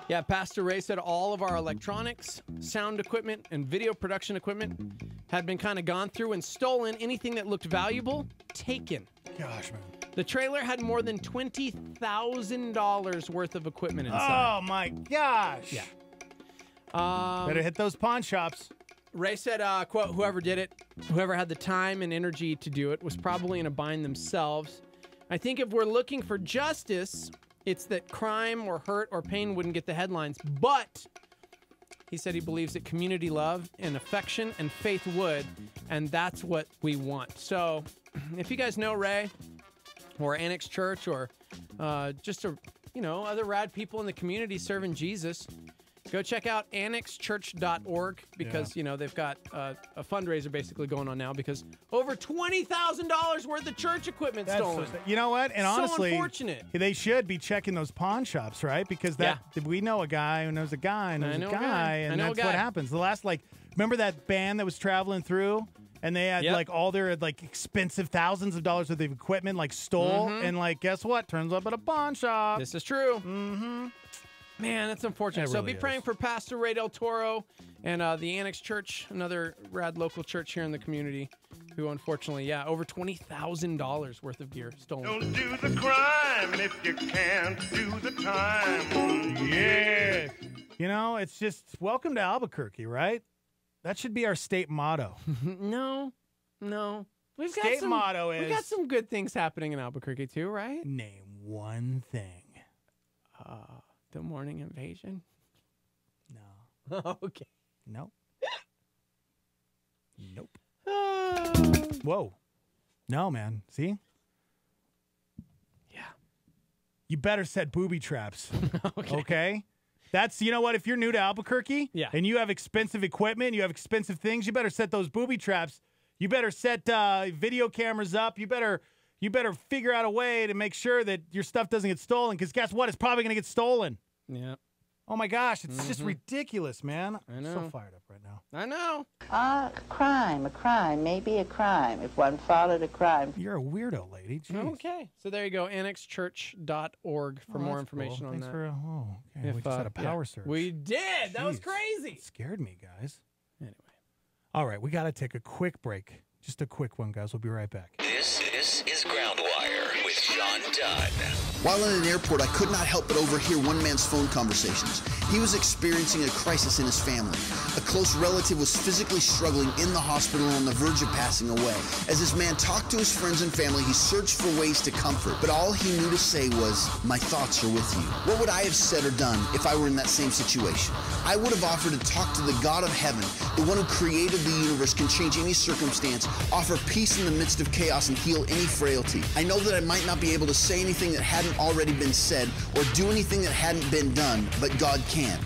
Yeah, Pastor Ray said all of our electronics, sound equipment, and video production equipment had been kind of gone through and stolen. Anything that looked valuable, taken. Gosh, man. The trailer had more than $20,000 worth of equipment inside. Oh, my gosh. Yeah. Better hit those pawn shops. Ray said, quote, whoever did it, whoever had the time and energy to do it, was probably in a bind themselves. I think if we're looking for justice, it's that crime or hurt or pain wouldn't get the headlines. But he said he believes that community love and affection and faith would, and that's what we want. So if you guys know Ray or Annex Church or just other rad people in the community serving Jesus, go check out annexchurch.org because, they've got a fundraiser basically going on now because over $20,000 worth of church equipment stolen. You know what? And honestly, so unfortunate. They should be checking those pawn shops, right? Because we know a guy who knows a guy who knows a guy, and that's what happens. The last, remember that band that was traveling through? And they had all their expensive thousands of dollars worth of equipment stole, and guess what? Turns up at a pawn shop. This is true. Mm-hmm. Man, that's unfortunate. It so really be praying for Pastor Ray Del Toro and the Annex Church, another rad local church here in the community, who unfortunately, over $20,000 worth of gear stolen. Don't do the crime if you can't do the time. Yeah. It's just welcome to Albuquerque, right? That should be our state motto. No. We've got state motto is... We got some good things happening in Albuquerque too, right? Name one thing. The morning invasion? No. Okay. Nope. Nope. Whoa. No, man. See? Yeah. You better set booby traps. Okay? That's, you know what, if you're new to Albuquerque and you have expensive equipment, you have expensive things, you better set those booby traps. You better set video cameras up. You better figure out a way to make sure that your stuff doesn't get stolen, because guess what? It's probably going to get stolen. Yeah. Oh, my gosh. It's just ridiculous, man. I know. I'm so fired up right now. I know. A crime, maybe a crime, if one followed a crime. You're a weirdo, lady. Jeez. Okay. So there you go, annexchurch.org for more information on Thanks that. Okay. We just had a power surge. We did. That was Jeez. crazy. It scared me, guys. Anyway. All right, we got to take a quick break. Just a quick one, guys. We'll be right back. This is Groundwire with Sean Dunn. While in an airport, I could not help but overhear one man's phone conversations. He was experiencing a crisis in his family. A close relative was physically struggling in the hospital and on the verge of passing away. As this man talked to his friends and family, he searched for ways to comfort, but all he knew to say was, "My thoughts are with you." What would I have said or done if I were in that same situation? I would have offered to talk to the God of heaven, the one who created the universe, can change any circumstance, offer peace in the midst of chaos, and heal any frailty. I know that I might not be able to say anything that hadn't already been said or do anything that hadn't been done, but God can.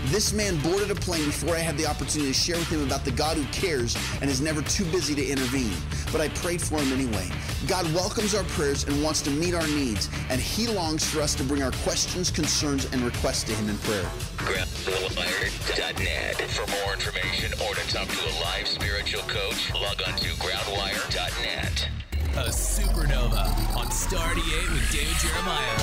This man boarded a plane before I had the opportunity to share with him about the God who cares and is never too busy to intervene. But I prayed for him anyway. God welcomes our prayers and wants to meet our needs, and he longs for us to bring our questions, concerns, and requests to him in prayer. Groundwire.net. For more information or to talk to a live spiritual coach, log on to groundwire.net. A supernova on Star 88 with David Jeremiah.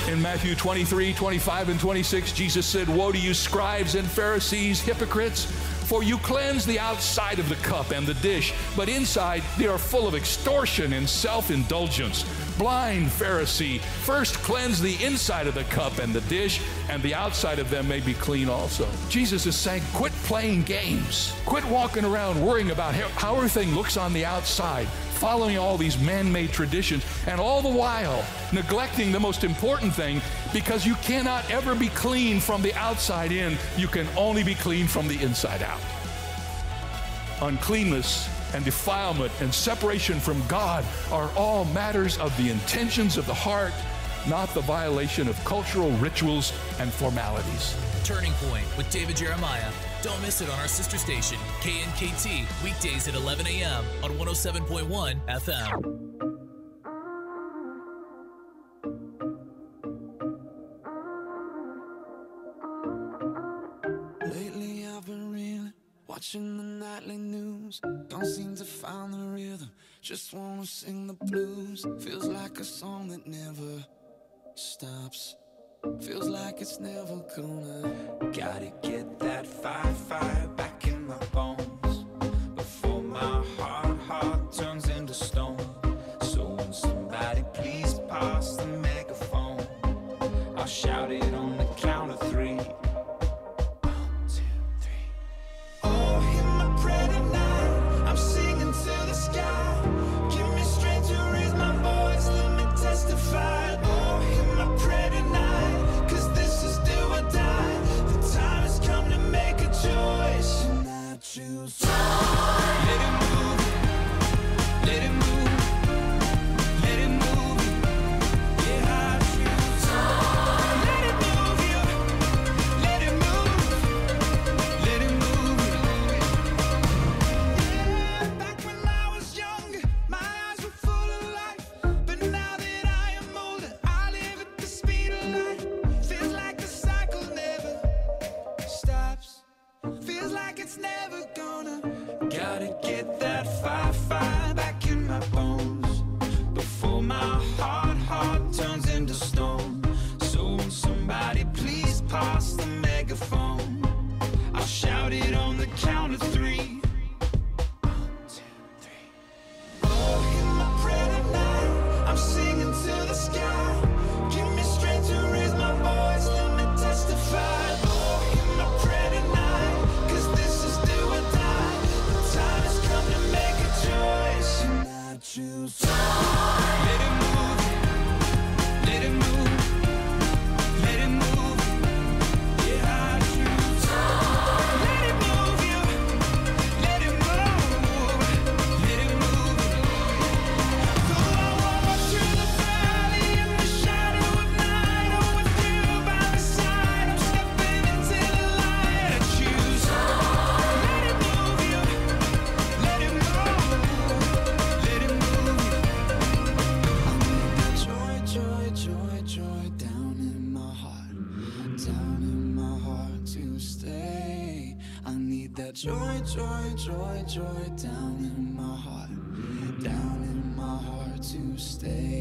In Matthew 23, 25, and 26, Jesus said, "Woe to you, scribes and Pharisees, hypocrites! For you cleanse the outside of the cup and the dish, but inside they are full of extortion and self-indulgence. Blind Pharisee, first cleanse the inside of the cup and the dish, and the outside of them may be clean also." Jesus is saying, quit playing games. Quit walking around worrying about how everything looks on the outside, following all these man-made traditions, and all the while neglecting the most important thing, because you cannot ever be clean from the outside in. You can only be clean from the inside out. Uncleanness and defilement and separation from God are all matters of the intentions of the heart, not the violation of cultural rituals and formalities. Turning Point with David Jeremiah. Don't miss it on our sister station, KNKT, weekdays at 11 a.m. on 107.1 FM. Lately I've been reeling, watching the nightly news. Don't seem to find the rhythm, just wanna sing the blues. Feels like a song that never stops. Feels like it's never gonna. Gotta get that fire back in my bones before my heart turns into stone. So when somebody please pass the megaphone, I'll shout it on the count of 3. 1, 2, 3. Oh, hear my prayer tonight. I'm singing to the sky. Give me strength to raise my voice. Let me testify. Oh, hear my prayer tonight. 'Cause this is do or die. The time has come to make a choice. And I choose. Let it move. Let it move. Let it move. Yeah, I choose. Let it move you. Let it move. Let it move you. Yeah, back when I was younger, my eyes were full of life. But now that I am older, I live at the speed of light. Feels like the cycle never stops. Feels like it's never gonna. Gotta get that fire back in my bones before my heart turns into stone. So when somebody please pass the megaphone, I'll shout it on the count of 3. 1, 2, 3. Oh, hear my prayer tonight. I'm singing to the sky. Give me strength to raise my voice. Let me testify. Oh, hear my prayer tonight. 'Cause this is do or die. The time has come to make a choice. And I choose. Let it move. Let it move. Let it move. Yeah, I choose. Let it move you. Let it move. Let it move. Though I walk through the valley in the shadow of night, oh, with you by my side, I'm stepping into the light. I choose. Let it move you. Let it move. Let it move you. I need that joy down in my heart to stay. I need that joy down in my heart to stay.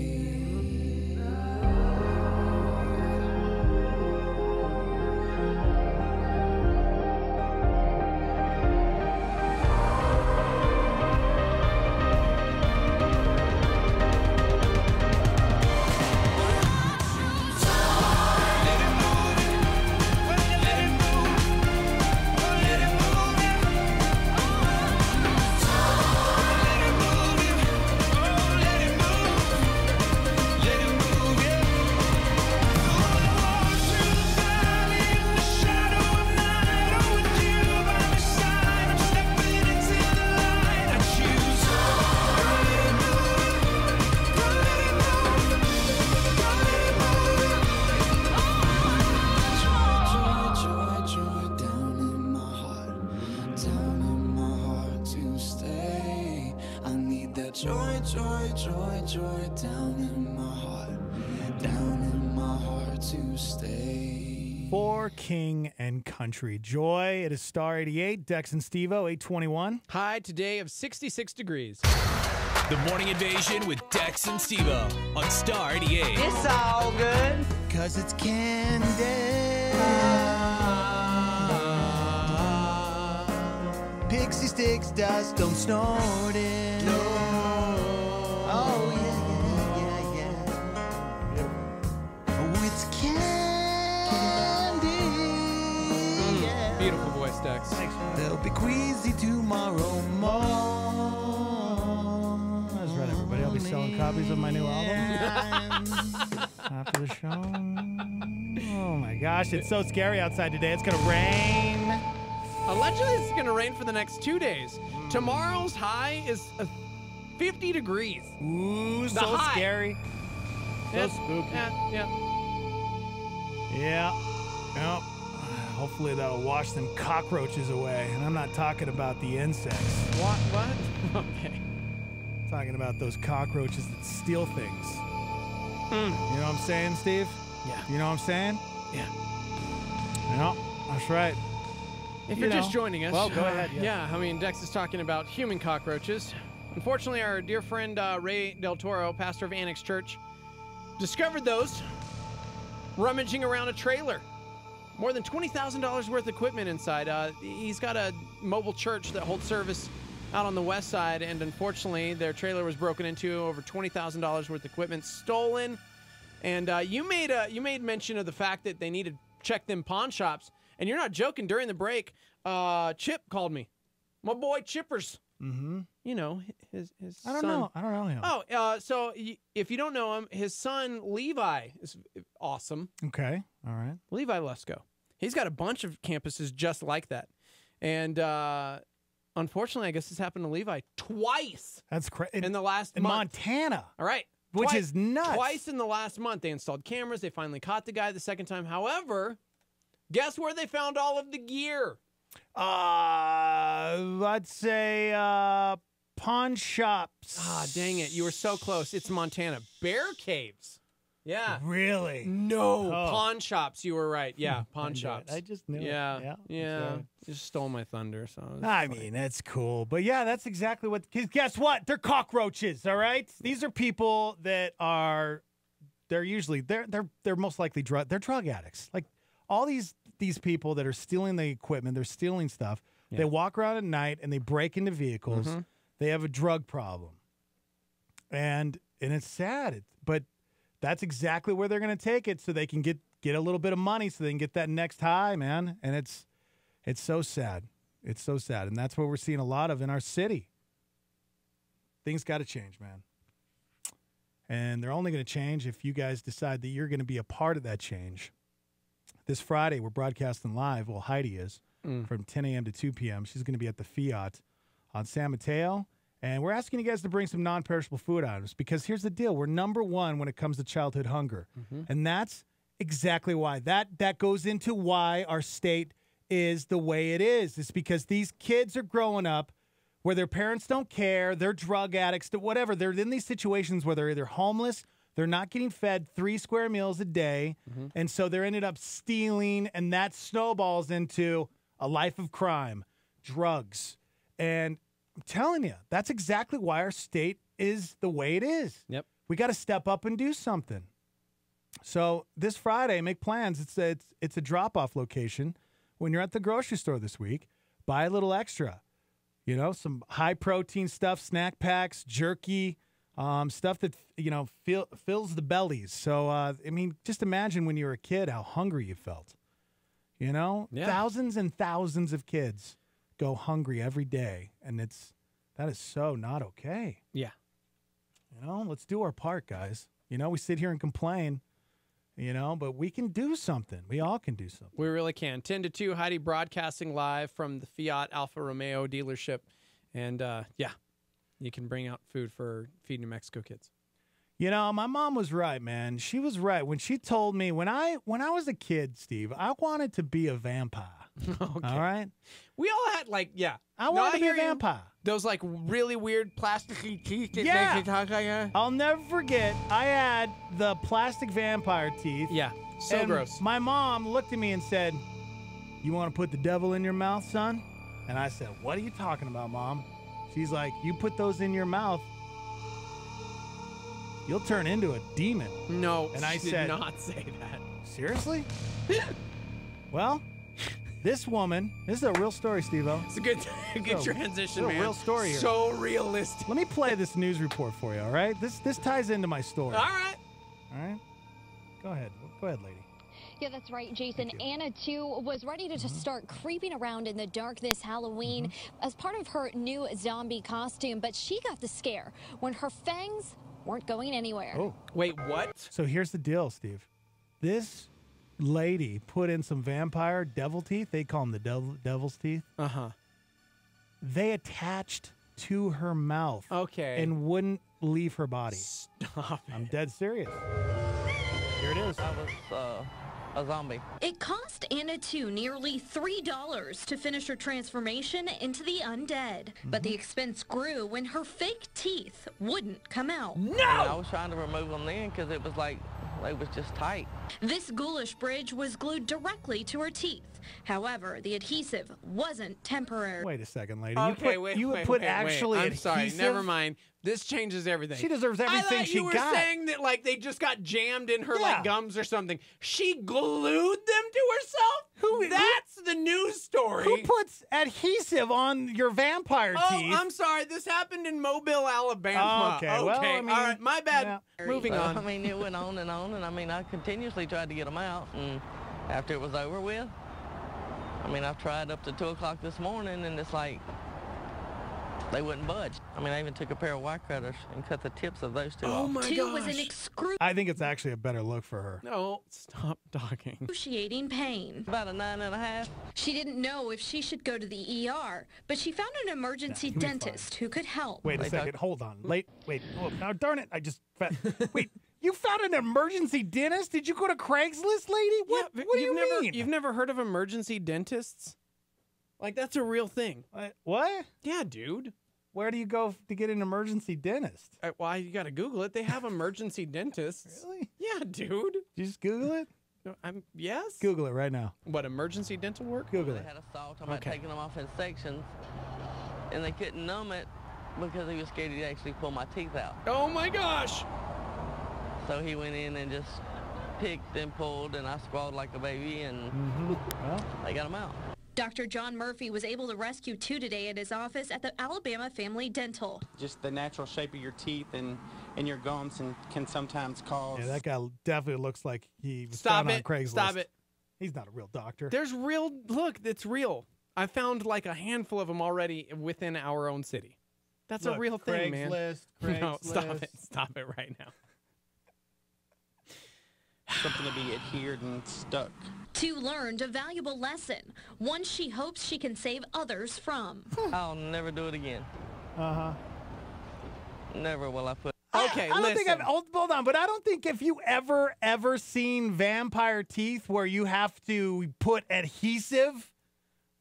Joy down in my heart to stay. For King and Country. Joy, it is Star 88, Dex and Steve-O, 821. High today of 66 degrees. The Morning Invasion with Dex and Steve-O on Star 88. It's all good. 'Cause it's candy. Pixie sticks, dust, don't snort it. No. Oh, yeah. Oh, it's candy. Yeah. Beautiful voice, Dex. Thanks. They'll be queasy tomorrow morning. That's right, everybody. I'll be selling copies of my new album after the show. Oh, my gosh. It's so scary outside today. It's going to rain. Allegedly, it's going to rain for the next 2 days. Tomorrow's high is 50 degrees. Ooh, The so high. scary. So Yeah, spooky. Yeah. Well, hopefully that'll wash them cockroaches away. And I'm not talking about the insects. What? Okay. I'm talking about those cockroaches that steal things. You know what I'm saying, Steve? Yeah. You know what I'm saying? Yeah. No, that's right. If You you're just know. joining us. Well, go ahead. Yeah, I mean, Dex is talking about human cockroaches. Unfortunately, our dear friend Ray Del Toro, pastor of Annex Church, discovered those rummaging around a trailer. More than $20,000 worth of equipment inside. He's got a mobile church that holds service out on the west side, and unfortunately, their trailer was broken into. Over $20,000 worth of equipment stolen. And you made mention of the fact that they need to check them pawn shops. And you're not joking. During the break, Chip called me. My boy Chippers. Mm-hmm. You know, his I don't son. know. I don't know him. Oh, so if you don't know him, his son Levi is awesome. Okay. All right. Levi Lesko. He's got a bunch of campuses just like that. And unfortunately, I guess this happened to Levi twice. That's crazy. In the last in month. Montana. All right. Which is nuts. Twice in the last month. They installed cameras. They finally caught the guy the second time. However, guess where they found all of the gear? Let's say pawn shops. Ah, dang it. You were so close. It's Montana. Bear caves. Yeah. Really? No. Oh. Pawn shops. You were right. Yeah, pawn shops. I just knew it. Yeah. Yeah, that's right. You just stole my thunder. So I mean, that's cool. But yeah, that's exactly what. Because guess what? They're cockroaches. All right. These are people that are. They're usually they're most likely they're drug addicts. Like all these people that are stealing the equipment, they're stealing stuff. Yeah. They walk around at night and they break into vehicles. Mm-hmm. They have a drug problem, and it's sad. But that's exactly where they're going to take it, so they can get a little bit of money, so they can get that next high, man. And it's so sad. It's so sad, and that's what we're seeing a lot of in our city. Things got to change, man. And they're only going to change if you guys decide that you're going to be a part of that change. This Friday, we're broadcasting live. Well, Heidi is from 10 a.m. to 2 p.m. She's going to be at the Fiat on San Mateo. And we're asking you guys to bring some non-perishable food items because here's the deal. We're number one when it comes to childhood hunger. And that's exactly why. That goes into why our state is the way it is. It's because these kids are growing up where their parents don't care, they're drug addicts, whatever. They're in these situations where they're either homeless, they're not getting fed 3 square meals a day, and so they're ended up stealing, and that snowballs into a life of crime, drugs. And I'm telling you, that's exactly why our state is the way it is. Yep. We got to step up and do something. So this Friday, make plans. It's a drop-off location. When you're at the grocery store this week, buy a little extra. You know, some high-protein stuff, snack packs, jerky, stuff that, fills the bellies. So, I mean, just imagine when you were a kid how hungry you felt. You know? Yeah. Thousands and thousands of kids go hungry every day, and that is so not okay. Yeah. You know, let's do our part, guys. You know, we sit here and complain, but we can do something. We all can do something. We really can. 10 to 2, Heidi broadcasting live from the Fiat Alfa Romeo dealership. And, you can bring out food for Feed New Mexico kids. You know, my mom was right, man. She was right when she told me when I was a kid, Steve, I wanted to be a vampire. Okay. All right? We all had, I wanted to be a vampire. Those, really weird plasticky teeth that Yeah. make you talk like that. I'll never forget, I had the plastic vampire teeth. Yeah, so and gross. My mom looked at me and said, "You want to put the devil in your mouth, son?" And I said, "What are you talking about, Mom?" She's like, "You put those in your mouth, you'll turn into a demon." No, and I she said, did not say that. "Seriously?" Well, this is a real story, Steve-O. It's a good transition, it's man. a real story here. So realistic. Let me play this news report for you, all right? This ties into my story. All right. All right? Go ahead, lady. Yeah, that's right, Jason. Anna, too, was ready to start creeping around in the dark this Halloween as part of her new zombie costume, but she got the scare when her fangs weren't going anywhere. Oh. Wait, what? So here's the deal, Steve. This lady put in some vampire devil teeth. They call them the devil's teeth. Uh-huh. they attached to her mouth. Okay. And wouldn't leave her body. Stop it. I'm dead serious. Here it is. I was a zombie. It cost Anna 2 nearly $3 to finish her transformation into the undead. But the expense grew when her fake teeth wouldn't come out. No! I was trying to remove them then because it was like, they was just tight. This ghoulish bridge was glued directly to her teeth. However, the adhesive wasn't temporary. Wait a second, lady. Okay, you put actually I'm adhesive? sorry, never mind. This changes everything. She deserves everything she got. I thought you were saying that like they just got jammed in her like gums or something. She glued them to herself? That's the news story. Who puts adhesive on your vampire teeth? Oh, I'm sorry. This happened in Mobile, Alabama. Oh, okay. Well, I mean, all right. My bad. yeah. Moving on. I mean, it went on, and I mean, I continuously tried to get them out, and after it was over with, I mean, I've tried up to 2 o'clock this morning, and it's like, they wouldn't budge. I mean, I even took a pair of wire cutters and cut the tips of those two off. Oh, my Two was gosh. an I think it's actually a better look for her. No, stop talking. excruciating pain. About a 9.5. She didn't know if she should go to the ER, but she found an emergency dentist who could help. Wait a second. Hold on. Wait. Oh, now, darn it. I just... Wait. You found an emergency dentist? Did you go to Craigslist, lady? What do you mean? You've never heard of emergency dentists? Like, that's a real thing. What? Yeah, dude. Where do you go to get an emergency dentist? Well, you got to Google it. They have emergency dentists. Really? Yeah, dude. Did you just Google it? Yes. Google it right now. What, emergency dental work? Google They it. had a saw talking about taking them off in sections, and they couldn't numb it because he was scared he'd actually pull my teeth out. Oh, my gosh. So he went in and just picked and pulled, and I squalled like a baby, and they got him out. Dr. John Murphy was able to rescue 2 today at his office at the Alabama Family Dental. Just the natural shape of your teeth and your gums can sometimes cause... Yeah, that guy definitely looks like he was Stop found on it. Craigslist. Stop it. He's not a real doctor. There's real... Look, it's real. I found like a handful of them already within our own city. That's a real thing, man. Craigslist. No, stop it. Stop it right now. Something to be adhered and stuck. 2 learned a valuable lesson, one she hopes she can save others from. I'll never do it again. Never will I put... Okay, I don't think I've... Hold on, but I don't think if you ever seen vampire teeth where you have to put adhesive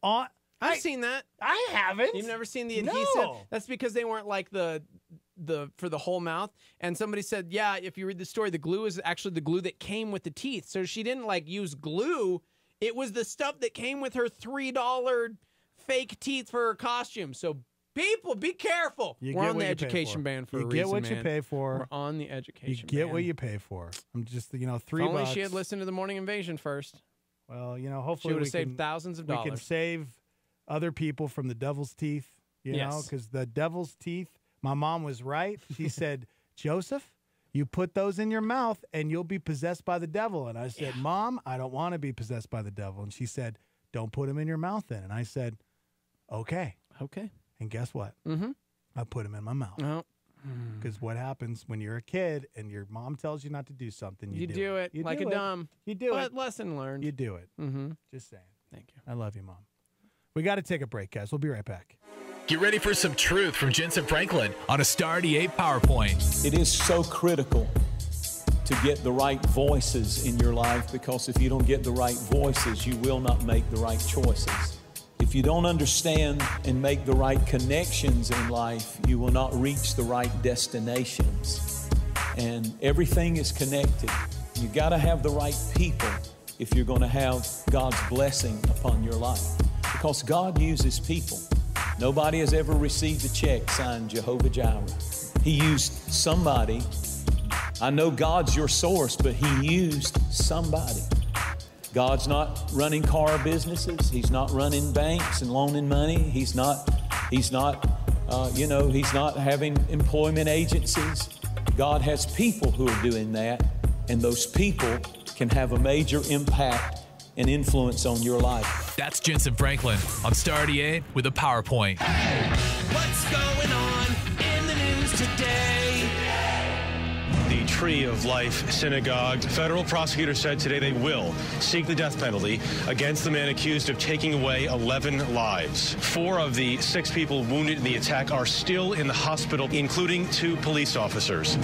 on... I've seen that. I haven't. You've never seen the adhesive? No. That's because they weren't like for the whole mouth. And somebody said, yeah, if you read the story, the glue is actually the glue that came with the teeth. So she didn't like use glue. It was the stuff that came with her $3 fake teeth for her costume. So people, be careful. We're on the education ban for a reason, You get what you pay for. We're on the education ban. You get ban. what you pay for. I'm just, $3. If only she had listened to the Morning Invasion first. Well, hopefully she would have saved thousands of dollars. We can save other people from the devil's teeth, know, because the devil's teeth, my mom was right. She said, Joseph, you put those in your mouth and you'll be possessed by the devil. And I said, Mom, I don't want to be possessed by the devil. And she said, don't put them in your mouth then. And I said, okay. Okay. And guess what? Mm-hmm. I put them in my mouth. Oh. Because what happens when you're a kid and your mom tells you not to do something, you do it. You like do a it. dumb. You do but it. Lesson learned. You do it. Mm-hmm. Just saying. Thank you. I love you, Mom. We got to take a break, guys. We'll be right back. Get ready for some truth from Jensen Franklin on a Star 88 PowerPoint. It is so critical to get the right voices in your life, because if you don't get the right voices, you will not make the right choices. If you don't understand and make the right connections in life, you will not reach the right destinations. And everything is connected. You got to have the right people if you're going to have God's blessing upon your life, because God uses people. Nobody has ever received a check signed Jehovah Jireh. He used somebody. I know God's your source, but He used somebody. God's not running car businesses. He's not running banks and loaning money. He's not having employment agencies. God has people who are doing that, and those people can have a major impact and influence on your life. That's Jensen Franklin on Star 88 with a PowerPoint. What's going on in the news today? The Tree of Life synagogue. Federal prosecutors said today they will seek the death penalty against the man accused of taking away 11 lives. 4 of the 6 people wounded in the attack are still in the hospital, including 2 police officers.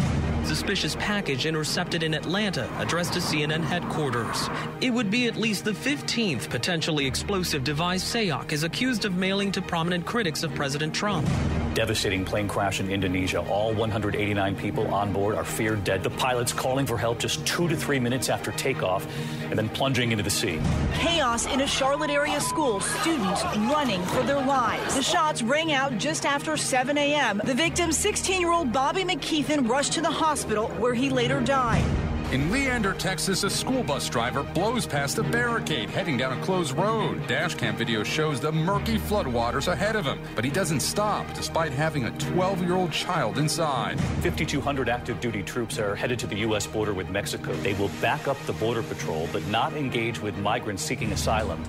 Suspicious package intercepted in Atlanta, addressed to CNN headquarters. It would be at least the 15th potentially explosive device Sayok is accused of mailing to prominent critics of President Trump. Devastating plane crash in Indonesia. All 189 people on board are feared dead. The pilots calling for help just 2 to 3 minutes after takeoff and then plunging into the sea. Chaos in a Charlotte area school. Students running for their lives. The shots rang out just after 7 a.m. The victim, 16-year-old Bobby McKeithen, rushed to the hospital where he later died. In Leander, Texas, a school bus driver blows past a barricade heading down a closed road. Dashcam video shows the murky floodwaters ahead of him, but he doesn't stop despite having a 12-year-old child inside. 5,200 active duty troops are headed to the U.S. border with Mexico. They will back up the border patrol, but not engage with migrants seeking asylum.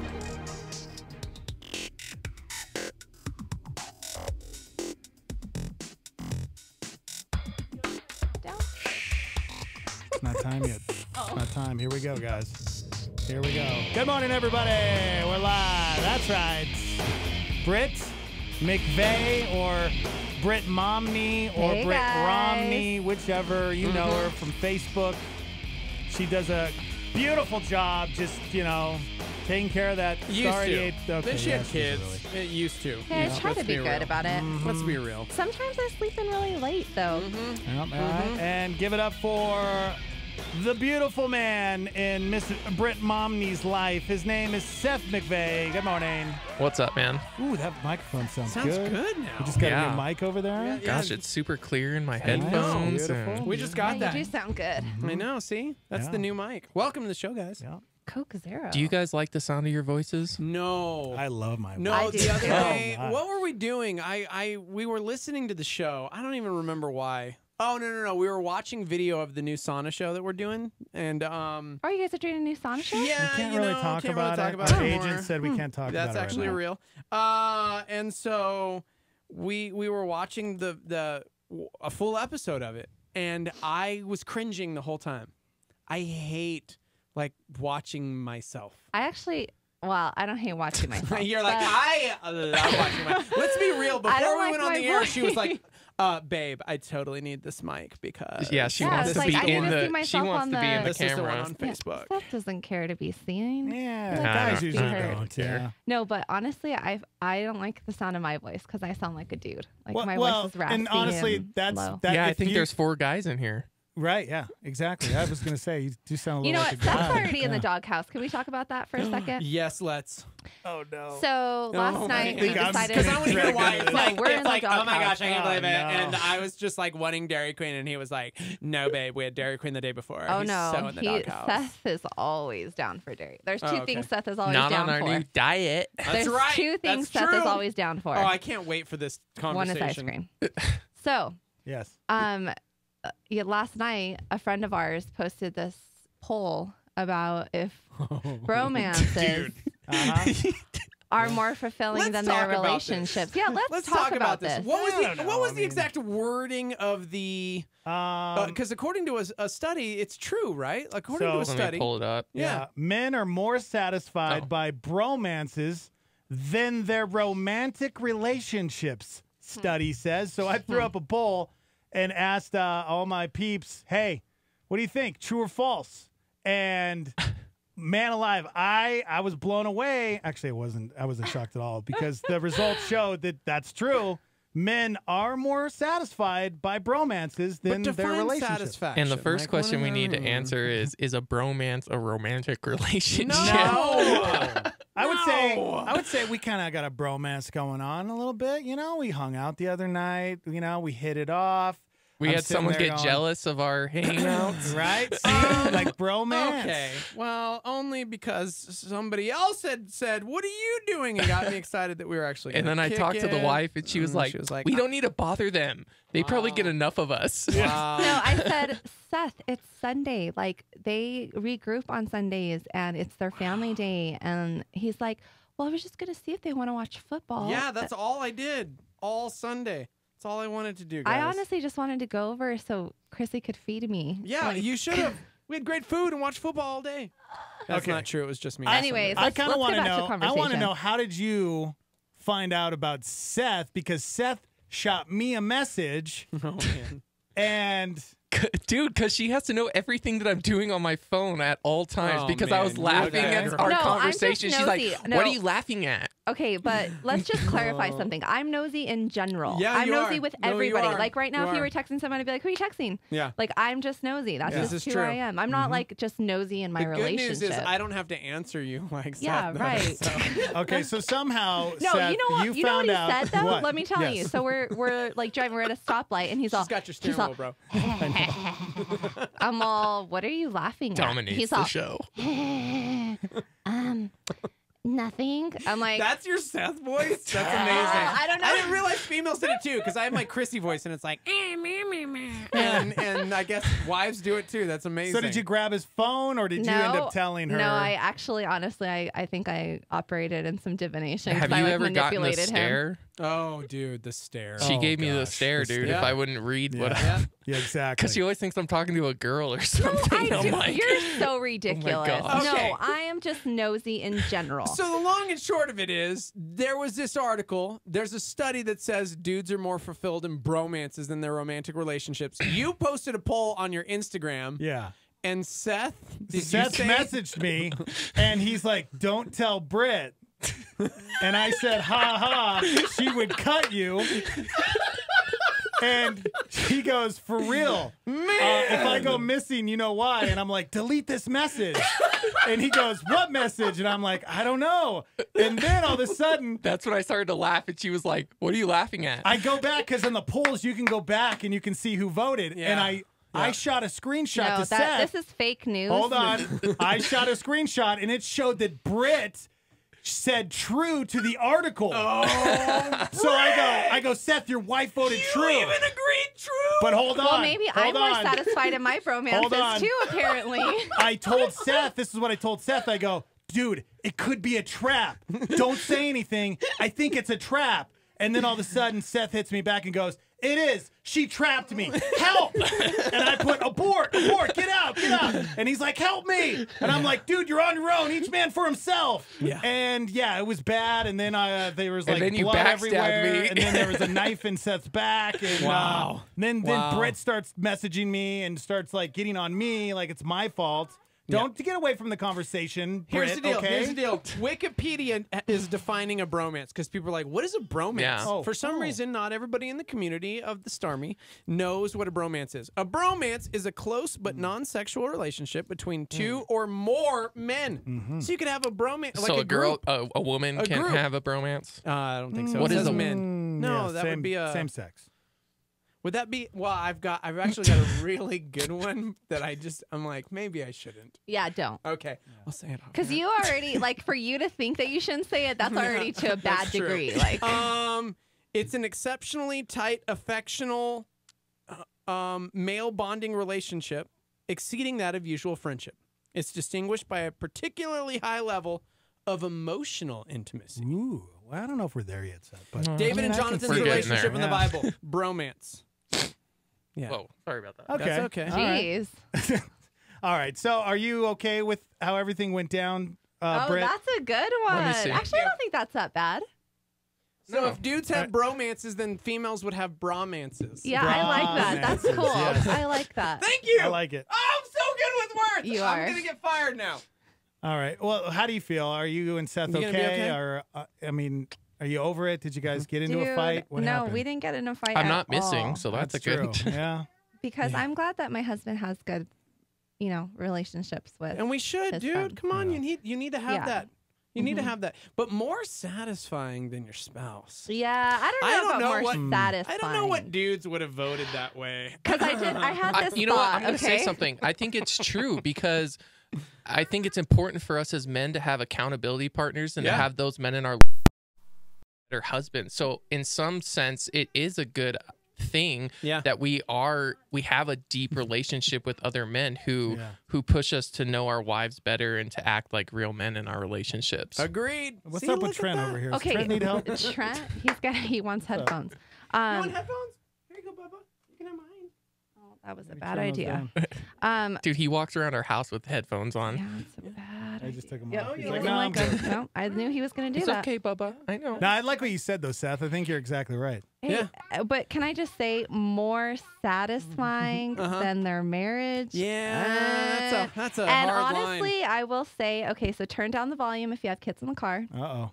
It's not time yet. It's not time. Here we go, guys. Here we go. Good morning, everybody. We're live. That's right. Britt McVeigh or Britt Momney or Hey, Britt guys. Romney, whichever. You know her from Facebook. She does a beautiful job just, taking care of that. Used Sorry, to. okay, Then she had yes, kids. really. It used to. Yeah, I try to be good about it. Let's be real. Sometimes I sleep in really late, though. Yep, all right. And give it up for the beautiful man in Miss Britt Momney's life. His name is Seth McVeigh. Good morning. What's up, man? Ooh, that microphone sounds good now. You just got a new mic over there? Gosh, it's super clear in my Nice, headphones. beautiful. and- We just got that. You do sound good. I know, see? That's the new mic. Welcome to the show, guys. Yeah. Coke Zero. Do you guys like the sound of your voices? No. I love my No, I do the other too. day, Oh, my. what were we doing? We were listening to the show. I don't even remember why. Oh, no. We were watching video of the new sauna show that we're doing. And, Oh, you guys are doing a new sauna show? yeah, We can't you really know, talk can't about really it. talk about Our it agent anymore. said we can't talk That's about it actually right now. real. And so we were watching a full episode of it, and I was cringing the whole time. I hate watching myself. I don't hate watching myself. You're like, but I love watching myself. Let's be real. I Before don't we like went on my the air, she was voice. like, babe, I totally need this mic because Yeah, she Yeah, wants it's to like, be I need in to see the. She myself wants on to be in the This is the one camera. on Facebook. Seth doesn't care to be seen. Yeah, Like, I guys don't- usually I heard. don't. Yeah. No, but honestly, I don't like the sound of my voice because I sound like a dude. Like Well- my well, voice is raspy and honestly, and that's low. that. Yeah, I if think you- there's 4 guys in here. Right. Yeah. Exactly. I was gonna say you do sound a You little know like what? a Seth's guy. already in the Yeah. doghouse. Can we talk about that for a second? Yes, let's. Oh no. So last night we think I'm decided. Because I want to hear why. It's like, we're in it's the like, oh my doghouse. gosh, I can't believe it. no. And I was just like wanting Dairy Queen, and he was like, no, babe, we had Dairy Queen the day before. Oh He's no, so in the doghouse. Seth is always down for dairy. There's two Oh, okay. things Seth is always Not down on our for. new diet. That's There's right. two things That's Seth is true. always down for. Oh, I can't wait for this One conversation. is ice cream. So, Yes. last night a friend of ours posted this poll about if bromances are more fulfilling Let's than their talk about relationships. Yeah, let's talk about this. What was I don't know. what was I the mean- exact wording of the? Because according to a study, it's true, right? According to a Let study, me pull it up. Yeah. Men are more satisfied by bromances than their romantic relationships, study says. So I threw up a poll and asked all my peeps, hey, what do you think? True or false? And man alive, I was blown away. Actually, I wasn't shocked at all because the results showed that that's true. Men are more satisfied by bromances than their relationships. satisfaction. And the first Like, question we what need to are- answer is a bromance a romantic relationship? No. I would say we kind of got a bromance going on a little bit. You know, we hung out the other night. You know, we hit it off. We I'm had sitting someone there get going, jealous of our hangouts. right? See? Like bromance. Okay, well, only because somebody else had said, "What are you doing?" and got me excited that we were actually. And then gonna I kick talked to the it. wife, and she was like, "We don't need to bother them. They probably get enough of us." Wow. No, I said, Seth, it's Sunday. Like, they regroup on Sundays, and it's their family day. And he's like, well, I was just going to see if they want to watch football. Yeah, that's all I did all Sunday. That's all I wanted to do, guys. I honestly just wanted to go over so Chrissy could feed me. Yeah, you should have. We had great food and watched football all day. That's not true. It was just me. Anyways, I kind of want to know. I want to conversation. know, how did you find out about Seth? Because Seth shot me a message. Oh man. And dude, because she has to know everything that I'm doing on my phone at all times because I was laughing at our conversation. She's like, what are you laughing at? Okay, but let's just clarify something. I'm nosy in general. Yeah, I'm you nosy are. with No, you everybody. are. Like right now, You if you are. were texting someone, I'd be like, who are you texting? Yeah. Like I'm just nosy. That's This just is who true. I am. I'm not like just nosy in my The good relationship. news is I don't have to answer you like Yeah, Seth does, right. so. Okay, so somehow, No, Seth, you know what? You know what found he out said though? what? Let me tell Yes. you. So we're like driving. We're at a stoplight, and he's all. She's got your steering wheel, bro. I'm all. What are you laughing at? Dominates He's the all, show. Nothing. I'm like. That's your Seth voice? That's amazing. I don't know. I didn't realize females did it too, because I have my Chrissy voice and it's like, and I guess wives do it too. That's amazing. So did you grab his phone, or did you end up telling her? No, I actually, honestly, I think I operated in some divination. Have 'cause you I, ever gotten the manipulated stare? him. Oh, dude, the stare. She Oh, gave me the gosh, stare, the dude. stare. If I wouldn't read what, Yeah, exactly. because she always thinks I'm talking to a girl or something. I'm like, You're so ridiculous. gosh. Okay. No, I am just nosy in general. So the long and short of it is, there was this article. There's a study that says dudes are more fulfilled in bromances than their romantic relationships. You posted a poll on your Instagram. Yeah. And Seth, Seth messaged me, and he's like, "Don't tell Britt." And I said, "Ha ha, she would cut you." And he goes, "For real, if I go missing, you know why?" And I'm like, "Delete this message." And he goes, "What message?" And I'm like, "I don't know." And then all of a sudden, that's when I started to laugh, and she was like, "What are you laughing at?" I go back, because in the polls you can go back and you can see who voted. Yeah. And I shot a screenshot no, to Seth. this is fake news. Hold on. I shot a screenshot, and it showed that Britt said true to the article. Oh, so I go, Seth, your wife voted true. You even agreed true. But hold on. Well, maybe I'm more on. satisfied in my Hold bromances on. too, apparently. I told Seth, this is what I told Seth. I go, dude, it could be a trap. Don't say anything. I think it's a trap. And then all of a sudden, Seth hits me back and goes, "It is. She trapped me. Help!" And I put, abort, get out. And he's like, "Help me." And I'm like, "Dude, you're on your own. Each man for himself." Yeah. And yeah, it was bad. And then there was And like then you blood backstabbed everywhere. me. And then there was a knife in Seth's back. And Wow. then Wow. Britt starts messaging me and starts like getting on me like it's my fault. Don't get away from the conversation. Here's the Britt, deal. okay? Here's the deal. Wikipedia is defining a bromance because people are like, "What is a bromance?" Yeah. Oh. For some reason, not everybody in the community of the Starmy knows what a bromance is. A bromance is a close but non-sexual relationship between two or more men. So you could have a bromance, like so a girl, group. a woman A can group. have a bromance. I don't think so. What It is says a- men? No, Yeah, that same, would be a same sex. Would that be? Well, I've actually got a really good one that I'm like, maybe I shouldn't. Yeah, don't. Okay, I'll say it. Because you already, like, for you to think that you shouldn't say it, that's already to a bad That's true. degree. Like, It's an exceptionally tight, affectional, male bonding relationship, exceeding that of usual friendship. It's distinguished by a particularly high level of emotional intimacy. Ooh, well, I don't know if we're there yet, Seth. But David and I can Jonathan's see it. relationship in the Yeah. Bible, bromance. Yeah. Whoa, sorry about that. Okay. That's okay. All right. jeez. All right. So, are you okay with how everything went down, Oh, Britt? that's a good one. me see. Actually, I don't think that's that bad. So if dudes have bromances, then females would have bromances. Yeah, I like that. That's Bromances, cool. yes. I like that. Thank you. I like it. Oh, I'm so good with words. You I'm are. gonna get fired now. All right. Well, how do you feel? Are you and Seth You gonna be okay? Or I mean, are you over it? Did you guys get into a Dude, fight? What no, happened? we didn't get in a fight I'm at not missing, all. so that's a true. good. Yeah. Because I'm glad that my husband has good, relationships with. And we should, his dude. friend. Come on, you need to have Yeah. that. You need to have that, but more satisfying than your spouse. Yeah, I don't know about more satisfying. I don't know what dudes would have voted that way. Because I had this You know what? thought, I'm going to say okay? something. I think it's true because I think it's important for us as men to have accountability partners and to Yeah. have those men in our husbands. So in some sense, it is a good thing that we have a deep relationship with other men who push us to know our wives better and to act like real men in our relationships. Agreed. What's up with Trent over here? Does Trent need help? Trent, he wants headphones. You want headphones? Here you go, Bubba. You can have mine. Oh, that was a bad idea. Dude, he walks around our house with headphones on. Yeah, it's a bad. I just took him Yep. off. He He's like, wasn't no, I'm like good. no, I knew he was going to do It's that. okay, Bubba. I know. No, I like what you said, though, Seth. I think you're exactly right. Hey, but can I just say, more satisfying than their marriage? Yeah, that's a and hard honestly, line. I will say, okay, so turn down the volume if you have kids in the car. Uh-oh.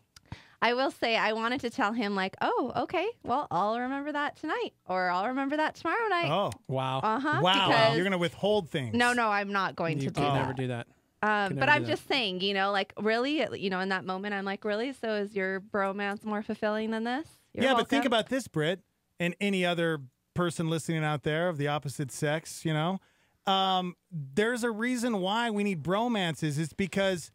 I will say I wanted to tell him, like, oh, okay, well, I'll remember that tonight, or I'll remember that tomorrow night. Oh, wow. Wow, you're going to withhold things. No, I'm not going to do that. never do that. But I'm just saying, like, really, in that moment, I'm like, really? So is your bromance more fulfilling than this? You're But think welcome. about this, Britt, and any other person listening out there of the opposite sex, there's a reason why we need bromances. It's because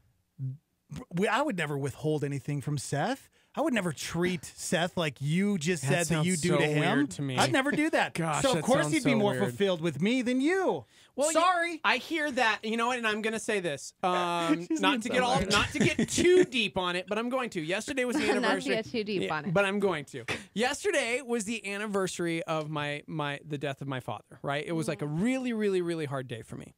I would never withhold anything from Seth. I would never treat Seth like you just said that you do so to him. weird to me. I'd never do that. Gosh, so of that course sounds you'd be so more weird. fulfilled with me than you. Well, sorry. I hear that. You know what? And I'm going to say this. Not to get too deep on it, but I'm going to. Yesterday was the Not to anniversary. get too deep on it. But I'm going to. Yesterday was the anniversary of the death of my father, right? It was like a really, really, really hard day for me.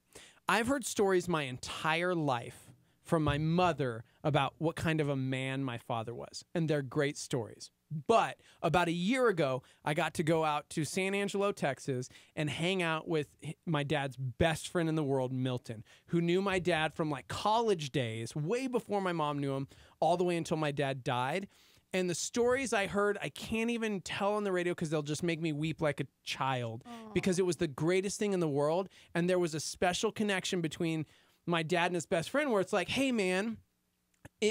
I've heard stories my entire life from my mother about what kind of a man my father was, and they're great stories. But about a year ago, I got to go out to San Angelo, Texas, and hang out with my dad's best friend in the world, Milton, who knew my dad from like college days, way before my mom knew him, all the way until my dad died. And the stories I heard, I can't even tell on the radio because they'll just make me weep like a child because it was the greatest thing in the world. And there was a special connection between my dad and his best friend where it's like, hey, man,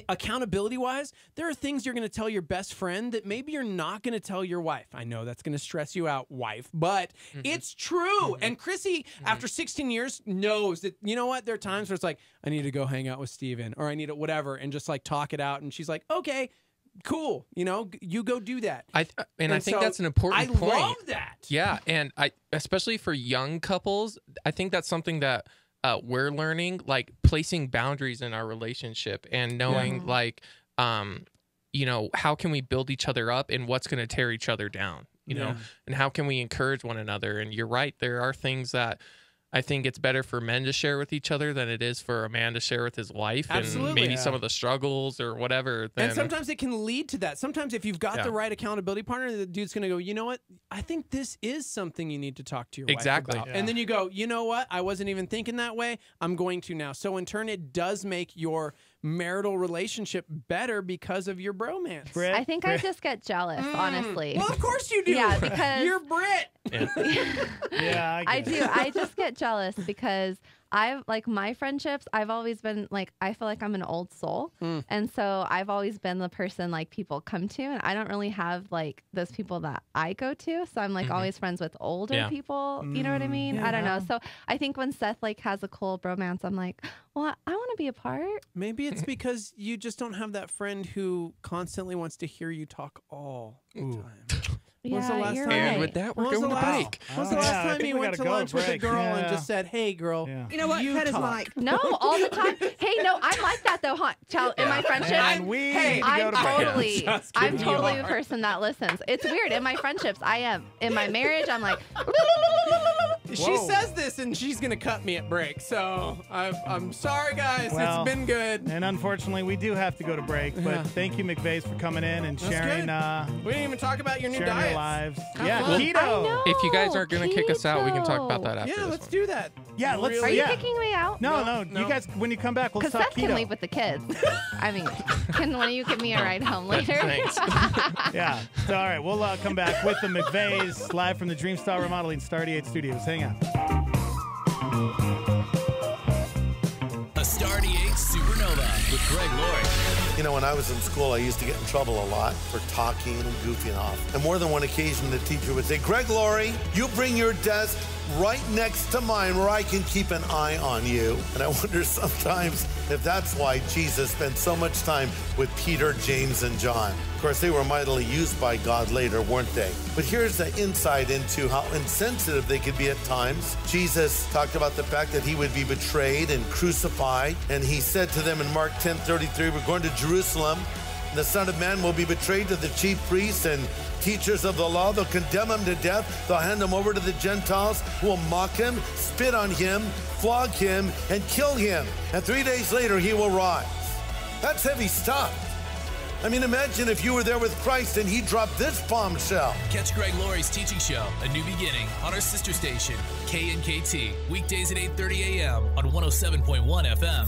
accountability wise, there are things you're going to tell your best friend that maybe you're not going to tell your wife. I know that's going to stress you out, wife, but it's true. And Chrissy, after 16 years, knows that, you know what? There are times where it's like, I need to go hang out with Steven or I need to whatever and just like talk it out. And she's like, okay, cool. You go do that. I think so that's an important point. I love that. Yeah. And especially for young couples, I think that's something that we're learning, like placing boundaries in our relationship and knowing how can we build each other up and what's going to tear each other down, you know, and how can we encourage one another? And you're right. There are things that I think it's better for men to share with each other than it is for a man to share with his wife. Absolutely. And maybe some of the struggles or whatever. And sometimes it can lead to that. Sometimes if you've got the right accountability partner, the dude's going to go, you know what? I think this is something you need to talk to your wife about. And then you go, you know what? I wasn't even thinking that way. I'm going to now. So in turn, it does make your marital relationship better because of your bromance. I think I just get jealous, honestly. Well, of course you do. Yeah, because you're Brit. I do. I just get jealous because I've like my friendships. I've always been like, I feel like I'm an old soul, and so I've always been the person like people come to, and I don't really have like those people that I go to. So I'm like always friends with older people. You know what I mean? I don't know. So I think when Seth like has a cool bromance, I'm like, well, I want to be a part. Maybe it's because you just don't have that friend who constantly wants to hear you talk all the time. When's the last time? And with that, we're going to break. When's the last time you went to lunch with a girl and just said, hey, girl, you know what Ted is like? No, all the time. Hey, no, I'm like that, though, in my friendships. And we need to go to break. I'm totally the person that listens. It's weird. In my friendships, I am. In my marriage, I'm like... She says this and she's going to cut me at break. So I'm sorry, guys. It's been good. And unfortunately, we do have to go to break. But thank you, McVeigh, for coming in and sharing. We didn't even talk about your new diet. Lives. Well, Keto. If you guys aren't going to kick us out, we can talk about that after. Yeah, let's do that. Yeah, let's. Are you kicking me out? No. You guys, when you come back, let's Because talk Seth can keto. leave with the kids. I mean, can one of you give me a ride home later? Thanks. Yeah. So, all right, we'll come back with the McVeighs live from the Dreamstar Remodeling Star 88 Studios. Hang on. A Star 88 Supernova with Greg Lord. You know, when I was in school, I used to get in trouble a lot for talking and goofing off. And more than one occasion, the teacher would say, Greg Laurie, you bring your desk right next to mine where I can keep an eye on you. And I wonder sometimes if that's why Jesus spent so much time with Peter, James, and John. Of course, they were mightily used by God later, weren't they? But here's the insight into how insensitive they could be at times. Jesus talked about the fact that he would be betrayed and crucified. And he said to them in Mark 10:33, we're going to Jerusalem. The Son of Man will be betrayed to the chief priests and teachers of the law. They'll condemn him to death. They'll hand him over to the Gentiles who will mock him, spit on him, flog him, and kill him. And 3 days later, he will rise. That's heavy stuff. I mean, imagine if you were there with Christ and he dropped this bombshell. Catch Greg Laurie's teaching show, A New Beginning, on our sister station, KNKT, weekdays at 8:30 a.m. on 107.1 FM.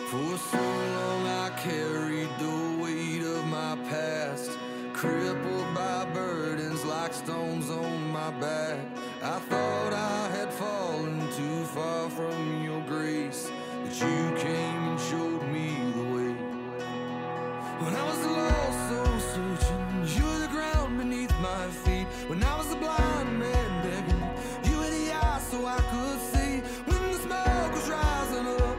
For so long I carried the weight of my past, crippled by burdens like stones on my back. I thought I had fallen too far from your grace, but you came and showed me the way. When I was lost, so searching, you were the ground beneath my feet. When I was a blind man begging, you were the eye so I could see. When the smoke was rising up,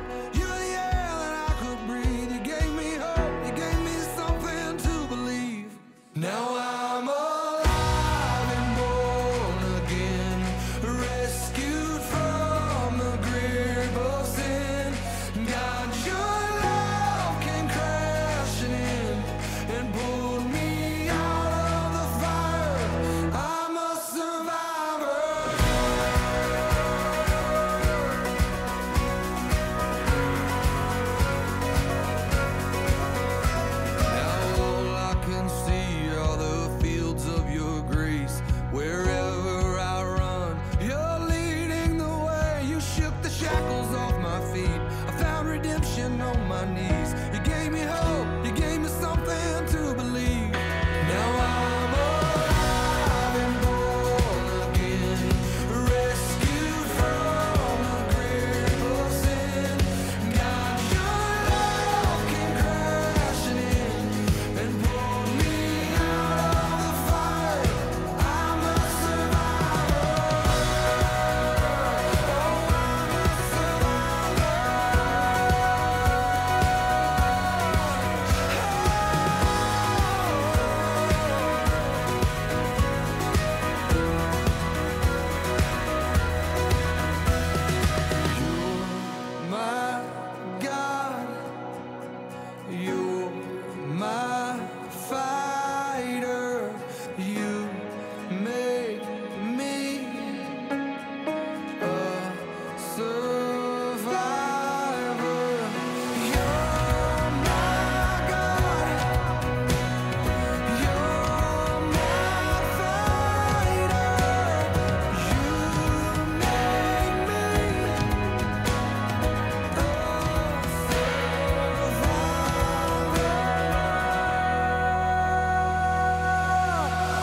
now I'm alive and born again, rescued from the grip of sin. God, your love came crashing in and pulled me out of the fire. I'm a survivor. Now all I can see are the fields of your grace. Wherever I run, you're leading the way. You shook the shackles off my feet. I found redemption on my knees. You gave me hope, you gave me something to believe. Now I'm alive and born again, rescued from the grip of sin. God, your love came crashing in and pulled me out of the fire. I'm a survivor. Oh, I'm a survivor. You're my God. You're my fighter. You make me a survivor. You're my God. You're my fighter. You make me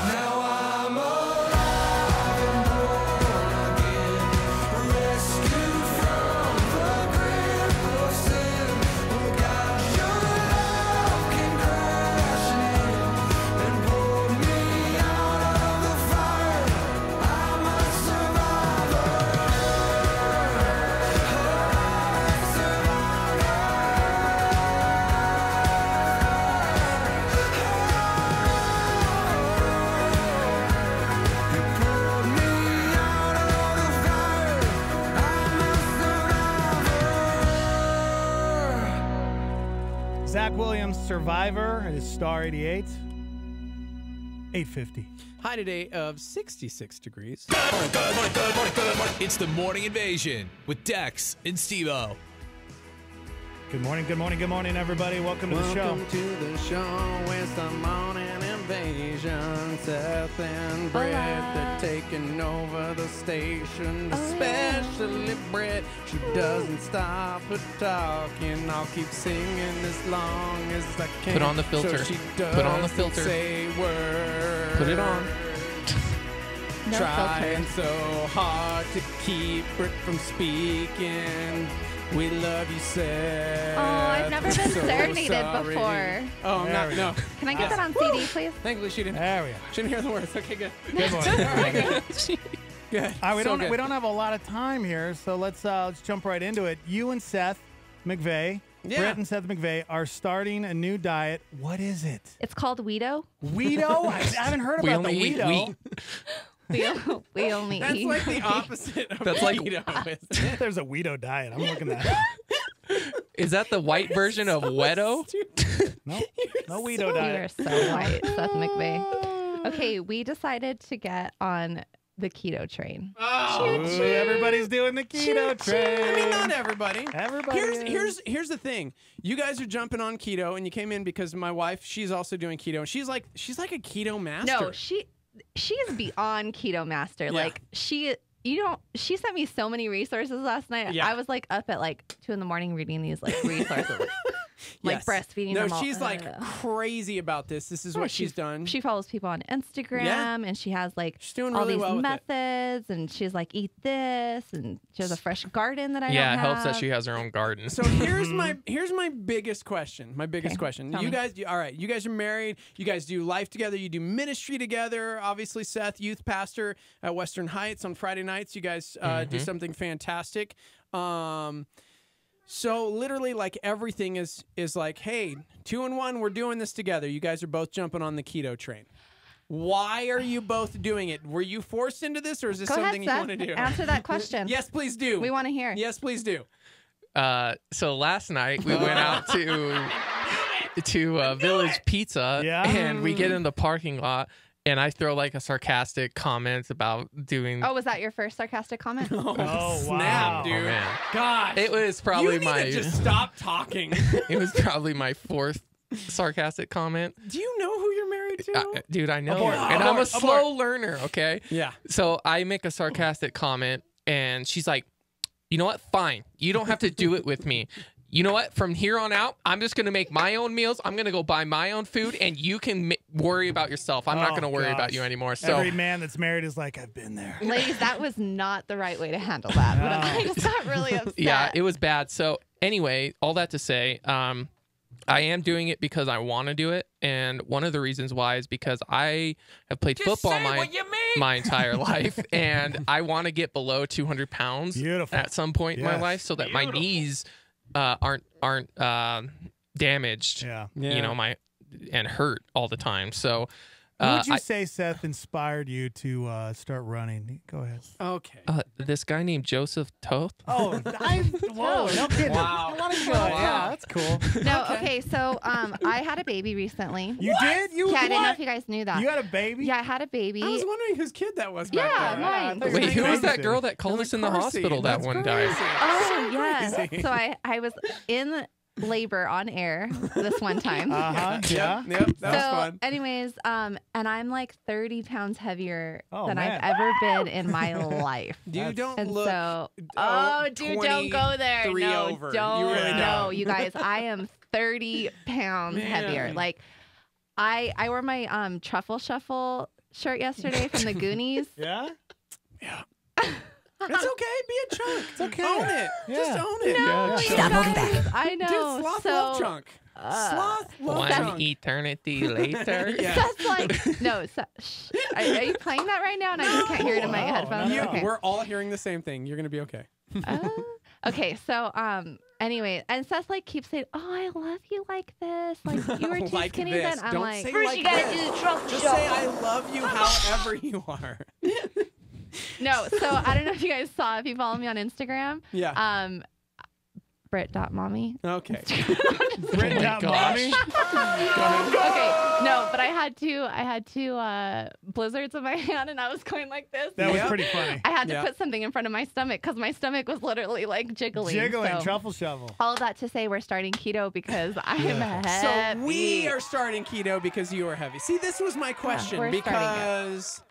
now I'm alive and born again, rescued from the grip of sin. God, your love came crashing in and pulled me out of the fire. I'm a survivor. Zach Williams, Survivor. It is Star 88. 850. High today of 66 degrees. It's the Morning Invasion with Dex and Steve-O. Good morning, everybody. Welcome to the show. Welcome to the show. It's the Morning Invasion. Seth and Brett, they're taking over the station. Especially Brett. She doesn't stop her talking. I'll keep singing as long as I can. Put on the filter. So she Put on the filter. Say words. Put it on. Trying so hard to keep Brett from speaking. We love you, Seth. Oh, I've never been So serenaded sorry. before. Oh, no. Can I get that on CD, please? Thankfully, she didn't. There we go. She didn't hear the words. Okay, good. Good one. All right, good. Good. All right, So good. we don't have a lot of time here, so let's jump right into it. You and Seth McVeigh, Britt and Seth McVeigh, are starting a new diet. What is it? It's called Weedo. Weedo? I haven't heard about the Weedo. We only That's eat. like the opposite of That's like- keto. There's a Weedo diet. I'm looking at that. Is that the white version of Wedo? No Weedo You diet. are so white, Seth McVeigh. Okay, we decided to get on the keto train. Oh, Ooh, everybody's doing the keto train. I mean, not everybody. Everybody Here's the thing. You guys are jumping on keto, and you came in because my wife, she's also doing keto, and she's like a keto master. No, she's beyond keto master. Yeah. Like she sent me so many resources last night. Yeah. I was like up at like 2 a.m. reading these like resources. Like Yes. breastfeeding No, them all. she's like crazy about this. This is what she's done. She follows people on Instagram, and she has like doing all really these well with it. methods, and she's like, eat this, and she has a fresh garden that I Yeah, don't it helps that have. she has her own garden. So here's my biggest question. My biggest question. tell You me. guys, all right, you guys are married. You guys do life together. You do ministry together. Obviously, Seth, youth pastor at Western Heights on Friday nights. You guys do something fantastic. So literally, like everything is like, hey, 2 in 1, we're doing this together. You guys are both jumping on the keto train. Why are you both doing it? Were you forced into this, or is this Go something ahead, you want to Seth. do? Answer that question. Yes, please do. We want to hear. Yes, please do. So last night we went out to Village Pizza, and we get in the parking lot, and I throw like a sarcastic comment about doing. Oh, was that your first sarcastic comment? Oh, snap, dude. Oh, man. Gosh. It was probably you need my. to just stop talking. It was probably my 4th sarcastic comment. Do you know who you're married to? Dude, I know. Abort, And I'm a abort, slow abort. learner, okay? Yeah. So I make a sarcastic comment, and she's like, you know what? Fine. You don't have to do it with me. You know what? From here on out, I'm just going to make my own meals. I'm going to go buy my own food, and you can worry about yourself. I'm not going to worry about you anymore. So Every man that's married is like, I've been there. Ladies, that was not the right way to handle that. But I just got really upset. yeah, it was bad. So anyway, all that to say, I am doing it because I want to do it. And one of the reasons why is because I have played football my entire life. And I want to get below 200 pounds at some point in my life so that my knees aren't damaged, you know, and hurt all the time. So Who would you say, Seth, inspired you to start running? Go ahead. Okay. This guy named Joseph Toth. Oh, whoa, no kidding. Wow. Yeah, that's cool. No, okay, so I had a baby recently. You did? Yeah, I didn't know if you guys knew that. You had a baby? Yeah, I had a baby. I was wondering whose kid that was back Yeah, there. mine. Wait, who was that girl that called us in the Carsey. hospital that That's one crazy. day? Oh, yes. Crazy. So I was in labor on air this one time. Yeah. Yep, that was So, fun. anyways, and I'm like 30 pounds heavier than man. I've ever been in my life. You don't And look. so, dude, don't go there. 23 No, over. don't. You really No, don't. you guys, I am 30 pounds heavier. Like, I wore my truffle shuffle shirt yesterday from the Goonies. Yeah? It's okay. Be a chunk. It's okay. Own it. Just own it. No, you Stop guys, holding back. I know. Dude, sloth love chunk. Sloth love One chunk. eternity later. That's like, no. Are you playing that right now? And I just can't hear it in my headphones. Okay. We're all hearing the same thing. You're gonna be okay. Okay, so anyway, and Seth like keeps saying, "Oh, I love you like this. Like you were too Like skinny this. then." I'm Don't like, say "First like you gotta this. do the truffle Just shuffle." say I love you however you are. No, so I don't know if you guys saw, if you follow me on Instagram. Yeah. Brit.mommy. Okay. Brit.mommy? Okay, no, but I had two blizzards in my hand, and I was going like this. That was pretty funny. I had to put something in front of my stomach because my stomach was literally like jiggling. So, truffle shovel. all of that to say, we're starting keto because I'm heavy. So we are starting keto because you are heavy. See, this was my question we're starting it. because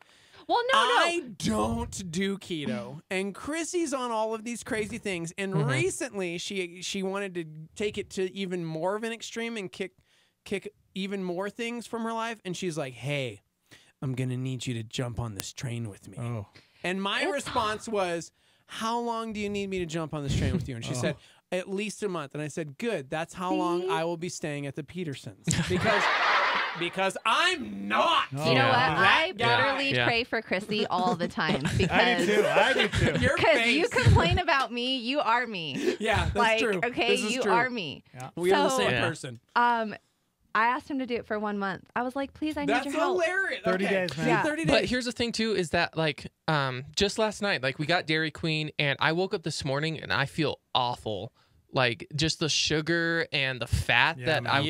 Well, no. I don't do keto, and Chrissy's on all of these crazy things. And recently, she wanted to take it to even more of an extreme and kick even more things from her life. And she's like, "Hey, I'm gonna need you to jump on this train with me." Oh. And my response was, "How long do you need me to jump on this train with you?" And she said, at least a month. And I said, good, that's how long I will be staying at the Petersons. Because I'm not. You know what? I literally pray for Chrissy all the time because I do too. Because you complain about me, you are me. Yeah, that's true. Okay, you are me. Yeah. We are the same person. I asked him to do it for 1 month. I was like, please, I need your help. That's hilarious. 30 days, man. Yeah. 30 days. But here's the thing too, is that like just last night, like we got Dairy Queen, and I woke up this morning and I feel awful. Like just the sugar and the fat that I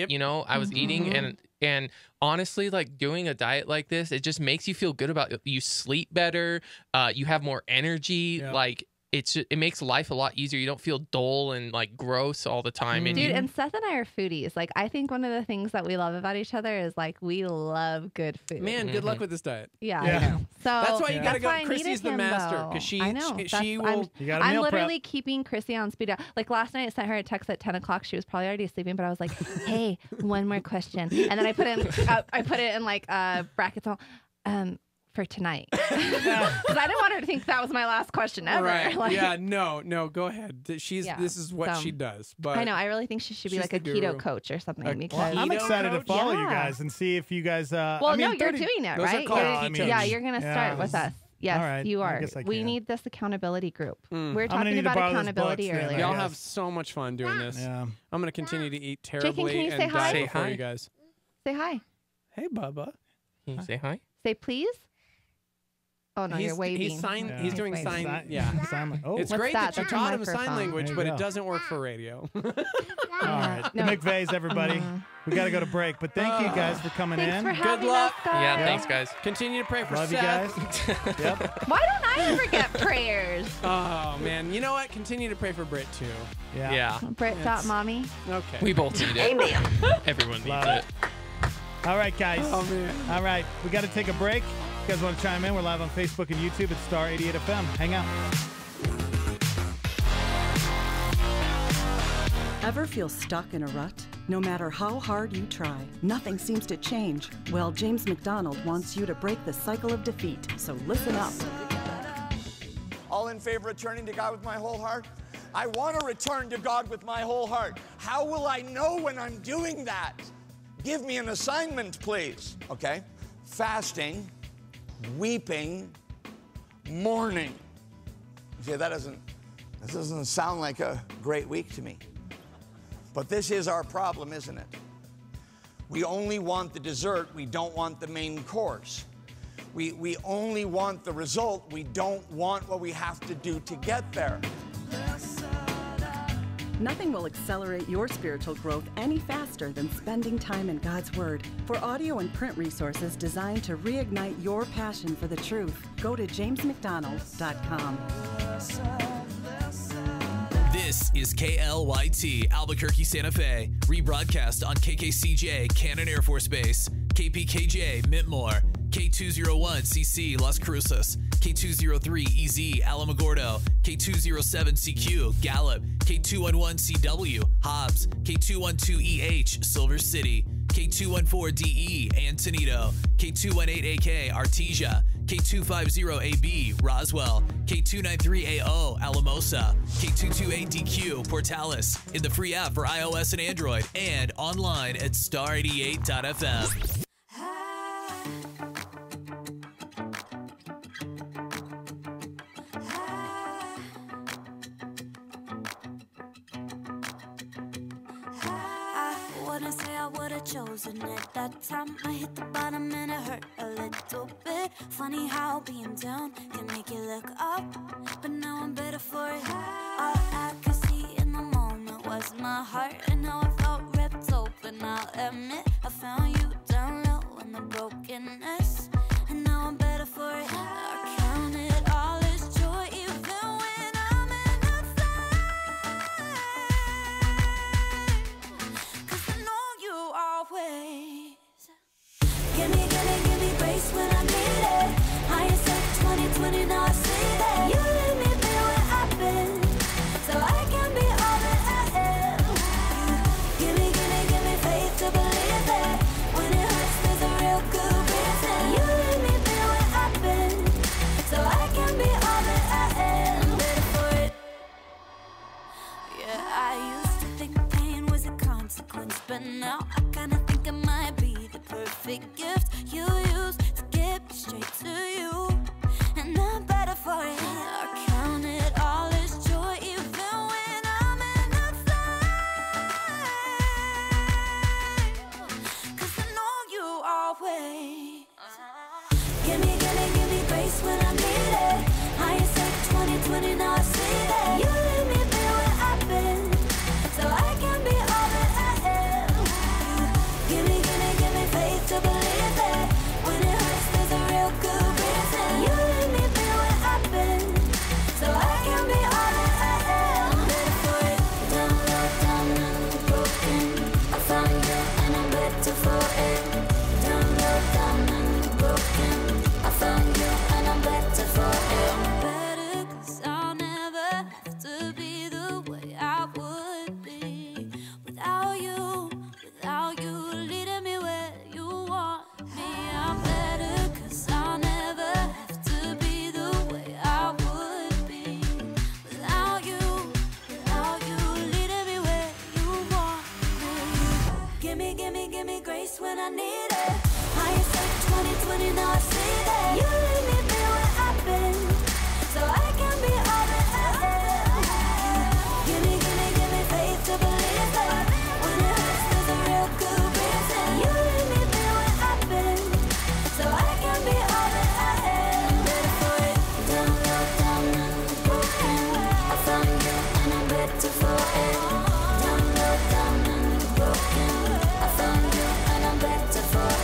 was eating, and honestly, like doing a diet like this, it just makes you feel good about it. You sleep better, you have more energy, like it makes life a lot easier. You don't feel dull and like gross all the time. And Dude, and Seth and I are foodies. Like, I think one of the things that we love about each other is like we love good food. Man, good luck with this diet. Yeah. I know. So that's why you gotta go. I Chrissy's the him, master because she will. I'm literally keeping Chrissy on speed. Like last night, I sent her a text at 10 o'clock. She was probably already sleeping, but I was like, "Hey, one more question," and then I put it in like brackets for tonight because I didn't want her to think that was my last question ever. Right. Like, yeah. No. Go ahead. This is what she does. But I know. I really think she should be like a keto coach or something. Because I'm excited to follow you guys and see if you guys. Well, no, you're doing it, right? You're gonna start with us. Yes, right. you are. We need this accountability group. We were talking about accountability earlier. Y'all have so much fun doing this. Yeah. I'm going to continue to eat terribly Jacob, can you and say hi? die before you guys. Say hi. Hey, Bubba. Can you say hi? Say please. Oh, no, you're waving. He's doing sign. Yeah. It's great that you taught him sign language, but it doesn't work for radio. All right. The McVeighs, everybody. We got to go to break, but thank you guys for coming in. For Good luck. Yeah, thanks, guys. Continue to pray for Love Seth. you guys. Yep. Why don't I ever get prayers? Oh, man. You know what? Continue to pray for Britt, too. Yeah. Britt.mommy. Okay. We both need it. Amen. Everyone needs Love it. All right, guys. Oh, man. All right. We got to take a break. You guys want to chime in? We're live on Facebook and YouTube at Star 88 FM. Hang out. Ever feel stuck in a rut? No matter how hard you try, nothing seems to change. Well, James McDonald wants you to break the cycle of defeat, so listen up. All in favor of turning to God with my whole heart? I want to return to God with my whole heart. How will I know when I'm doing that? Give me an assignment, please. Okay? Fasting, weeping, mourning. See, that doesn't sound like a great week to me. But this is our problem, isn't it? We only want the dessert, we don't want the main course. We only want the result, we don't want what we have to do to get there. Nothing will accelerate your spiritual growth any faster than spending time in God's Word. For audio and print resources designed to reignite your passion for the truth, go to jamesmcdonald.com. This is KLYT Albuquerque, Santa Fe, rebroadcast on KKCJ Cannon Air Force Base, KPKJ Mintmore, K201CC Las Cruces, K203EZ Alamogordo, K207CQ Gallup, K211CW Hobbs, K212EH Silver City, K214DE Antonito, K218AK Artesia, K250AB Roswell, K293AO Alamosa, K228DQ Portales, in the free app for iOS and Android, and online at star88.fm. Chosen at that time, I hit the bottom and it hurt a little bit. Funny how being down can make you look up, but now I'm better for it. All I could see in the moment was my heart, and now I felt ripped open. I'll admit I found you down low in the brokenness, and now I'm better for it. I count it all as joy, even when I'm in the fight, 'cause I know you always give me grace when I need it. Hindsight 2020, now I see that you let me be where I've been, so I can be all that I am. Give me faith to believe that when it hurts, there's a real good reason. You let me be where I've been, so I can be all that I am. Better for it. Yeah, I kinda think it might be the perfect gift you use to get me straight to you. And I'm better for it. I count it all as joy even when I'm in a flame. 'Cause I know you always give me grace when I need it. Hindsight 2020, now I see that you let me be where I've been, so I can be all that I am. Give me faith to believe that when it hurts, there's a real good reason. You let me be where I've been, so I can be all that I am. Better for it, down low, down and broken. I found you and I'm better for it. Down low, down and broken. I found you and I'm better for it. Better 'cause I'll never have to be the way I would be without you leading me where you want me. I'm better 'cause I'll never have to be the way I would be without you leading me where you want me. Give me grace when I need it. Hindsight 2020, now I see that you let me be where I've been, so I can be all that I am. Give me faith to believe that when it hurts, there's a real good reason. You let me be where I've been, so I can be all that I am. Better for it, down low, down and broken. I found you and I'm better for it. Down low, down and broken. I found you and I'm better for it.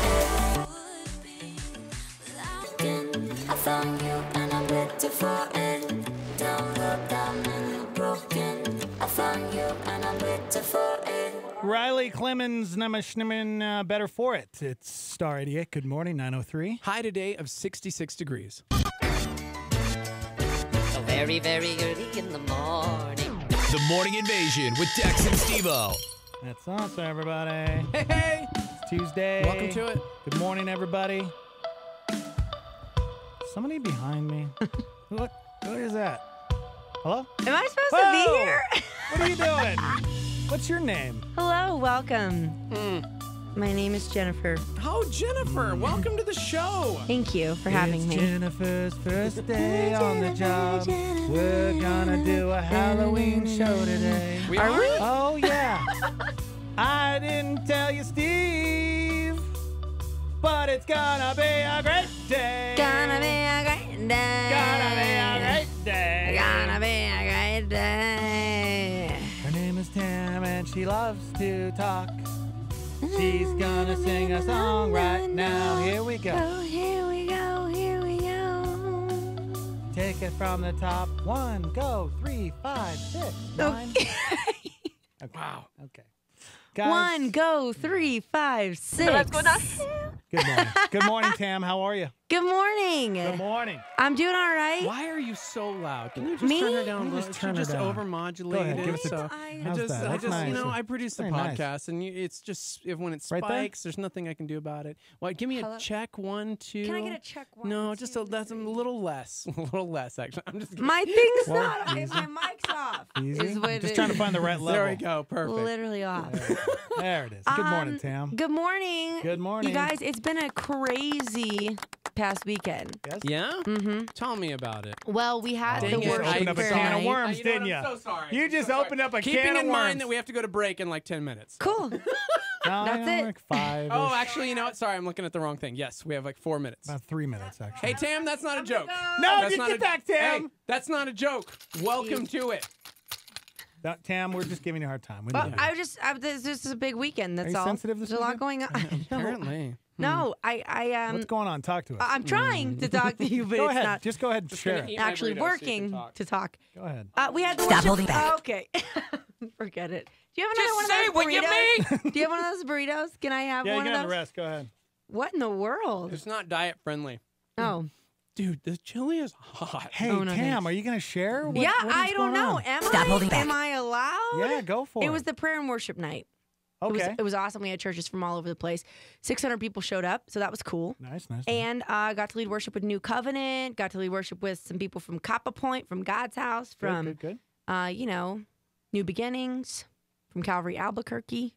I found you and I'm better for it. Down low, down and broken. I found you and I'm better for it. Riley Clemens, Namashniman, better for it. It's Star 88. Good morning, 903. High today of 66 degrees. So very, very early in the morning. The Morning Invasion with Dex and Steve-O. That's awesome, everybody. Hey! It's Tuesday. Welcome to it. Good morning, everybody. Somebody behind me. What is that? Hello? Am I supposed to be here? What are you doing? What's your name? Hello, welcome. My name is Jennifer. Oh, Jennifer, welcome to the show. Thank you for having me. It's Jennifer's first day on the job. We're gonna do a Halloween show today. Are we? Oh, yeah. I didn't tell you, Steve, but it's gonna be a great day. Gonna be a great day. Gonna be a great day. Gonna be a great day. Her name is Tam and she loves to talk. She's gonna sing a song right now. Here we go. Oh, here we go, here we go. Take it from the top. 1, go, 3, 5, 6, 9. Okay. Wow. Okay. Guys, 1, go, 3, 5, 6. Good morning. Good morning, Tam. How are you? Good morning. Good morning. I'm doing all right. Why are you so loud? Can you just Me? turn her down a Just little? turn her She down. overmodulated. Go ahead, give us a- so How's that? That's nice. you know, I produce the Very nice. podcast, and it's just when it Right there? spikes, there's nothing I can do about it. Well, give me a check 1, 2. Can I get a check 1? No, just that's a little less, a little less. Actually, I'm just kidding. My thing's Well, not. Okay, my mic's off. Easy. Is what Just it trying to is. find the right level. There we go. Perfect. Literally off. There it is. Good morning, Tam. Good morning. Good morning. You guys, it's been a crazy past weekend. Yes? Yeah. Mm-hmm. Tell me about it. Well, we had Dang the it, You just worship opened up a fair can of night. worms, You know didn't what? you? I'm so sorry. You just opened up a Keeping can of in mind worms. that we have to go to break in like 10 minutes. Cool. No, That's it. Like 5. Oh, actually, you know what? Sorry, I'm looking at the wrong thing. Yes, we have like 4 minutes. About 3 minutes, actually. Hey, Tam, that's not a joke. No, that's get not back, Tam. Hey, that's not a joke. Welcome to it. Tam, we're just giving you a hard time. We Well, know. this is a big weekend. That's Are you all. sensitive this There's a lot going on. Apparently. No, I What's going on? Talk to us. I'm trying to talk to you, but Go it's ahead. not Just go ahead and share. eat my actually burrito so you working can talk. to talk. Go ahead. We had the Stop worship- holding back. Okay. Forget it. Do you have another Just one say of those what you burritos? Do you have one of those burritos? Can I have Yeah, you one can of have those? the rest. Go ahead. What in the world? It's not diet friendly. Oh. Dude, the chili is hot. Hey, Oh, no, Tam, thanks. are you going to share? What, Yeah, what is I don't going know. on? Stop holding back. Am I allowed? Yeah, go for it. It was the prayer and worship night. Okay. It was awesome. We had churches from all over the place. 600 people showed up, so that was cool. Nice. And got to lead worship with New Covenant. Got to lead worship with some people from Kappa Point, from God's House, from Good. New Beginnings, from Calvary Albuquerque.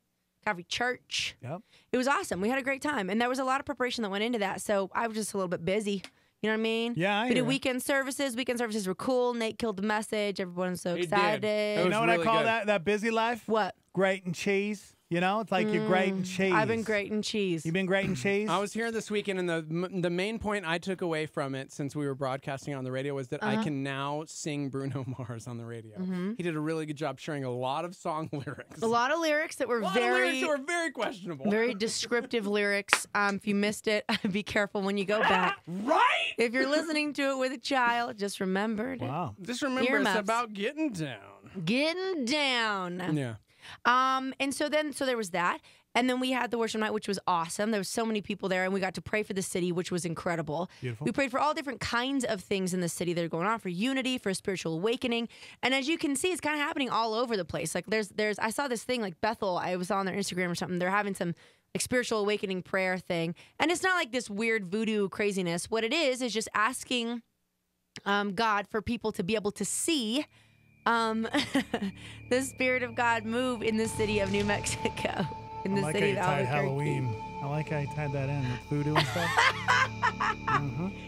Calvary Church. Yep. It was awesome. We had a great time. And there was a lot of preparation that went into that. So I was just a little bit busy. You know what I mean? Yeah, I We did hear ya. weekend services. Weekend services were cool. Nate killed the message. Everyone's so excited. You know what I call that busy life? What? Grating cheese. You know, it's like you're grating cheese. I've been grating cheese. You've been grating cheese? I was here this weekend, and the main point I took away from it, since we were broadcasting on the radio, was that I can now sing Bruno Mars on the radio. He did a really good job sharing a lot of song lyrics. A lot of lyrics that were very questionable. Very descriptive lyrics. If you missed it, be careful when you go back. Right? If you're listening to it with a child, just remember. Just remember it's about getting down. Getting down. Yeah. And so there was that. And then we had the worship night, which was awesome. There was so many people there, and we got to pray for the city, which was incredible. Beautiful. We prayed for all different kinds of things in the city that are going on, for unity, for spiritual awakening. And as you can see, it's kind of happening all over the place. Like I saw this thing like Bethel. I was on their Instagram or something. They're having some like spiritual awakening prayer thing. And it's not like this weird voodoo craziness. What it is just asking God for people to be able to see the Spirit of God move in the city of New Mexico. In the city of Albuquerque. Halloween. I like how you tied that in with voodoo and stuff.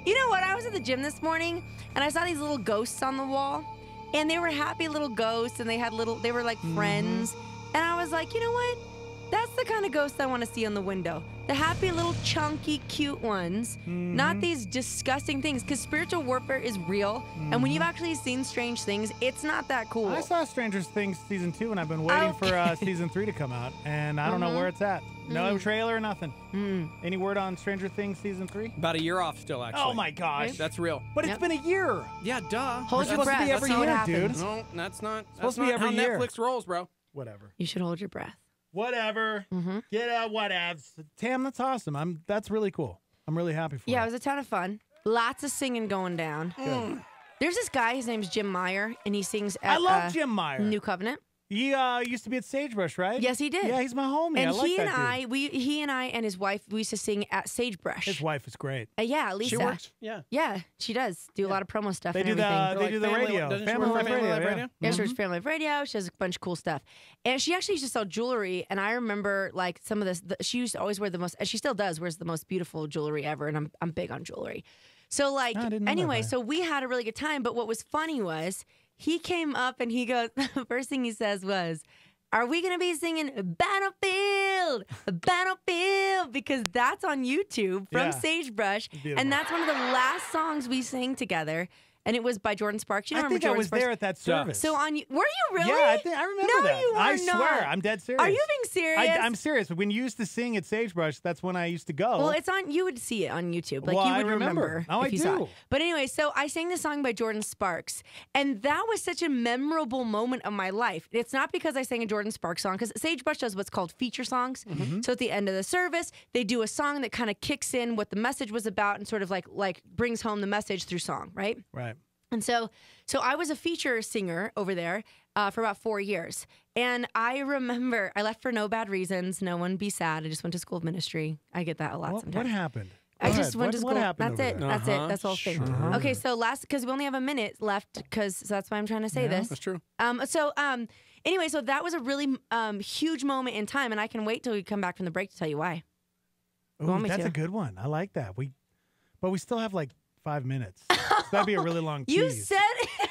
You know what? I was at the gym this morning and I saw these little ghosts on the wall, and they were happy little ghosts, and they were like friends. And I was like, you know what? That's the kind of ghosts I want to see on the window. The happy little chunky cute ones, not these disgusting things, because spiritual warfare is real. And when you've actually seen strange things, it's not that cool. I saw Stranger Things season 2, and I've been waiting for season 3 to come out, and I don't know where it's at. No trailer or nothing. Any word on Stranger Things season 3? About a year off still, actually. Oh my gosh. That's real. But it's been a year. Yeah, duh. Hold your breath. Supposed to be every year, dude. No, that's not Supposed to be every how year. Netflix rolls, bro. Whatever. You should hold your breath. Whatever. Get out, whatevs. Tam, that's awesome. That's really cool. I'm really happy for you. Yeah, it was a ton of fun. Lots of singing going down. There's this guy, his name's Jim Meyer, and he sings at I love Jim Meyer. New Covenant. He used to be at Sagebrush, right? Yes, he did. Yeah, he's my homie. And I like he and that dude. he and I and his wife, we used to sing at Sagebrush. His wife is great. Yeah, Lisa. She works? Yeah. Yeah, she does do a lot of promo stuff They and do everything. they do the radio. Family Life Radio. Yeah, she works Family Life Radio. She does a bunch of cool stuff. And she actually used to sell jewelry. And I remember like some of this, she used to always wear the most, and she still does, wears the most beautiful jewelry ever. And I'm big on jewelry. So like, anyway, so we had a really good time. But what was funny was he came up and he goes, the first thing he says was, are we going to be singing Battlefield, Battlefield? Because that's on YouTube from Sagebrush. And that's one of the last songs we sang together. And it was by Jordan Sparks. You know, I think I was there at that service. So were you really? Yeah, I remember that. No, you were I not. swear, I'm dead serious. Are you being serious? I'm serious. When you used to sing at Sagebrush, that's when I used to go. Well, it's on. You would see it on YouTube. Like Well, you would I remember. Oh, if I you saw do. it. But anyway, so I sang the song by Jordan Sparks, and that was such a memorable moment of my life. It's not because I sang a Jordan Sparks song, because Sagebrush does what's called feature songs. So at the end of the service, they do a song that kind of kicks in what the message was about and sort of like brings home the message through song, right? Right. And so I was a feature singer over there for about 4 years. And I remember I left for no bad reasons. No one be sad. I just went to school of ministry. I get that a lot sometimes. What happened? I just went to school. What happened That's it. over there? That's it. That's the whole thing. Sure. Okay, so because we only have a minute left, so that's why I'm trying to say this. That's true. Anyway, so that was a really huge moment in time, and I can wait till we come back from the break to tell you why. Ooh, that's a good one. I like that. But we still have like 5 minutes. So that'd be a really long tease. You said it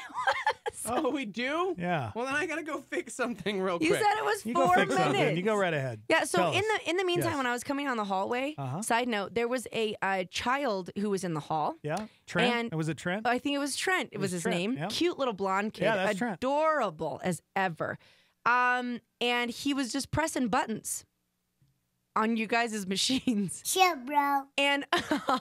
was. Oh, we do? Yeah. Well, then I gotta go fix something real quick. You said it was You 4 go fix minutes. something. You go right ahead. Yeah. So Tell us. in the meantime, Yes. when I was coming down the hallway, side note, there was a child who was in the hall. Yeah. Trent. And was it Trent? I think it was Trent. It was his Trent, name. yeah. Cute little blonde kid. Yeah, that's Trent. Adorable as ever. And he was just pressing buttons on you guys' machines. Sure, bro. And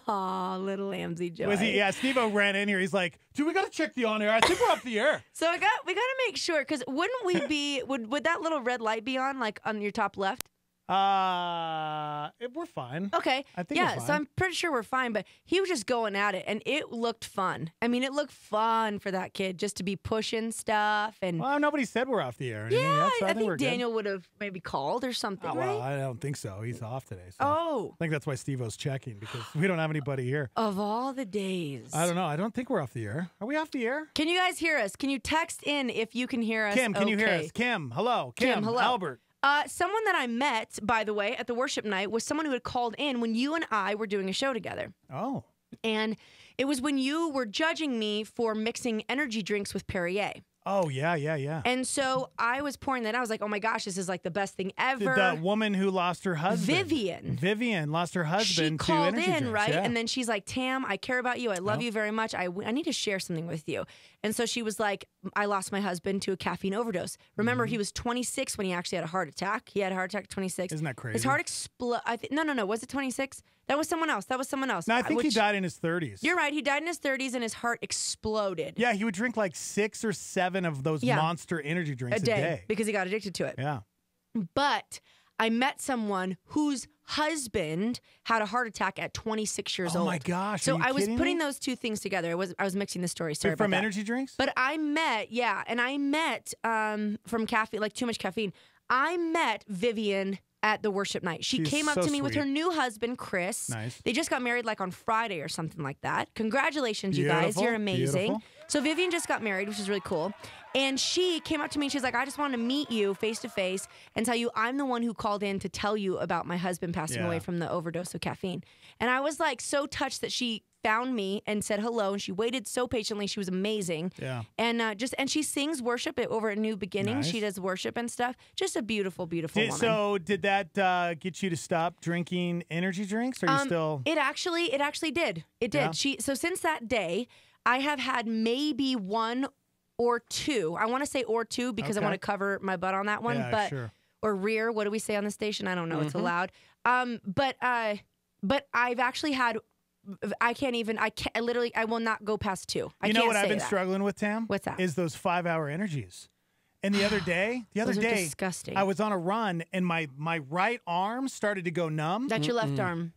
little Amsy Joy. Was he? Yeah, Steve-O ran in here. He's like, dude, we got to check the on air. I think we're off the air. So we got to make sure, because wouldn't we be, would that little red light be on, like on your top left? We're fine. Okay. I think we're so fine. I'm pretty sure we're fine, but he was just going at it, and it looked fun. I mean, it looked fun for that kid just to be pushing stuff. And Well, nobody said we're off the air. or anything yeah, yet, so I we're think good. Daniel would have maybe called or something, Oh, well, right? I don't think so. He's off today. So Oh. I think that's why Steve-O's checking, because we don't have anybody here. Of all the days. I don't know. I don't think we're off the air. Are we off the air? Can you guys hear us? Can you text in if you can hear us? Kim, can you hear okay? us? Kim, hello. Kim, hello. Albert. Someone that I met, by the way, at the worship night was someone who had called in when you and I were doing a show together. Oh. And it was when you were judging me for mixing energy drinks with Perrier. Oh, yeah. And so I was pouring that out. I was like, oh my gosh, this is like the best thing ever. The woman who lost her husband. Vivian lost her husband she to called energy in, drinks. right? Yeah. And then she's like, Tam, I care about you. I love you very much. I need to share something with you. And so she was like, I lost my husband to a caffeine overdose. Remember, he was 26 when he actually had a heart attack. He had a heart attack at 26. Isn't that crazy? His heart exploded. No. Was it 26? That was someone else. No, I think he died in his 30s. You're right. He died in his 30s and his heart exploded. Yeah, he would drink like 6 or 7 of those monster energy drinks a day. Because he got addicted to it. Yeah. But I met someone whose husband had a heart attack at 26 years old. Oh my gosh. So are you I was kidding putting me? those two things together. I was mixing the story. Sorry about From that. energy drinks? But I met from caffeine, like too much caffeine. I met Vivian at the worship night. She She's came up so to me with sweet. her new husband, Chris. Nice. They just got married like on Friday or something like that. Congratulations, you guys. Beautiful, You're amazing. beautiful. So Vivian just got married, which is really cool. And she came up to me and she's like, I just want to meet you face to face and tell you I'm the one who called in to tell you about my husband passing away from the overdose of caffeine. And I was like so touched that she found me and said hello, and she waited so patiently. She was amazing. Yeah. And and she sings worship over at New Beginning. Nice. She does worship and stuff. Just a beautiful, beautiful woman. So did that get you to stop drinking energy drinks? Or are you still? It actually did. It did. Yeah. So since that day, I have had maybe 1 or 2. I want to say or 2 because I want to cover my butt on that one. Yeah, but sure. or rear. What do we say on the station? I don't know. It's allowed. But I've actually had. I will not go past 2. You know what I've been struggling with, Tam? What's that? Is those 5-hour energies. And the other day, Those are disgusting. I was on a run and my right arm started to go numb. That's your left arm.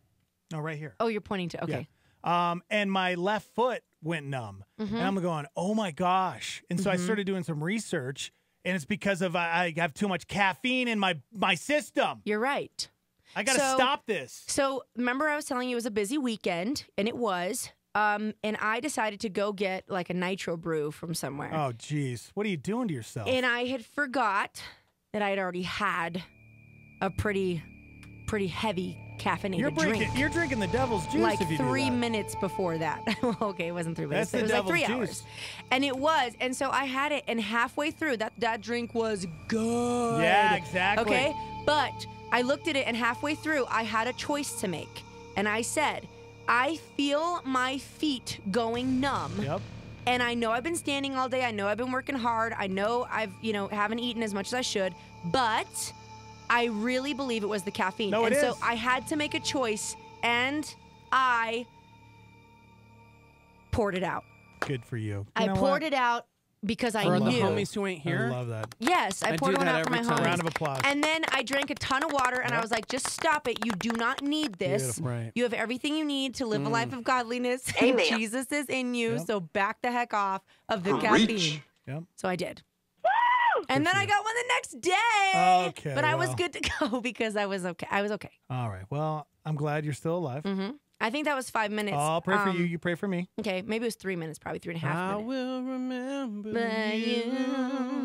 No, right here. Oh, you're pointing to. Okay. Yeah. And my left foot went numb. And I'm going, oh my gosh. And so I started doing some research, and it's because of I have too much caffeine in my system. You're right. I got to stop this. So remember I was telling you it was a busy weekend, and it was. And I decided to go get like a nitro brew from somewhere. Oh, geez. What are you doing to yourself? And I had forgot that I had already had a pretty heavy caffeinated drink. You're drinking the devil's juice like if you do 3 that. minutes before that. Okay, it wasn't 3 minutes. That's It the was like 3 devil's hours. juice. And it was. And so I had it, and halfway through, that drink was good. Yeah, exactly. Okay? But I looked at it, and halfway through, I had a choice to make. And I said, I feel my feet going numb. Yep. And I know I've been standing all day. I know I've been working hard. I know I've, haven't eaten as much as I should. But I really believe it was the caffeine. No, it and so is. I had to make a choice, and I poured it out. Good for you. I poured it out because I For knew. the homies who ain't here. I love that. Yes, I poured do one that out for my every time. homies. Round of applause. And then I drank a ton of water, and I was like, just stop it. You do not need this. Beautiful. Right. You have everything you need to live a life of godliness. Amen. Jesus is in you, Yep. so back the heck off of the caffeine. Yep. So I did. And then I got one the next day. Okay, But I was well. good to go because I was okay. I was okay. All right. Well, I'm glad you're still alive. I think that was 5 minutes. I'll pray for you. You pray for me. Okay, maybe it was 3 minutes, probably 3.5 I minutes. will remember But you.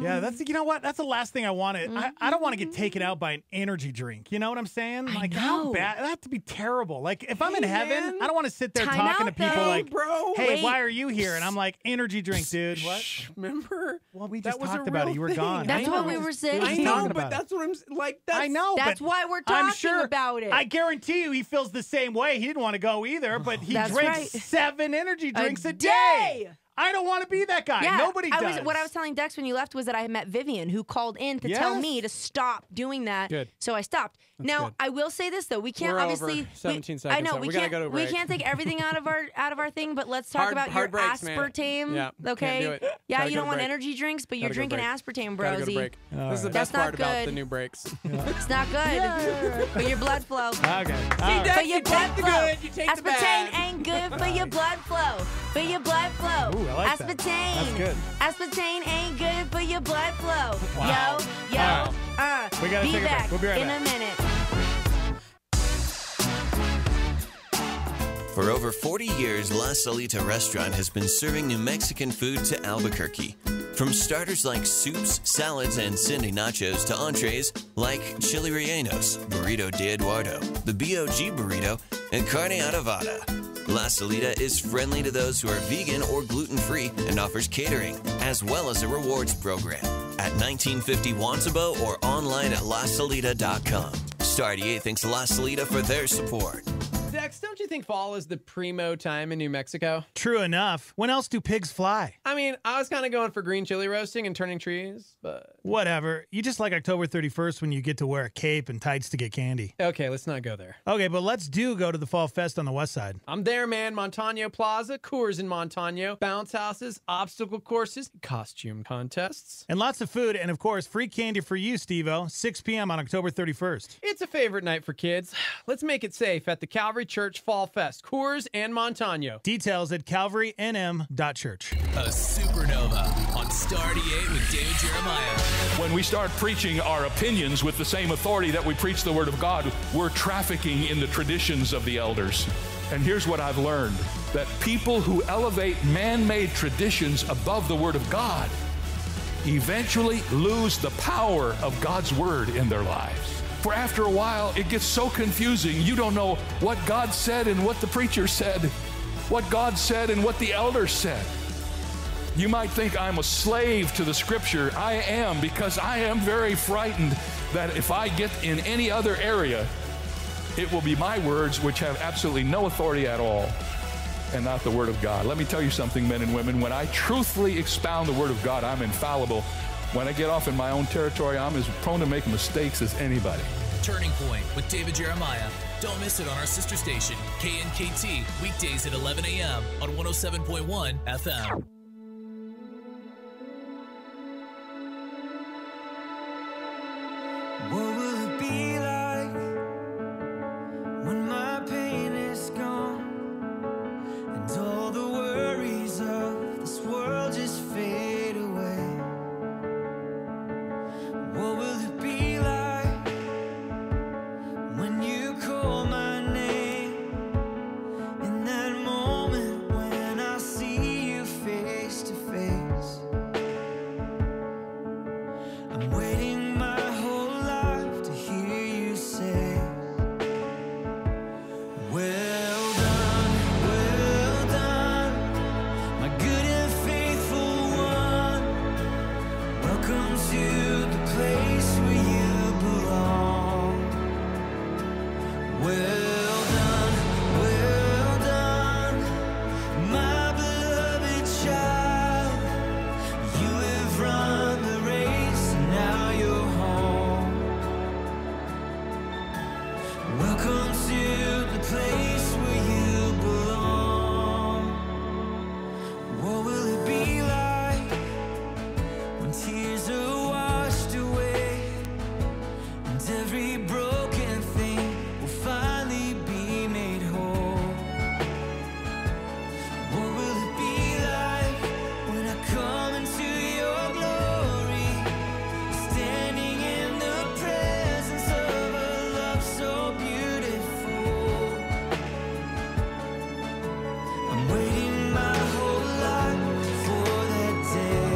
Yeah, you know what? That's the last thing I wanted. I don't want to get taken out by an energy drink. You know what I'm saying? Like, how know. bad? That to be terrible. Like, if I'm in Hey, heaven, man. I don't want to sit there Time talking out, to people though, like, bro. hey, Wait. why are you here? And I'm like, energy drink, dude. What? Shh, remember? Well, we That just was a talked about it. real You were thing. gone. That's I what know. we were saying. I Just know, talking but about it. that's what I'm like. That's, I know. That's but why we're I'm talking sure, about it. I guarantee you he feels the same way. He didn't want to go either, but he That's drinks right. 7 energy drinks a day. day. I don't want to be that guy. Nobody does. What I was telling Dex when you left was that I met Vivian, who called in to tell Yes. me to stop doing that. Good. So I stopped. Now good. I will say this though: we can't We're obviously. over 17 I seconds, know so we we gotta can't. go to a We break. can't take everything out of our thing, but let's talk about your breaks, man. aspartame. Yeah, Okay. can't do it. Yeah, Gotta you go don't to want break. energy drinks, but you're Gotta go drinking break. aspartame, Gotta go to brosy. break. This is the That's best not part about good. the new breaks. It's not good for your blood flow. Okay. All For right. your you blood take the flow. good, you take the Aspartame bad. ain't good for your blood flow. For your blood flow. Ooh, I like that. Aspartame. That's good. Aspartame ain't good for your blood flow. Wow. Yo, All right. We gotta be take a break. back We'll be right in back. a minute. For over 40 years, La Salita Restaurant has been serving New Mexican food to Albuquerque. From starters like soups, salads, and Cindy nachos to entrees like chili rellenos, burrito de Eduardo, the BOG burrito, and carne adobada. La Salida is friendly to those who are vegan or gluten-free and offers catering, as well as a rewards program at 1950 Wansabo or online at lasalida.com. Star 88 thanks La Salida for their support. Dex, don't you think fall is the primo time in New Mexico? True enough. When else do pigs fly? I mean, I was kind of going for green chili roasting and turning trees, but... Whatever. You just like October 31st when you get to wear a cape and tights to get candy. Okay, let's not go there. Okay, but let's go to the Fall Fest on the west side. I'm there, man. Montano Plaza, Coors in Montano, bounce houses, obstacle courses, costume contests. And lots of food, and of course, free candy for you, Steve-O, 6 p.m. on October 31st. It's a favorite night for kids. Let's make it safe at the Calvary Church Fall Fest, Coors and Montano. Details at calvarynm.church. A supernova on Star 88 with David Jeremiah. When we start preaching our opinions with the same authority that we preach the Word of God, we're trafficking in the traditions of the elders. And here's what I've learned, that people who elevate man-made traditions above the Word of God eventually lose the power of God's Word in their lives. For after a while, it gets so confusing, you don't know what God said and what the preacher said, what God said and what the elders said. You might think I'm a slave to the Scripture. I am, because I am very frightened that if I get in any other area, it will be my words which have absolutely no authority at all and not the Word of God. Let me tell you something, men and women. When I truthfully expound the Word of God, I'm infallible. When I get off in my own territory, I'm as prone to make mistakes as anybody. Turning Point with David Jeremiah. Don't miss it on our sister station, KNKT, weekdays at 11 a.m. on 107.1 FM. What will it be like when my pain is gone and all the worries of this world just fade away? What will it be like when you call my name in that moment when I see you face to face? I'm waiting my whole life to hear you say, well done, my good and faithful one. Welcome to the place where you belong. Well done, my beloved child. You have run the race and now you're home. Welcome to the place where you belong. What will it be like when tears are washed away and every broken thing will finally be made whole? What will it be like when I come into your glory, standing in the presence of a love so beautiful? I'm waiting my whole life for that day.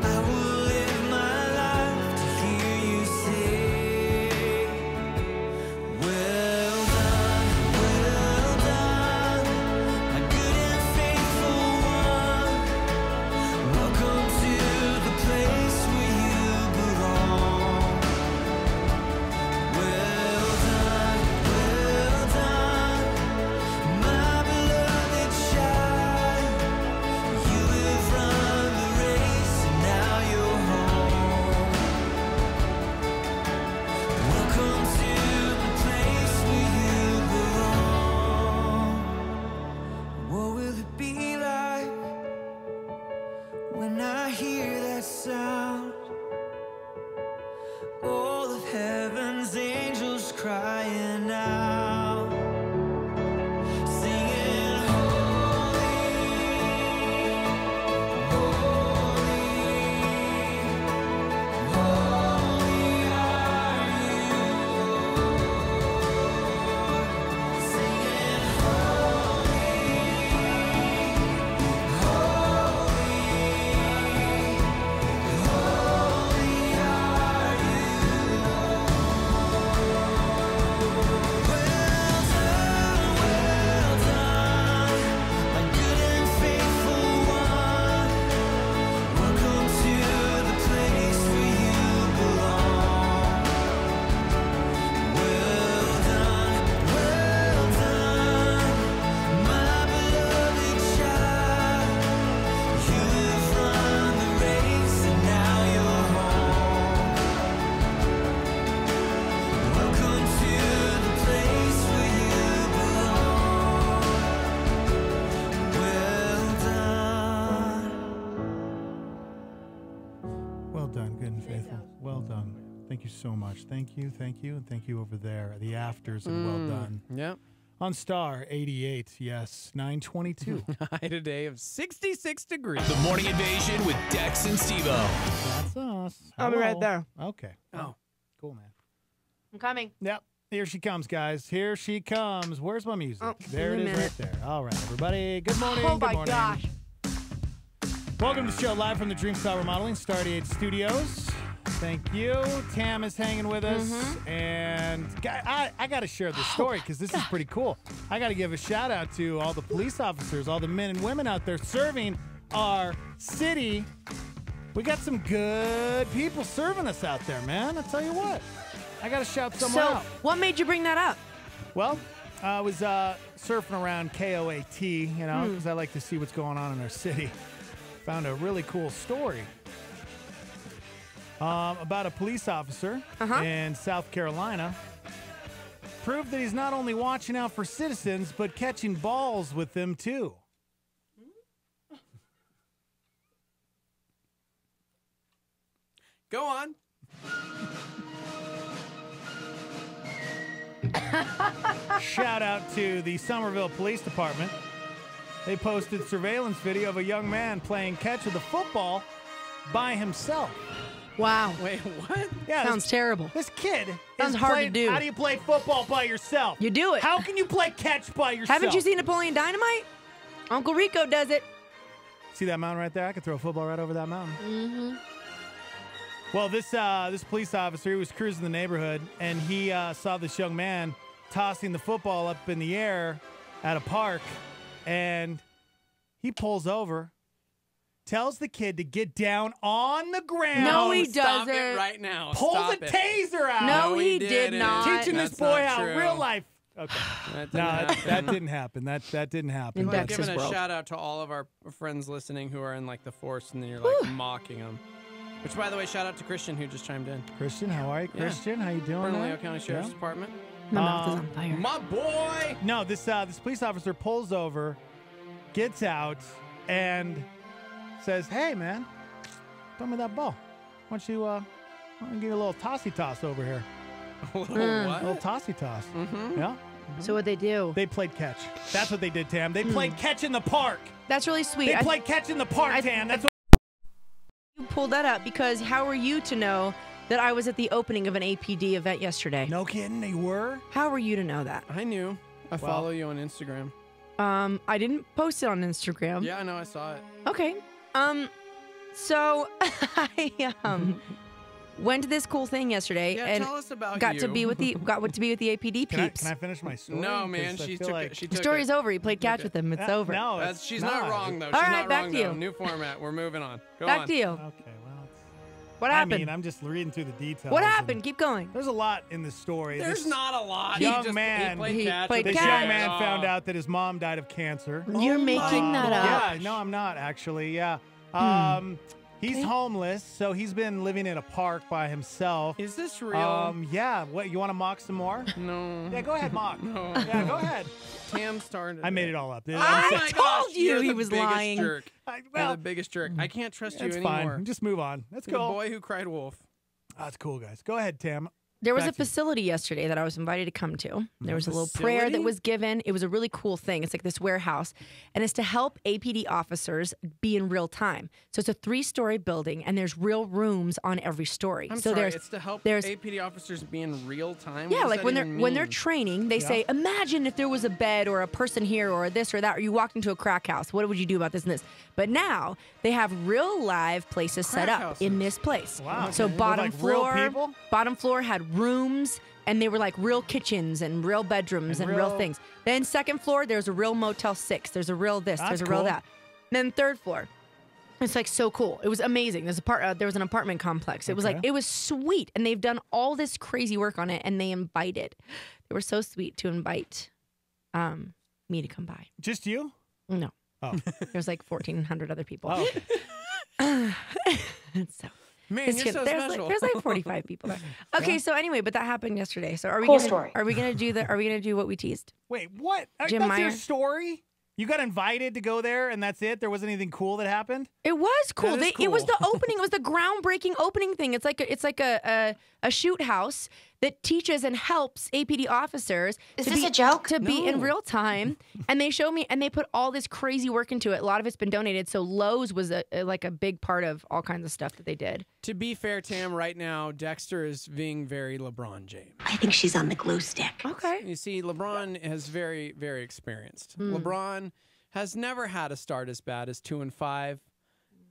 I will live my life to hear you say, well done, my good and faithful one. Welcome to the place where you belong. Well done, my beloved child. You have run the race and now you're home. Welcome to the place where you belong. What will it be like when I hear that sound? All of heaven's angels crying out, singing holy, holy, holy are you, Lord. Singing holy, holy. Thank you so much. Thank you, and thank you over there. The afters and well done. Yep. On Star 88, yes, 922. High today of 66 degrees. The Morning Invasion with Dex and Steve-O. That's us. I'll be right Hello. there. Okay. Oh. Cool, man. I'm coming. Yep. Here she comes, guys. Here she comes. Where's my music? Oh, there it is right there. All right, everybody. Good morning. Oh, Good my morning. gosh. Welcome to the show live from the Dreamstar Remodeling, Star 88 Studios. Thank you. Tam is hanging with us. And I got to share this story because this is pretty cool. I got to give a shout out to all the police officers, all the men and women out there serving our city. We got some good people serving us out there, man. I'll tell you what. I got to shout someone out. What made you bring that up? Well, I was surfing around KOAT, you know, because I like to see what's going on in our city. Found a really cool story about a police officer in South Carolina. Proved that he's not only watching out for citizens, but catching balls with them, too. Go on. Shout out to the Somerville Police Department. They posted surveillance video of a young man playing catch with a football by himself. Wow. Wait, what? Yeah, Sounds terrible. This kid Sounds is hard playing, to do. How do you play football by yourself? You do it. How can you play catch by yourself? Haven't you seen Napoleon Dynamite? Uncle Rico does it. See that mountain right there? I could throw a football right over that mountain. Mm-hmm. Well, this police officer, he was cruising the neighborhood, and he saw this young man tossing the football up in the air at a park, and he pulls over, tells the kid to get down on the ground. No, he Stop doesn't. it right now. Pulls Stop a it. taser out. No, he did didn't. not. Teaching That's this boy not how true. real life. Okay. That didn't happen. That didn't happen. In We're But- Texas giving a world. shout out to all of our friends listening who are in like the force, and then you're like mocking them. Which, by the way, shout out to Christian who just chimed in. Christian, how are you? Yeah. Christian, how you doing? Bernalillo man? County Sheriff's Yeah. Department. My mouth is on fire. My boy. No, this police officer pulls over, gets out, and says, "Hey, man, throw me that ball. Why don't you give you a little tossy toss over here? A little A what? little tossy toss. Mm-hmm. Yeah." So what'd they do? They played catch. That's what they did, Tam. They played catch in the park. That's really sweet. They played catch in the park, Tam. That's what. You pulled that up because how were you to know that I was at the opening of an APD event yesterday? No kidding, they were. How were you to know that? I knew. I follow you on Instagram. I didn't post it on Instagram. Yeah, I know. I saw it. Okay. So I went to this cool thing yesterday Yeah, and tell us about got you. to be with the APD peeps. Can I finish my story? No, man. 'Cause I She feel took like- it. She The took story's it. over. You played catch with them. It's over. No, it's She's not wrong though. All She's right, not back wrong to you. though. New format. We're moving on. Go Back on. to you. Okay, well. What happened? I mean, I'm just reading through the details. What and happened? Keep going. There's a lot in the story. There's This not a lot. young He man. played catch. played with This the catch. young guy. man found out that his mom died of cancer. You're making that up. Yeah, no, I'm not actually. Yeah. He's homeless, so he's been living in a park by himself. Is this real? Yeah. What, you want to mock some more? No. Yeah, go ahead, mock. No. Yeah, go ahead. Tam started. I made it all up. I told you You're he the was biggest lying. Jerk. I- You're well, the biggest jerk. I can't trust you It's anymore. fine. Just move on. Let's You're go. the boy who cried wolf. That's cool, guys. Go ahead, Tam. There was Back a to you. facility yesterday that I was invited to come to. There was a little prayer Facility? that was given. It was a really cool thing. It's like this warehouse, and it's to help APD officers be in real time. So it's a 3-story building, and there's real rooms on every story. I'm so sorry. there's It's to help there's APD officers be in real time. yeah, What does like that when even they're mean? training, they say, imagine if there was a bed or a person here or this or that, or you walked into a crack house. What would you do about this and this? But now they have real live places set Crack up in this place. Wow. So With, bottom like, real floor, people? bottom floor had rooms. And they were like real kitchens and real bedrooms and real things. Then second floor, there's a real Motel 6. There's a real this. That's There's a real cool. that. Then third floor. It's like so cool. It was amazing. There was an apartment complex. It was like, Okay. it was sweet. And they've done all this crazy work on it. And they were so sweet to invite me to come by. Just you? No. Oh. There's like 1,400 other people. Oh, okay. So. Man, It's you're good. so special. There's like 45 people there. Okay, so anyway, but that happened yesterday. So are we Cool gonna story. are we gonna do what we teased? Wait, what? Jim That's Meyer? your story? You got invited to go there, and that's it? There wasn't anything cool that happened? It was cool. That is It was cool. the opening. It was the groundbreaking opening thing. It's like a shoot house that teaches and helps APD officers. Is this a joke? To be in No. real time. And they showed me, and they put all this crazy work into it. A lot of it's been donated. So Lowe's was a big part of all kinds of stuff that they did. To be fair, Tam, right now, Dexter is being very LeBron James. I think she's on the glue stick. Okay. You see, LeBron is very, very experienced. Mm. LeBron has never had a start as bad as 2-5,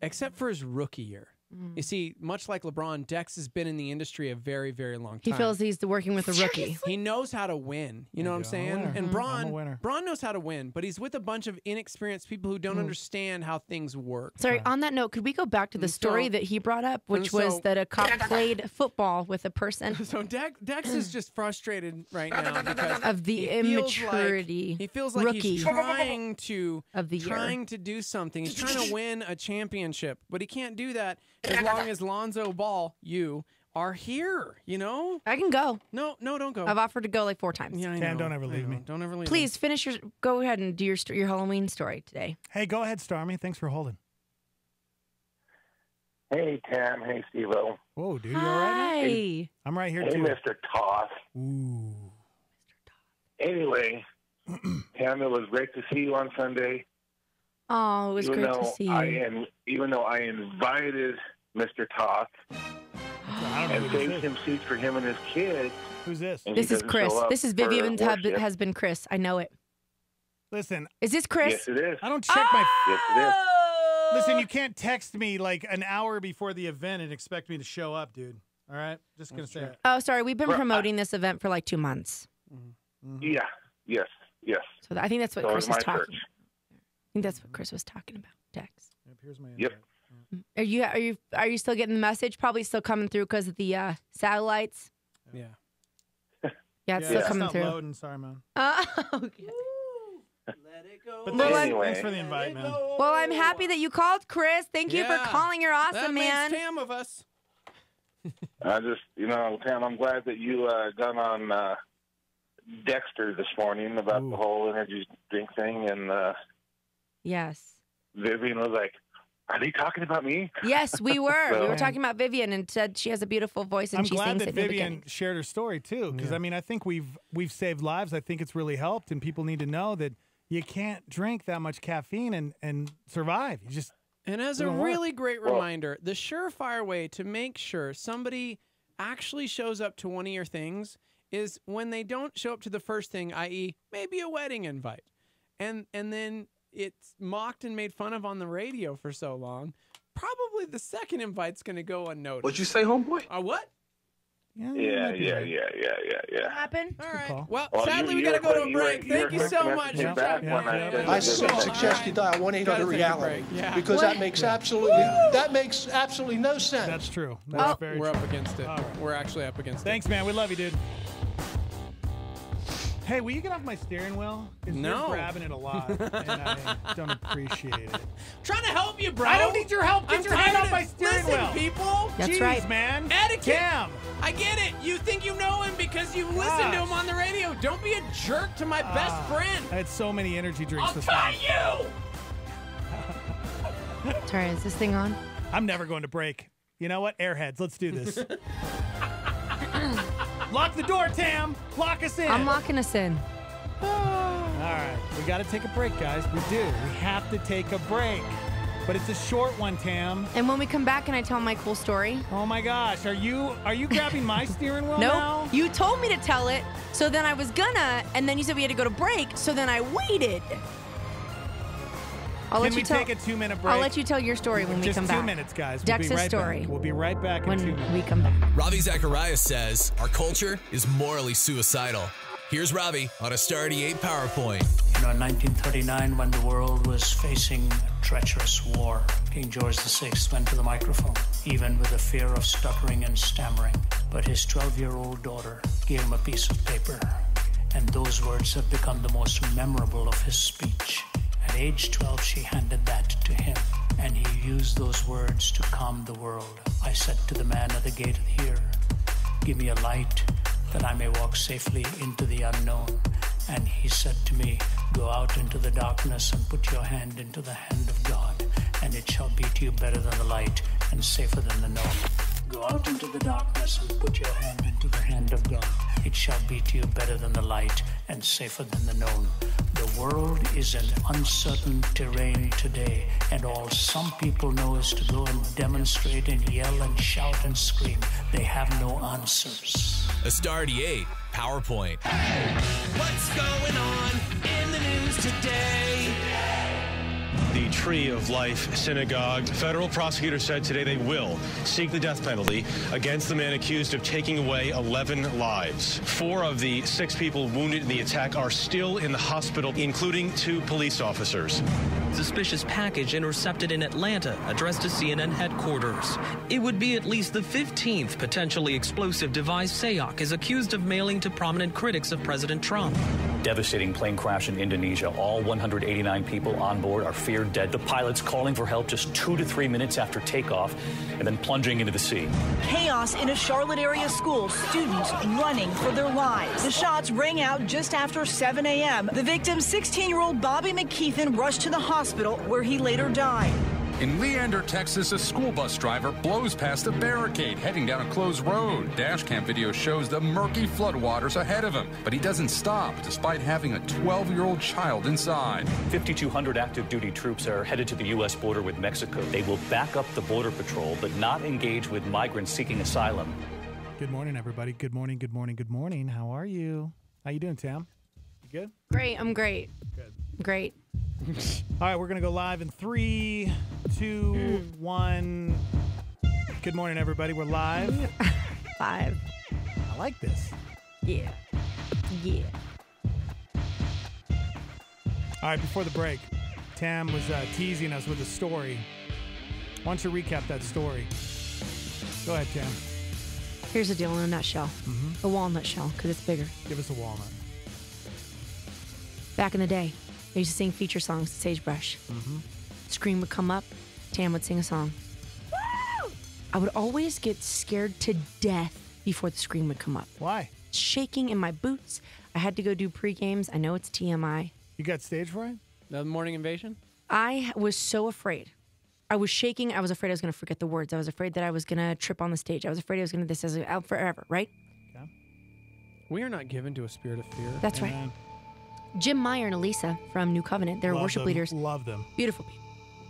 except for his rookie year. Mm. You see, much like LeBron, Dex has been in the industry a very, very long He time. feels he's working with a rookie. He knows how to win. You know what I'm saying? winner. And I'm a winner. Braun knows how to win, but he's with a bunch of inexperienced people who don't understand how things work. Sorry, on that note, could we go back to the story that he brought up, which was that a cop played football with a person? So Dex is just frustrated right now because of the immaturity. He feels like rookie he's trying to of the year. to do something. He's trying to win a championship, but he can't do that as long as Lonzo Ball, you are here. You know, I can go. No, don't go. I've offered to go like 4 times. Yeah, I Tam, know. don't ever leave me. Don't ever leave me. Please finish go ahead and do your Halloween story today. Hey, go ahead, Stormy. Thanks for holding. Hey, Tam. Hey, Steve-O. Whoa, dude, you all right? Hi. Hey, I'm right here, Hey, too. Mr. Toth. Ooh. Anyway, Tam, it was great to see you on Sunday. Oh, it was even great though to see you. Even though I invited Mr. Toth and saved him seats for him and his kids. Who's this? This is Chris. This is Vivian's husband, Chris. I know it. Listen. Is this Chris? Yes, it is. I don't check my... Yes, it is. Listen, you can't text me like an hour before the event and expect me to show up, dude. All right? Just going to say it. Oh, sorry. We've been Well, promoting this event for like 2 months. Yeah. Yes. Yes. So I think that's what So Chris is was my talking church. about. I think that's what Chris was talking about. Dex. Yep, here's my Yep. Are you still getting the message? Probably still coming through because of the satellites. Yeah. Yeah, it's still coming not through. Loading. Sorry, man. Okay. But Well, thanks for the invite, man. Well, I'm happy that you called, Chris. Thank you for Yeah. calling. You're awesome, That man. makes Tam of us. I just, Tam, I'm glad that you got on Dexter this morning about the whole energy drink thing, and Yes. Vivian was like, "Are they talking about me?" Yes, we were. So- We were talking about Vivian and said she has a beautiful voice and I'm she glad sings that it in the Vivian beginning. shared her story too, because I mean, I think we've saved lives. I think it's really helped, and people need to know that you can't drink that much caffeine and survive. You just And as a doesn't work. really great reminder, the surefire way to make sure somebody actually shows up to one of your things is when they don't show up to the first thing, i.e., maybe a wedding invite, and then it's mocked and made fun of on the radio for so long. Probably the second invite's going to go unnoticed. What'd you say, homeboy? What? Yeah. What happened? All right. Well, Sadly, we got to go to a break. Thank you so much. I suggest you dial 1-800-REALITY Yeah. because that makes absolutely no sense. That's true. We're That's up- very We're true. up against it. All right. We're actually up against Thanks, man. We love you, dude. Hey, will you get off my steering wheel? 'Cause No. You're grabbing it a lot, and I don't appreciate it. Trying to help you, bro. I don't need your help. Get I'm your hand tired off of- my steering Listen, wheel. people. That's Jeez, right. man. Etiquette. Damn. I get it. You think you know him because you listen to him on the radio. Don't be a jerk to my best friend. I had so many energy drinks I'll this cut morning. you. Sorry, is this thing on? I'm never going to break. You know what? Airheads, let's do this. Lock the door, Tam. Lock us in. I'm locking us in. All right. We got to take a break, guys. We do. We have to take a break. But it's a short one, Tam. And when we come back, can I tell my cool story? Oh my gosh. Are you grabbing my steering wheel No, now? you told me to tell it, so then I was gonna, and then you said we had to go to break, so then I waited. Can we take a 2-minute break? I'll let you tell your story when we Just come back. 2 minutes, guys. We'll Dex's be right story. back. We'll be right back in when 2 minutes. we come back. Ravi Zacharias says our culture is morally suicidal. Here's Ravi on a Star 88 PowerPoint. In 1939, when the world was facing a treacherous war, King George VI went to the microphone, even with the fear of stuttering and stammering. But his 12-year-old daughter gave him a piece of paper, and those words have become the most memorable of his speech. At age 12, she handed that to him, and he used those words to calm the world. I said to the man at the gate here, "Give me a light that I may walk safely into the unknown." And he said to me, Go out into the darkness and put your hand into the hand of God, and it shall be to you better than the light and safer than the known. Go out into the darkness and put your hand into the hand of God. It shall be to you better than the light and safer than the known. The world is an uncertain terrain today, and all some people know is to go and demonstrate and yell and shout and scream. They have no answers. A Star 88 PowerPoint. What's going on in the news today? The Tree of Life Synagogue. Federal prosecutors said today they will seek the death penalty against the man accused of taking away 11 lives. 4 of the 6 people wounded in the attack are still in the hospital, including 2 police officers. Suspicious package intercepted in Atlanta, addressed to CNN headquarters. It would be at least the 15th potentially explosive device Sayok is accused of mailing to prominent critics of President Trump. Devastating plane crash in Indonesia. All 189 people on board are feared dead. The pilots calling for help just 2 to 3 minutes after takeoff and then plunging into the sea. Chaos in a Charlotte area school. Students running for their lives. The shots rang out just after 7 a.m. The victim, 16-year-old Bobby McKeithen, rushed to the hospital where he later died. In Leander, Texas, a school bus driver blows past a barricade heading down a closed road. Dashcam video shows the murky floodwaters ahead of him, but he doesn't stop despite having a 12-year-old child inside. 5,200 active duty troops are headed to the U.S. border with Mexico. They will back up the border patrol, but not engage with migrants seeking asylum. Good morning, everybody. Good morning, good morning, good morning. How are you? How you doing, Tam? You good? Great. I'm great. Good. Great. All right, we're going to go live in 3, 2, 1. Good morning, everybody. We're live. 5. I like this. Yeah. Yeah. All right, before the break, Tam was teasing us with a story. Why don't you recap that story? Go ahead, Tam. Here's the deal in a nutshell. A walnut shell, because it's bigger. Give us a walnut. Back in the day, I used to sing feature songs to Sagebrush. Scream would come up, Tam would sing a song. Woo! I would always get scared to death before the scream would come up. Why? Shaking in my boots. I had to go do pre-games. I know it's TMI. You got stage fright? The morning invasion? I was so afraid. I was shaking. I was afraid I was going to forget the words. I was afraid that I was going to trip on the stage. I was afraid I was going to this as out forever, right? Okay. We are not given to a spirit of fear. That's right. Jim Meyer and Elisa from New Covenant. They're worship leaders. Love them. Beautiful people.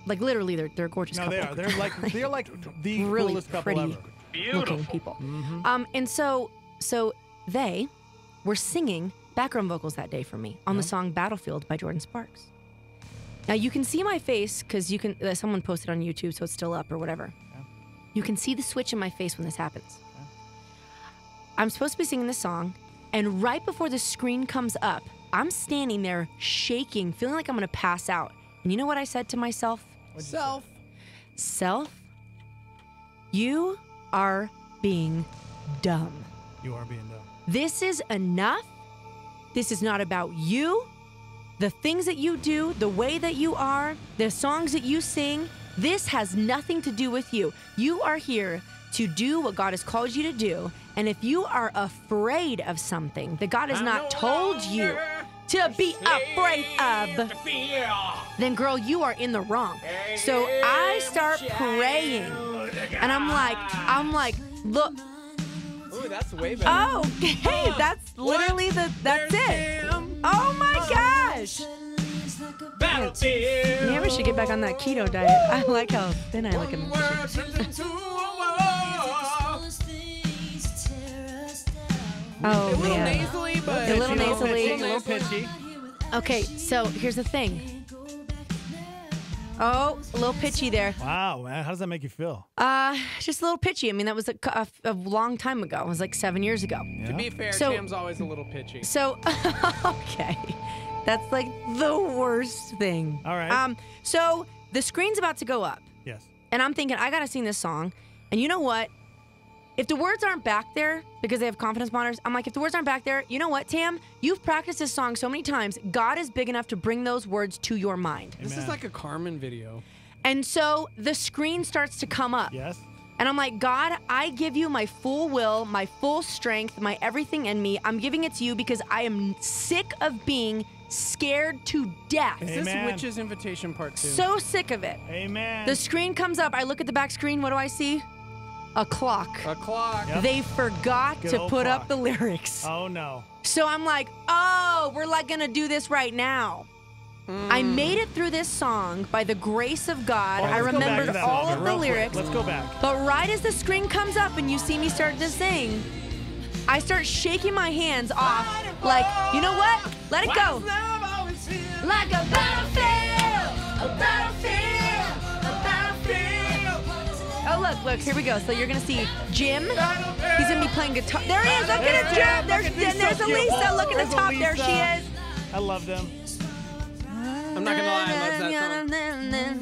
Like literally, they're a gorgeous couple. No, they are. They're like the really coolest couple pretty ever. looking people. And so they were singing background vocals that day for me on the song "Battlefield" by Jordan Sparks. Now you can see my face because you can. Someone posted on YouTube, so it's still up or whatever. You can see the switch in my face when this happens. I'm supposed to be singing this song, and right before the screen comes up, I'm standing there shaking, feeling like I'm going to pass out. And you know what I said to myself? Self, you are being dumb. You are being dumb. This is enough. This is not about you. The things that you do, the way that you are, the songs that you sing, this has nothing to do with you. You are here to do what God has called you to do. And if you are afraid of something that God has not told you to be afraid of, then girl, you are in the wrong. So I start praying, and I'm like, look. Ooh, that's way better. Oh, hey, that's literally that's it. Oh my gosh. Maybe I should get back on that keto diet. I like how thin I look in the picture. Oh, a little man. nasally, but a little nasally. A little pitchy. Okay, so here's the thing. Oh, a little pitchy there. Wow, man. How does that make you feel? Just a little pitchy. I mean, that was a long time ago. It was like 7 years ago. Yeah. To be fair, So- Tam's always a little pitchy. So, okay. That's like the worst thing. All right. So the screen's about to go up. Yes. And I'm thinking, I got to sing this song. And you know what? If the words aren't back there, because they have confidence monitors, I'm like, if the words aren't back there, you know what, Tam? You've practiced this song so many times. God is big enough to bring those words to your mind. This is like a Carmen video. And so the screen starts to come up. Yes. And I'm like, God, I give you my full will, my full strength, my everything in me. I'm giving it to you because I am sick of being scared to death. Is this Witch's Invitation Part 2? So sick of it. Amen. The screen comes up. I look at the back screen. What do I see? A clock. A clock. Yep. They forgot Good to old put clock. up the lyrics. Oh, no. So I'm like, oh, we're like going to do this right now. I made it through this song by the grace of God. I Let's go back remembered to that all moment of the real quick. lyrics. Let's go back. But right as the screen comes up and you see me start to sing, I start shaking my hands off like, you know what? Let it go. Like a battlefield, a battlefield, a battlefield. Oh, look, here we go. So you're going to see Jim. He's going to be playing guitar. There he is. Look at Jim. There's Elisa. Look at the top. There she is. I love them. I'm not gonna lie, I love that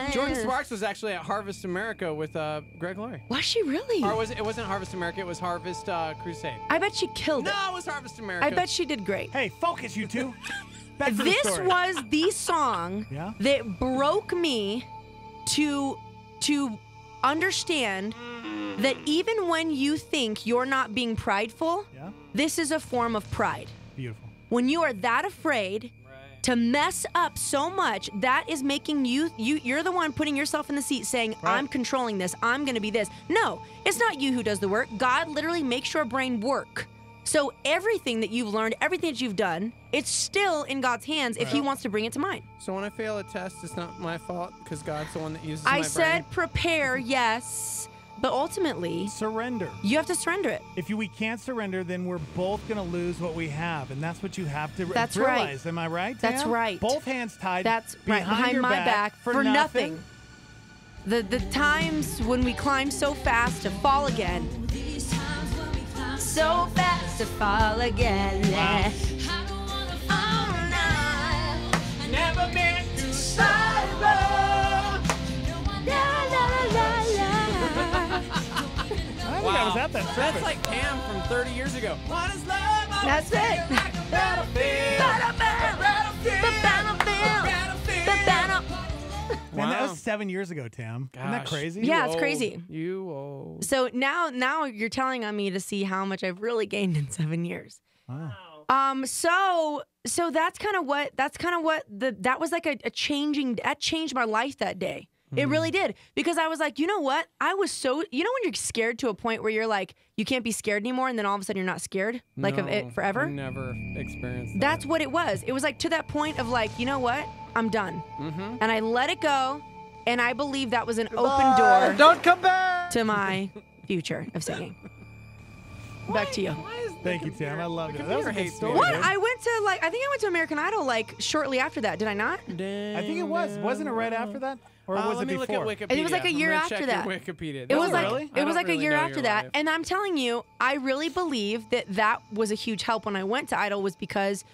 song. Jordan Sparks was actually at Harvest America with Greg Laurie. Was she really? Or it wasn't Harvest America, it was Harvest Crusade. I bet she killed it. No, it was Harvest America. I bet she did great. Hey, focus, you two. Back to the This story. was the song Yeah? that broke me to understand that even when you think you're not being prideful, Yeah? this is a form of pride. Beautiful. When you are that afraid to mess up so much, that is making you're the one putting yourself in the seat saying, I'm controlling this, I'm going to be this. No, it's not you who does the work. God literally makes your brain work. So everything that you've learned, everything that you've done, it's still in God's hands if he wants to bring it to mine. So when I fail a test, it's not my fault because God's the one that uses my I brain. said prepare, yes, but ultimately surrender. You have to surrender it. If we can't surrender, then we're both going to lose what we have, and that's what you have to That's realize. right. Am I right? That's Tam? right. Both hands tied. That's right behind your my back for nothing. The times when we climb so fast to fall again. So fast to fall again. Wow. Never meant to sorrow. I think I was at that service. That's like Pam from 30 years ago. What is love? That's it. Man, that was 7 years ago, Tam. Isn't that crazy? Yeah, it's crazy. You old. So now you're telling on me to see how much I've really gained in 7 years. Wow. So that's kind of what that was like a changing, that changed my life that day. It really did. Because I was like, you know what? I was so, you know when you're scared to a point where you're like, you can't be scared anymore, and then all of a sudden you're not scared? Like of it forever? I never experienced that. That's what it was. It was like to that point of like, you know what? I'm done. And I let it go, and I believe that was an open door. Don't come back! To my future of singing. Back to you. Thank you, Tam. I love it. That was a good story. What? dude. I went to American Idol like shortly after that. Did I not? I think it was. Wasn't it right after that? Or was let it me before? look at Wikipedia. It was like a year I'm gonna after check that. your Wikipedia. It was Does like really? it was like a year know after your that. life. And I'm telling you, I really believe that was a huge help when I went to Idol was because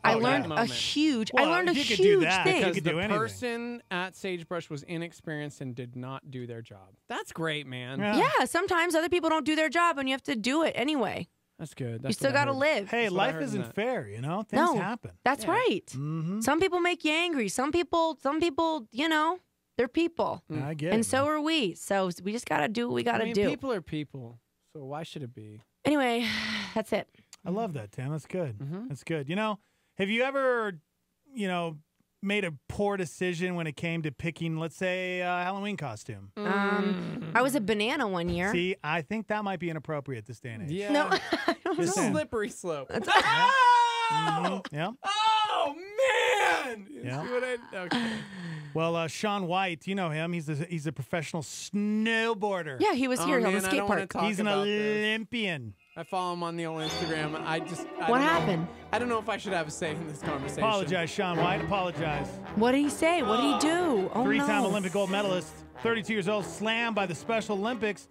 I learned a huge Well, I learned a you could do huge that. thing. You Because could do the anything. person at Sagebrush was inexperienced and did not do their job. That's great, man. Yeah, sometimes other people don't do their job and you have to do it anyway. That's good. You still got to live. Hey, what I life heard in isn't that. fair, you know? Things No, happen. That's right. Mm-hmm. Some people make you angry. Some people, you know, they're people. I get And it. so are we. So we just got to do what we got to do. People are people, so why should it be? Anyway, that's it. I love that, Tam. That's good. Mm-hmm. That's good. You know, have you ever, made a poor decision when it came to picking, let's say, a Halloween costume? I was a banana one year. See, I think that might be inappropriate this day and age. Yeah. No, It's Just a saying. slippery slope. Mhm. Yeah. Oh, man! You Yeah. see what okay. Well, Shaun White, you know him. He's a professional snowboarder. Yeah, he was here on the man, I skate don't wanna park. talk He's an about this. Olympian. I follow him on the old Instagram. I What don't know. happened? I don't know if I should have a say in this conversation. Apologize, Shaun White. Apologize. What did he say? What did he do? Oh, Three-time no. Olympic gold medalist, 32 years old, slammed by the Special Olympics.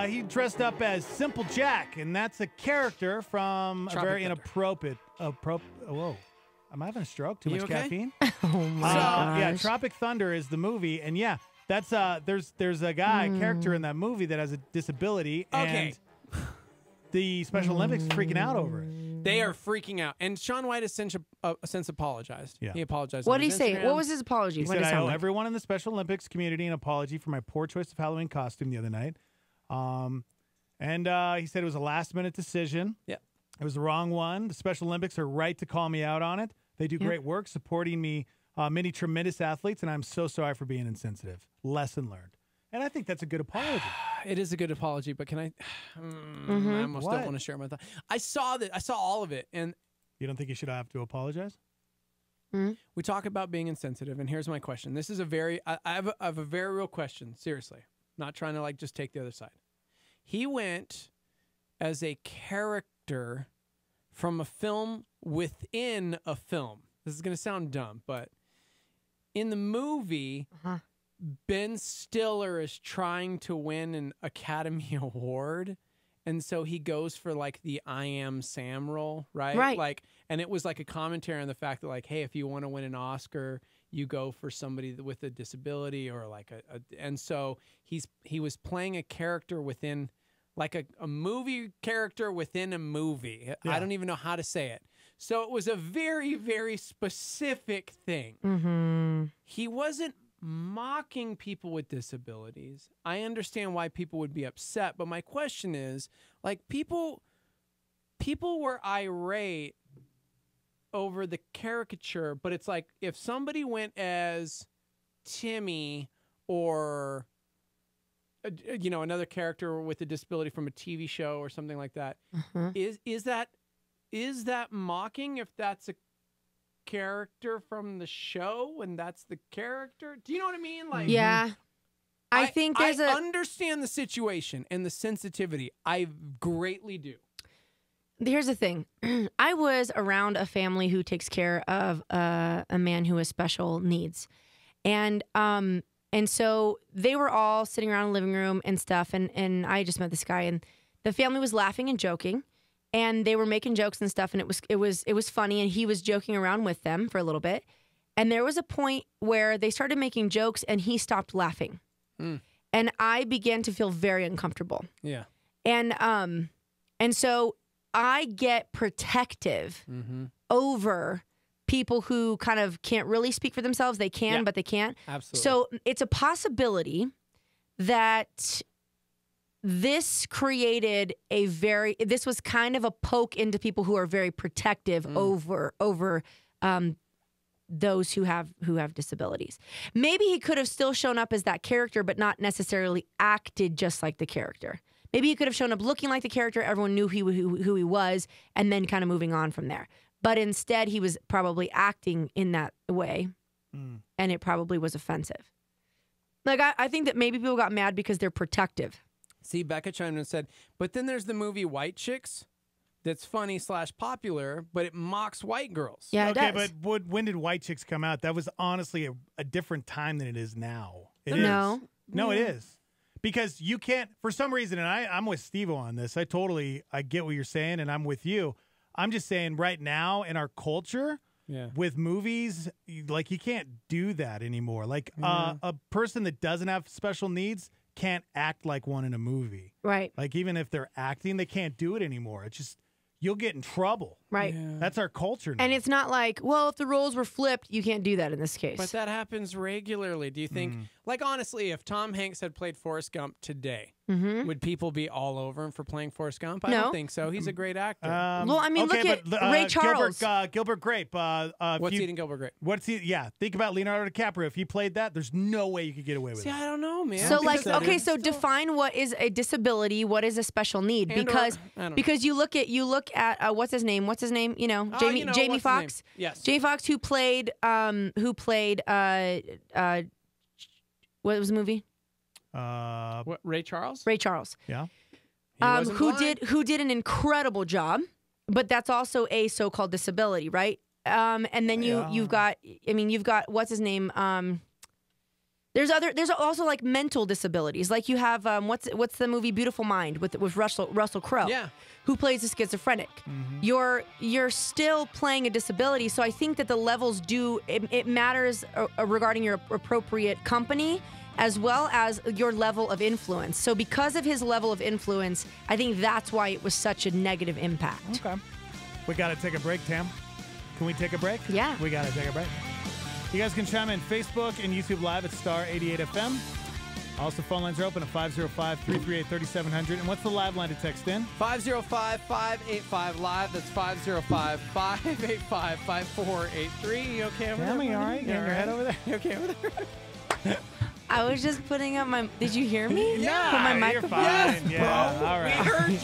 He dressed up as Simple Jack, and that's a character from a Tropic very Thunder. inappropriate. Whoa. Am I having a stroke? Too You much okay? caffeine? Oh my Yeah, gosh. Tropic Thunder is the movie, and yeah, that's there's a guy, a character in that movie that has a disability, Okay. and the Special Olympics is freaking out over it. They are freaking out. And Shaun White has since apologized. Yeah. He apologized. What on did he his say? Instagram. What was his apology? He What said, did it I sound owe like? everyone in the Special Olympics community an apology for my poor choice of Halloween costume the other night. And he said it was a last-minute decision. Yeah. It was the wrong one. The Special Olympics are right to call me out on it. They do great work supporting me, many tremendous athletes, and I'm so sorry for being insensitive. Lesson learned. And I think that's a good apology. It is a good apology, but can I? I almost don't want to share my thought. I saw all of it, and you don't think you should have to apologize? We talk about being insensitive, and here's my question. This is I have a very real question. Seriously, not trying to like just take the other side. He went as a character from a film within a film. This is going to sound dumb, but in the movie, Ben Stiller is trying to win an Academy Award. And so he goes for like the I Am Sam role, right? Right. Like, and it was like a commentary on the fact that like, hey, if you want to win an Oscar, you go for somebody with a disability or like and so he was playing a character within like a movie character within a movie. Yeah. I don't even know how to say it. So it was a very, very specific thing. Mm-hmm. He wasn't mocking people with disabilities. I understand why people would be upset, but my question is, like, people were irate over the caricature, but it's like if somebody went as Timmy or another character with a disability from a TV show or something like that, is that mocking if that's a character from the show and that's the character? Do you know what I mean? Like, yeah. I think there's I understand the situation and the sensitivity. I greatly do. Here's the thing. I was around a family who takes care of a man who has special needs. And so they were all sitting around in the living room and stuff. And I just met this guy, and the family was laughing and joking. And they were making jokes and stuff, and it was funny, and he was joking around with them for a little bit. And there was a point where they started making jokes, and he stopped laughing. And I began to feel very uncomfortable. Yeah. And so I get protective over people who kind of can't really speak for themselves. They can, but they can't. Absolutely. So it's a possibility that this created this was kind of a poke into people who are very protective over those who have disabilities. Maybe he could have still shown up as that character, but not necessarily acted just like the character. Maybe he could have shown up looking like the character. Everyone knew who he was, and then kind of moving on from there. But instead, he was probably acting in that way, and it probably was offensive. Like, I think that maybe people got mad because they're protective. See, Becca chimed in and said, but then there's the movie White Chicks that's funny / popular, but it mocks white girls. Yeah, it okay, does. but when did White Chicks come out? That was honestly a different time than it is now. It No. is. No, it is. Because you can't, for some reason, and I'm with Steve-O on this. I get what you're saying, and I'm with you. I'm just saying right now in our culture, with movies, like you can't do that anymore. Like a person that doesn't have special needs can't act like one in a movie. Right. Like even if they're acting, they can't do it anymore. It's just, you'll get in trouble. Right. Yeah. That's our culture now. And it's not like, well, if the roles were flipped, you can't do that in this case. But that happens regularly. Do you think, like honestly, if Tom Hanks had played Forrest Gump today, would people be all over him for playing Forrest Gump? I don't think so. He's a great actor. Well, I mean, look at Ray Charles. Gilbert Grape. What's eating Gilbert Grape? Yeah, think about Leonardo DiCaprio. If he played that, there's no way you could get away with it. See, I don't know, man. So like, okay, so define what is a disability, what is a special need, because you look at what's his name? You know, Jamie Foxx. Yes, Jamie Foxx, who played what was the movie? What, Ray Charles? Ray Charles. Yeah. Who did an incredible job, but that's also a so-called disability, right? And then you've got what's his name? There's also like mental disabilities. Like you have what's the movie Beautiful Mind with Russell Crowe, who plays a schizophrenic. You're still playing a disability, so I think that the levels it matters regarding your appropriate company as well as your level of influence. So because of his level of influence, I think that's why it was such a negative impact. Okay. We got to take a break, Tam. Can we take a break? Yeah. We got to take a break. You guys can chime in Facebook and YouTube Live at Star 88 FM. Also, phone lines are open at 505-338-3700. And what's the live line to text in? 505-585-LIVE. That's 505-585-5483. You okay over there? Tammy, all right? Getting your head over there? You okay over there? I was just putting up my. Did you hear me? Yeah, Put my you're microphone. fine. Yes, Yeah, bro. all right. We heard you.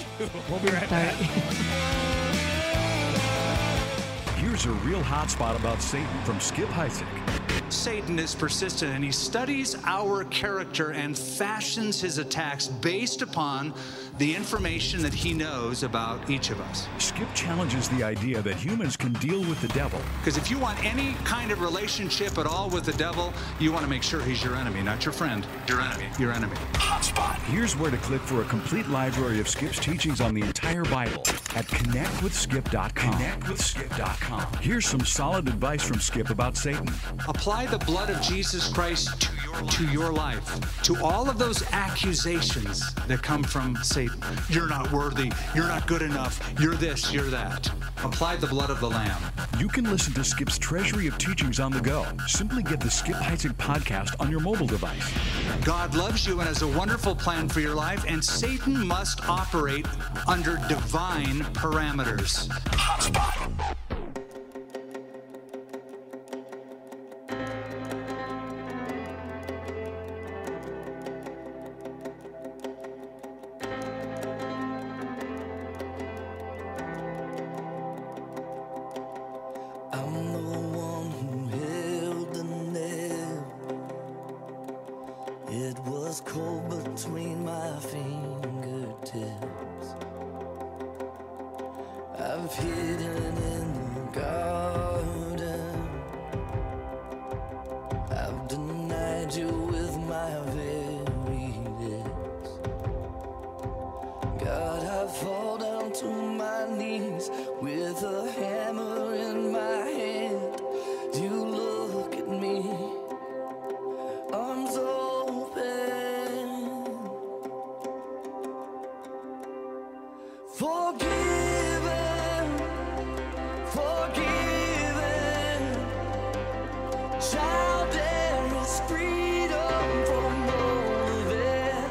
We'll be right back. Here's a real hot spot about Satan from Skip Heitzig. Satan is persistent, and he studies our character and fashions his attacks based upon the information that he knows about each of us. Skip challenges the idea that humans can deal with the devil. Because if you want any kind of relationship at all with the devil, you want to make sure he's your enemy, not your friend. Your enemy. Your enemy. Hotspot. Here's where to click for a complete library of Skip's teachings on the entire Bible at connectwithskip.com. Connectwithskip.com. Here's some solid advice from Skip about Satan. Apply the blood of Jesus Christ to your life, to all of those accusations that come from Satan. You're not worthy. You're not good enough. You're this, you're that. Apply the blood of the Lamb. You can listen to Skip's treasury of teachings on the go. Simply get the Skip Heitzig podcast on your mobile device. God loves you and has a wonderful plan for your life, and Satan must operate under divine parameters. Hotspot. I'm the one who held the nail. It was cold between my fingertips. I've hidden in the garden. I've denied you with my very lips. God, I fall down to my knees with a hammer in my hand. You look at me, arms open, forgiven, forgiven. Child, there is freedom from all of it.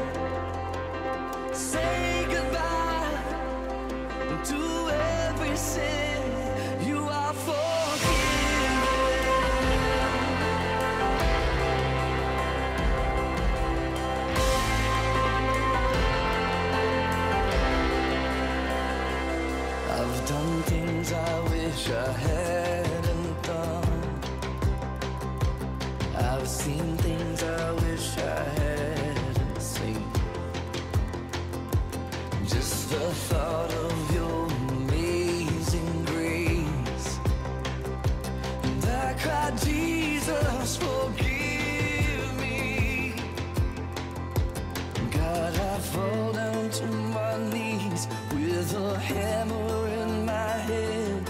Say goodbye to every sin. You are forgiven. I've done things I wish I hadn't done. I've seen things I wish I hadn't seen. Just the thought of your amazing grace, and I cried, Jesus, forgive me. God, I fall down to my knees with a hammer in my hand.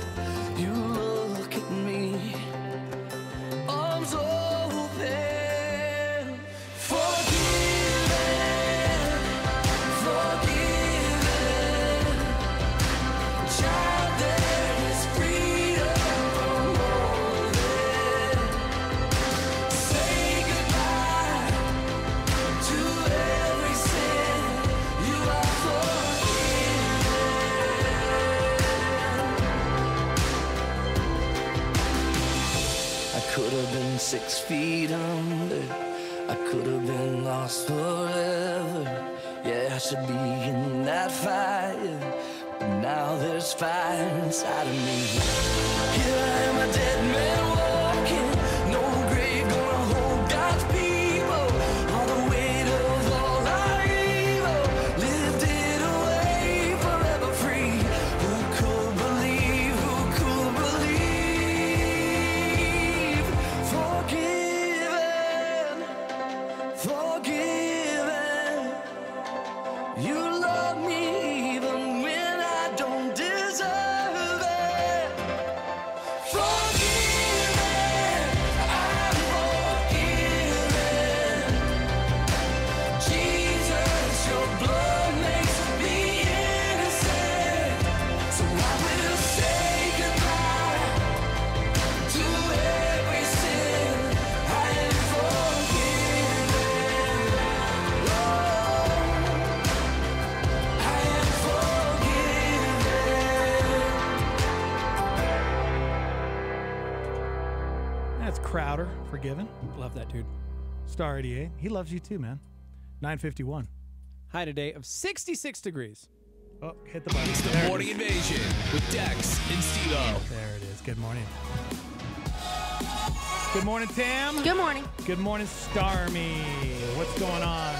You look at me, arms open, forgiven, forgiven. Child, there is freedom from all of it. Say goodbye to every sin. You are forgiven. I could have been 6 feet under. I could have been lost forever. Yeah, I should be in that fire, but now there's fire inside of me. Here I am, a dead man walking. No grave gonna hold God's people. All the weight of all our evil, lifted away, forever free. Who could believe? Who could believe? Forgiven, forgiven. You love me even when I don't deserve it. Forgiven, That's Crowder, Forgiven. Love that dude. Star 88. He loves you too, man. 9:51. High today of 66 degrees. Oh, hit the button. It's the Morning Invasion with Dex and Steve-O. There it is. Good morning. Good morning, Tam. Good morning. Good morning, Starmy. What's going on?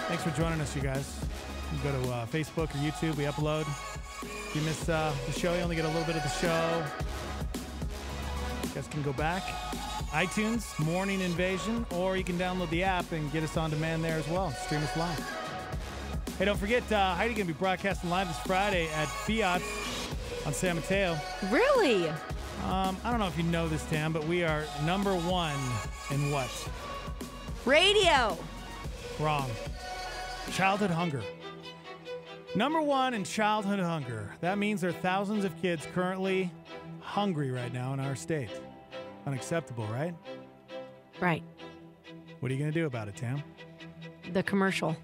Thanks for joining us, you guys. You can go to Facebook or YouTube. We upload. If you miss the show, you only get a little bit of the show. You guys can go back. iTunes, Morning Invasion, or you can download the app and get us on demand there as well. Stream us live. Hey, don't forget, Heidi's going to be broadcasting live this Friday at Fiat on San Mateo. Really? I don't know if you know this, Tam, but we are number one in what? Radio. Wrong. Childhood hunger. Number one in childhood hunger. That means there are thousands of kids currently hungry right now in our state. Unacceptable, right? Right. What are you going to do about it, Tam? The commercial.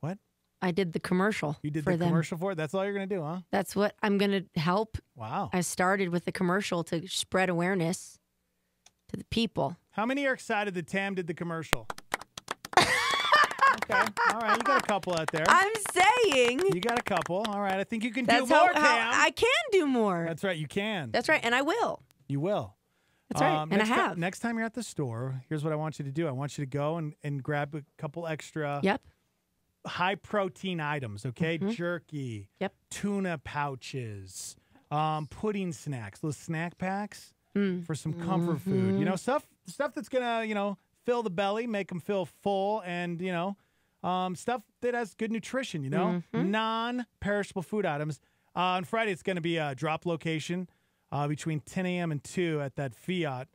What? I did the commercial. You did for the them. commercial for it? That's all you're going to do, huh? That's what I'm going to help. Wow. I started with the commercial to spread awareness to the people. How many are excited that Tam did the commercial? Okay. All right. You got a couple out there. I'm saying. You got a couple. All right. I think you can That's do more, how Tam. I can do more. That's right. You can. That's right. And I will. You will. That's right. And I have. Next time you're at the store, here's what I want you to do. I want you to go and grab a couple extra high protein items, okay? Mm-hmm. Jerky. Yep. Tuna pouches. Pudding snacks. Those snack packs for some comfort food. You know, stuff that's going to, fill the belly, make them feel full, and, stuff that has good nutrition, non-perishable food items. On Friday, it's going to be a drop location between 10 a.m. and 2 at that Fiat.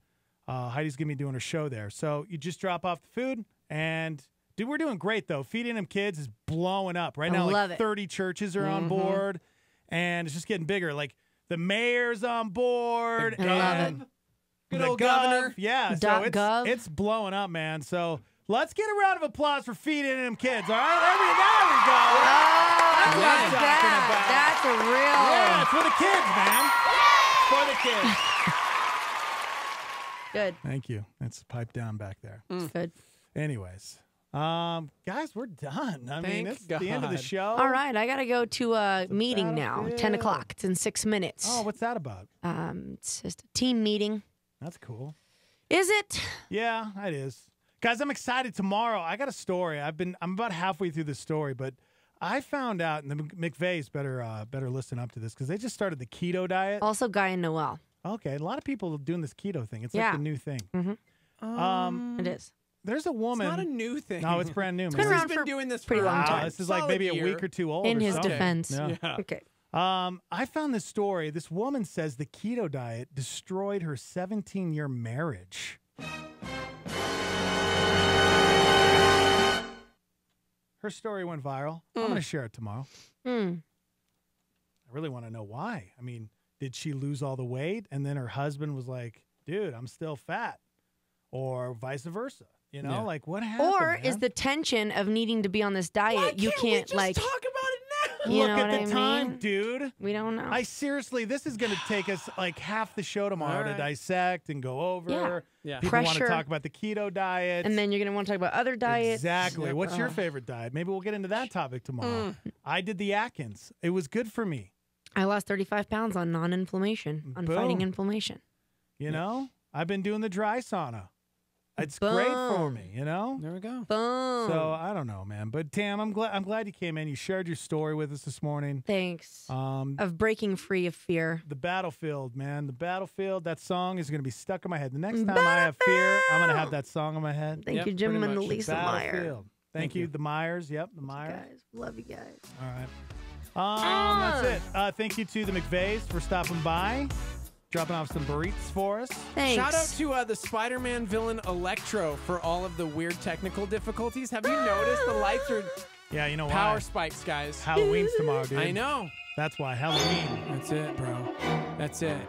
Heidi's going to be doing her show there. So you just drop off the food, and, dude, we're doing great, though. Feeding Them Kids is blowing up. Right now, like 30 churches are on board, and it's just getting bigger. Like, the mayor's on board. I love it. Good old governor. Yeah, so it's blowing up, man. So let's get a round of applause for Feeding Them Kids, all right? There we go. That's what I'm talking about. That's a real... Yeah, it's for the kids, man. For the kids. Good. Thank you. That's piped down back there. Good. Anyways, guys, we're done. I mean, it's the end of the show. All right, I got to go to a meeting now, 10 o'clock. It's in 6 minutes. Oh, what's that about? It's just a team meeting. That's cool. Is it? Yeah, it is. Guys, I'm excited. Tomorrow, I got a story. I'm about halfway through the story, but I found out, and the McVeys better listen up to this because they just started the keto diet. Also, Guy and Noel. Okay, a lot of people are doing this keto thing. It's like the new thing. Mm-hmm. It is. There's a woman. It's not a new thing. No, it's brand new. It's been around for doing this pretty for long time. This is like maybe a week or two old. In or his something. defense. Yeah. Okay. I found this story. This woman says the keto diet destroyed her 17-year marriage. Her story went viral. I'm going to share it tomorrow. I really want to know why. I mean, did she lose all the weight and then her husband was like, dude, I'm still fat? Or vice versa? You know, like what happened? Or man? is the tension of needing to be on this diet, you can't we just like talk about it now? You Look know at what the I time, mean? dude. We don't know. I seriously, this is going to take us like half the show tomorrow to dissect and go over. Yeah. People want to Pressure. talk about the keto diet. And then you're going to want to talk about other diets. Exactly. What's your favorite diet? Maybe we'll get into that topic tomorrow. I did the Atkins. It was good for me. I lost 35 pounds on non-inflammation, on fighting inflammation. You know, I've been doing the dry sauna. It's great for me, you know? There we go. Boom. So I don't know, man. But Tam, I'm glad you came in. You shared your story with us this morning. Thanks. Of breaking free of fear. The battlefield, man. The battlefield. That song is going to be stuck in my head. The next time I have fear, I'm going to have that song in my head. Thank you, Jim and Lisa Meyer. Battlefield. Thank you, the Myers. Yep, the Myers. Guys, love you guys. All right. That's it. Thank you to the McVeys for stopping by, dropping off some burritos for us. Thanks. Shout out to the Spider-Man villain Electro for all of the weird technical difficulties. Have you noticed the lights are you know power why? spikes, guys? Halloween's tomorrow, dude. I know. That's why. Halloween. That's it, bro. That's it.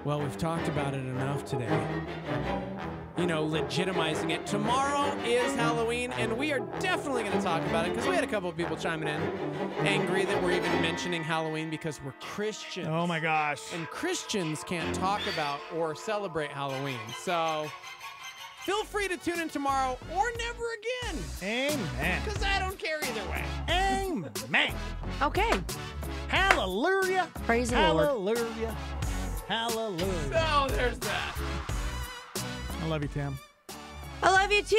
Well, we've talked about it enough today. legitimizing it. Tomorrow is Halloween, and we are definitely going to talk about it because we had a couple of people chiming in angry that we're even mentioning Halloween because we're Christians. Oh my gosh. And Christians can't talk about or celebrate Halloween. So feel free to tune in tomorrow or never again. Amen. Because I don't care either way. Amen. Okay. Hallelujah. Praise the Lord. Hallelujah. Hallelujah. So there's that. I love you, Tam. I love you too.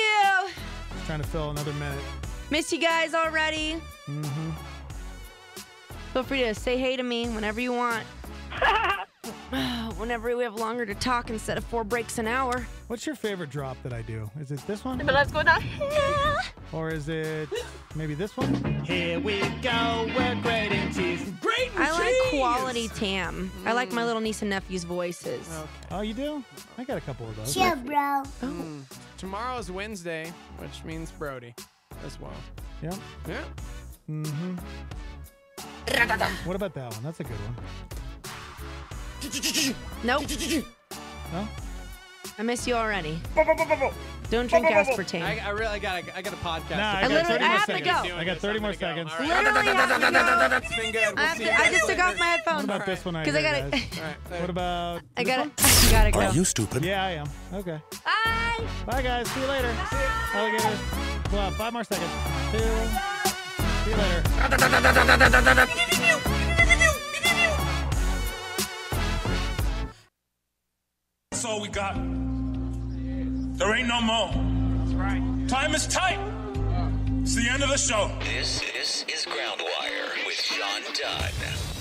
Just trying to fill another minute. Miss you guys already. Mm-hmm. Feel free to say hey to me whenever you want. Whenever we have longer to talk instead of 4 breaks an hour. What's your favorite drop that I do? Is it this one? But let's go down. Or is it maybe this one? Here we go, we're grating cheese. Grating I like quality Tam. I like my little niece and nephew's voices. Okay. Oh, you do? I got a couple of those. Chill, bro. Tomorrow is Wednesday, which means Brody as well. Yeah. Yeah. Mm-hmm. What about that one? That's a good one. Nope. No? I miss you already. Don't drink aspartame. I really got a podcast. Nah, I have to go. I got 30 more seconds. All right. Literally have to go. It's been good. We'll see you I guys just took later. off my headphones. What about this one? Because I got guys? it. All right. What about I this got one? it. Gotta go. Are you stupid? Yeah, I am. Okay. Bye. Bye, guys. See you later. Alligators. Well, 5 more seconds. See you later. That's all we got. There ain't no more. That's right. Time is tight. It's the end of the show. This is Groundwire with Sean Dunn.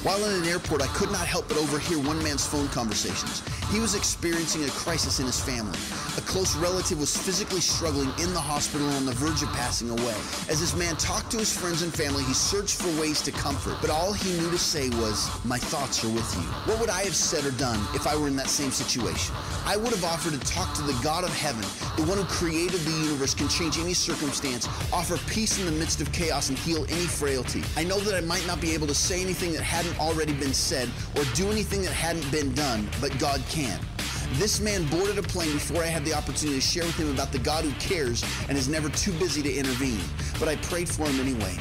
While in an airport, I could not help but overhear one man's phone conversations. He was experiencing a crisis in his family. A close relative was physically struggling in the hospital and on the verge of passing away. As this man talked to his friends and family, he searched for ways to comfort, but all he knew to say was, "My thoughts are with you." What would I have said or done if I were in that same situation? I would have offered to talk to the God of heaven, the one who created the universe, can change any circumstance, offer peace in the midst of chaos, and heal any frailty. I know that I might not be able to say anything that hadn't already been said or do anything that hadn't been done, but God can. This man boarded a plane before I had the opportunity to share with him about the God who cares and is never too busy to intervene. But I prayed for him anyway.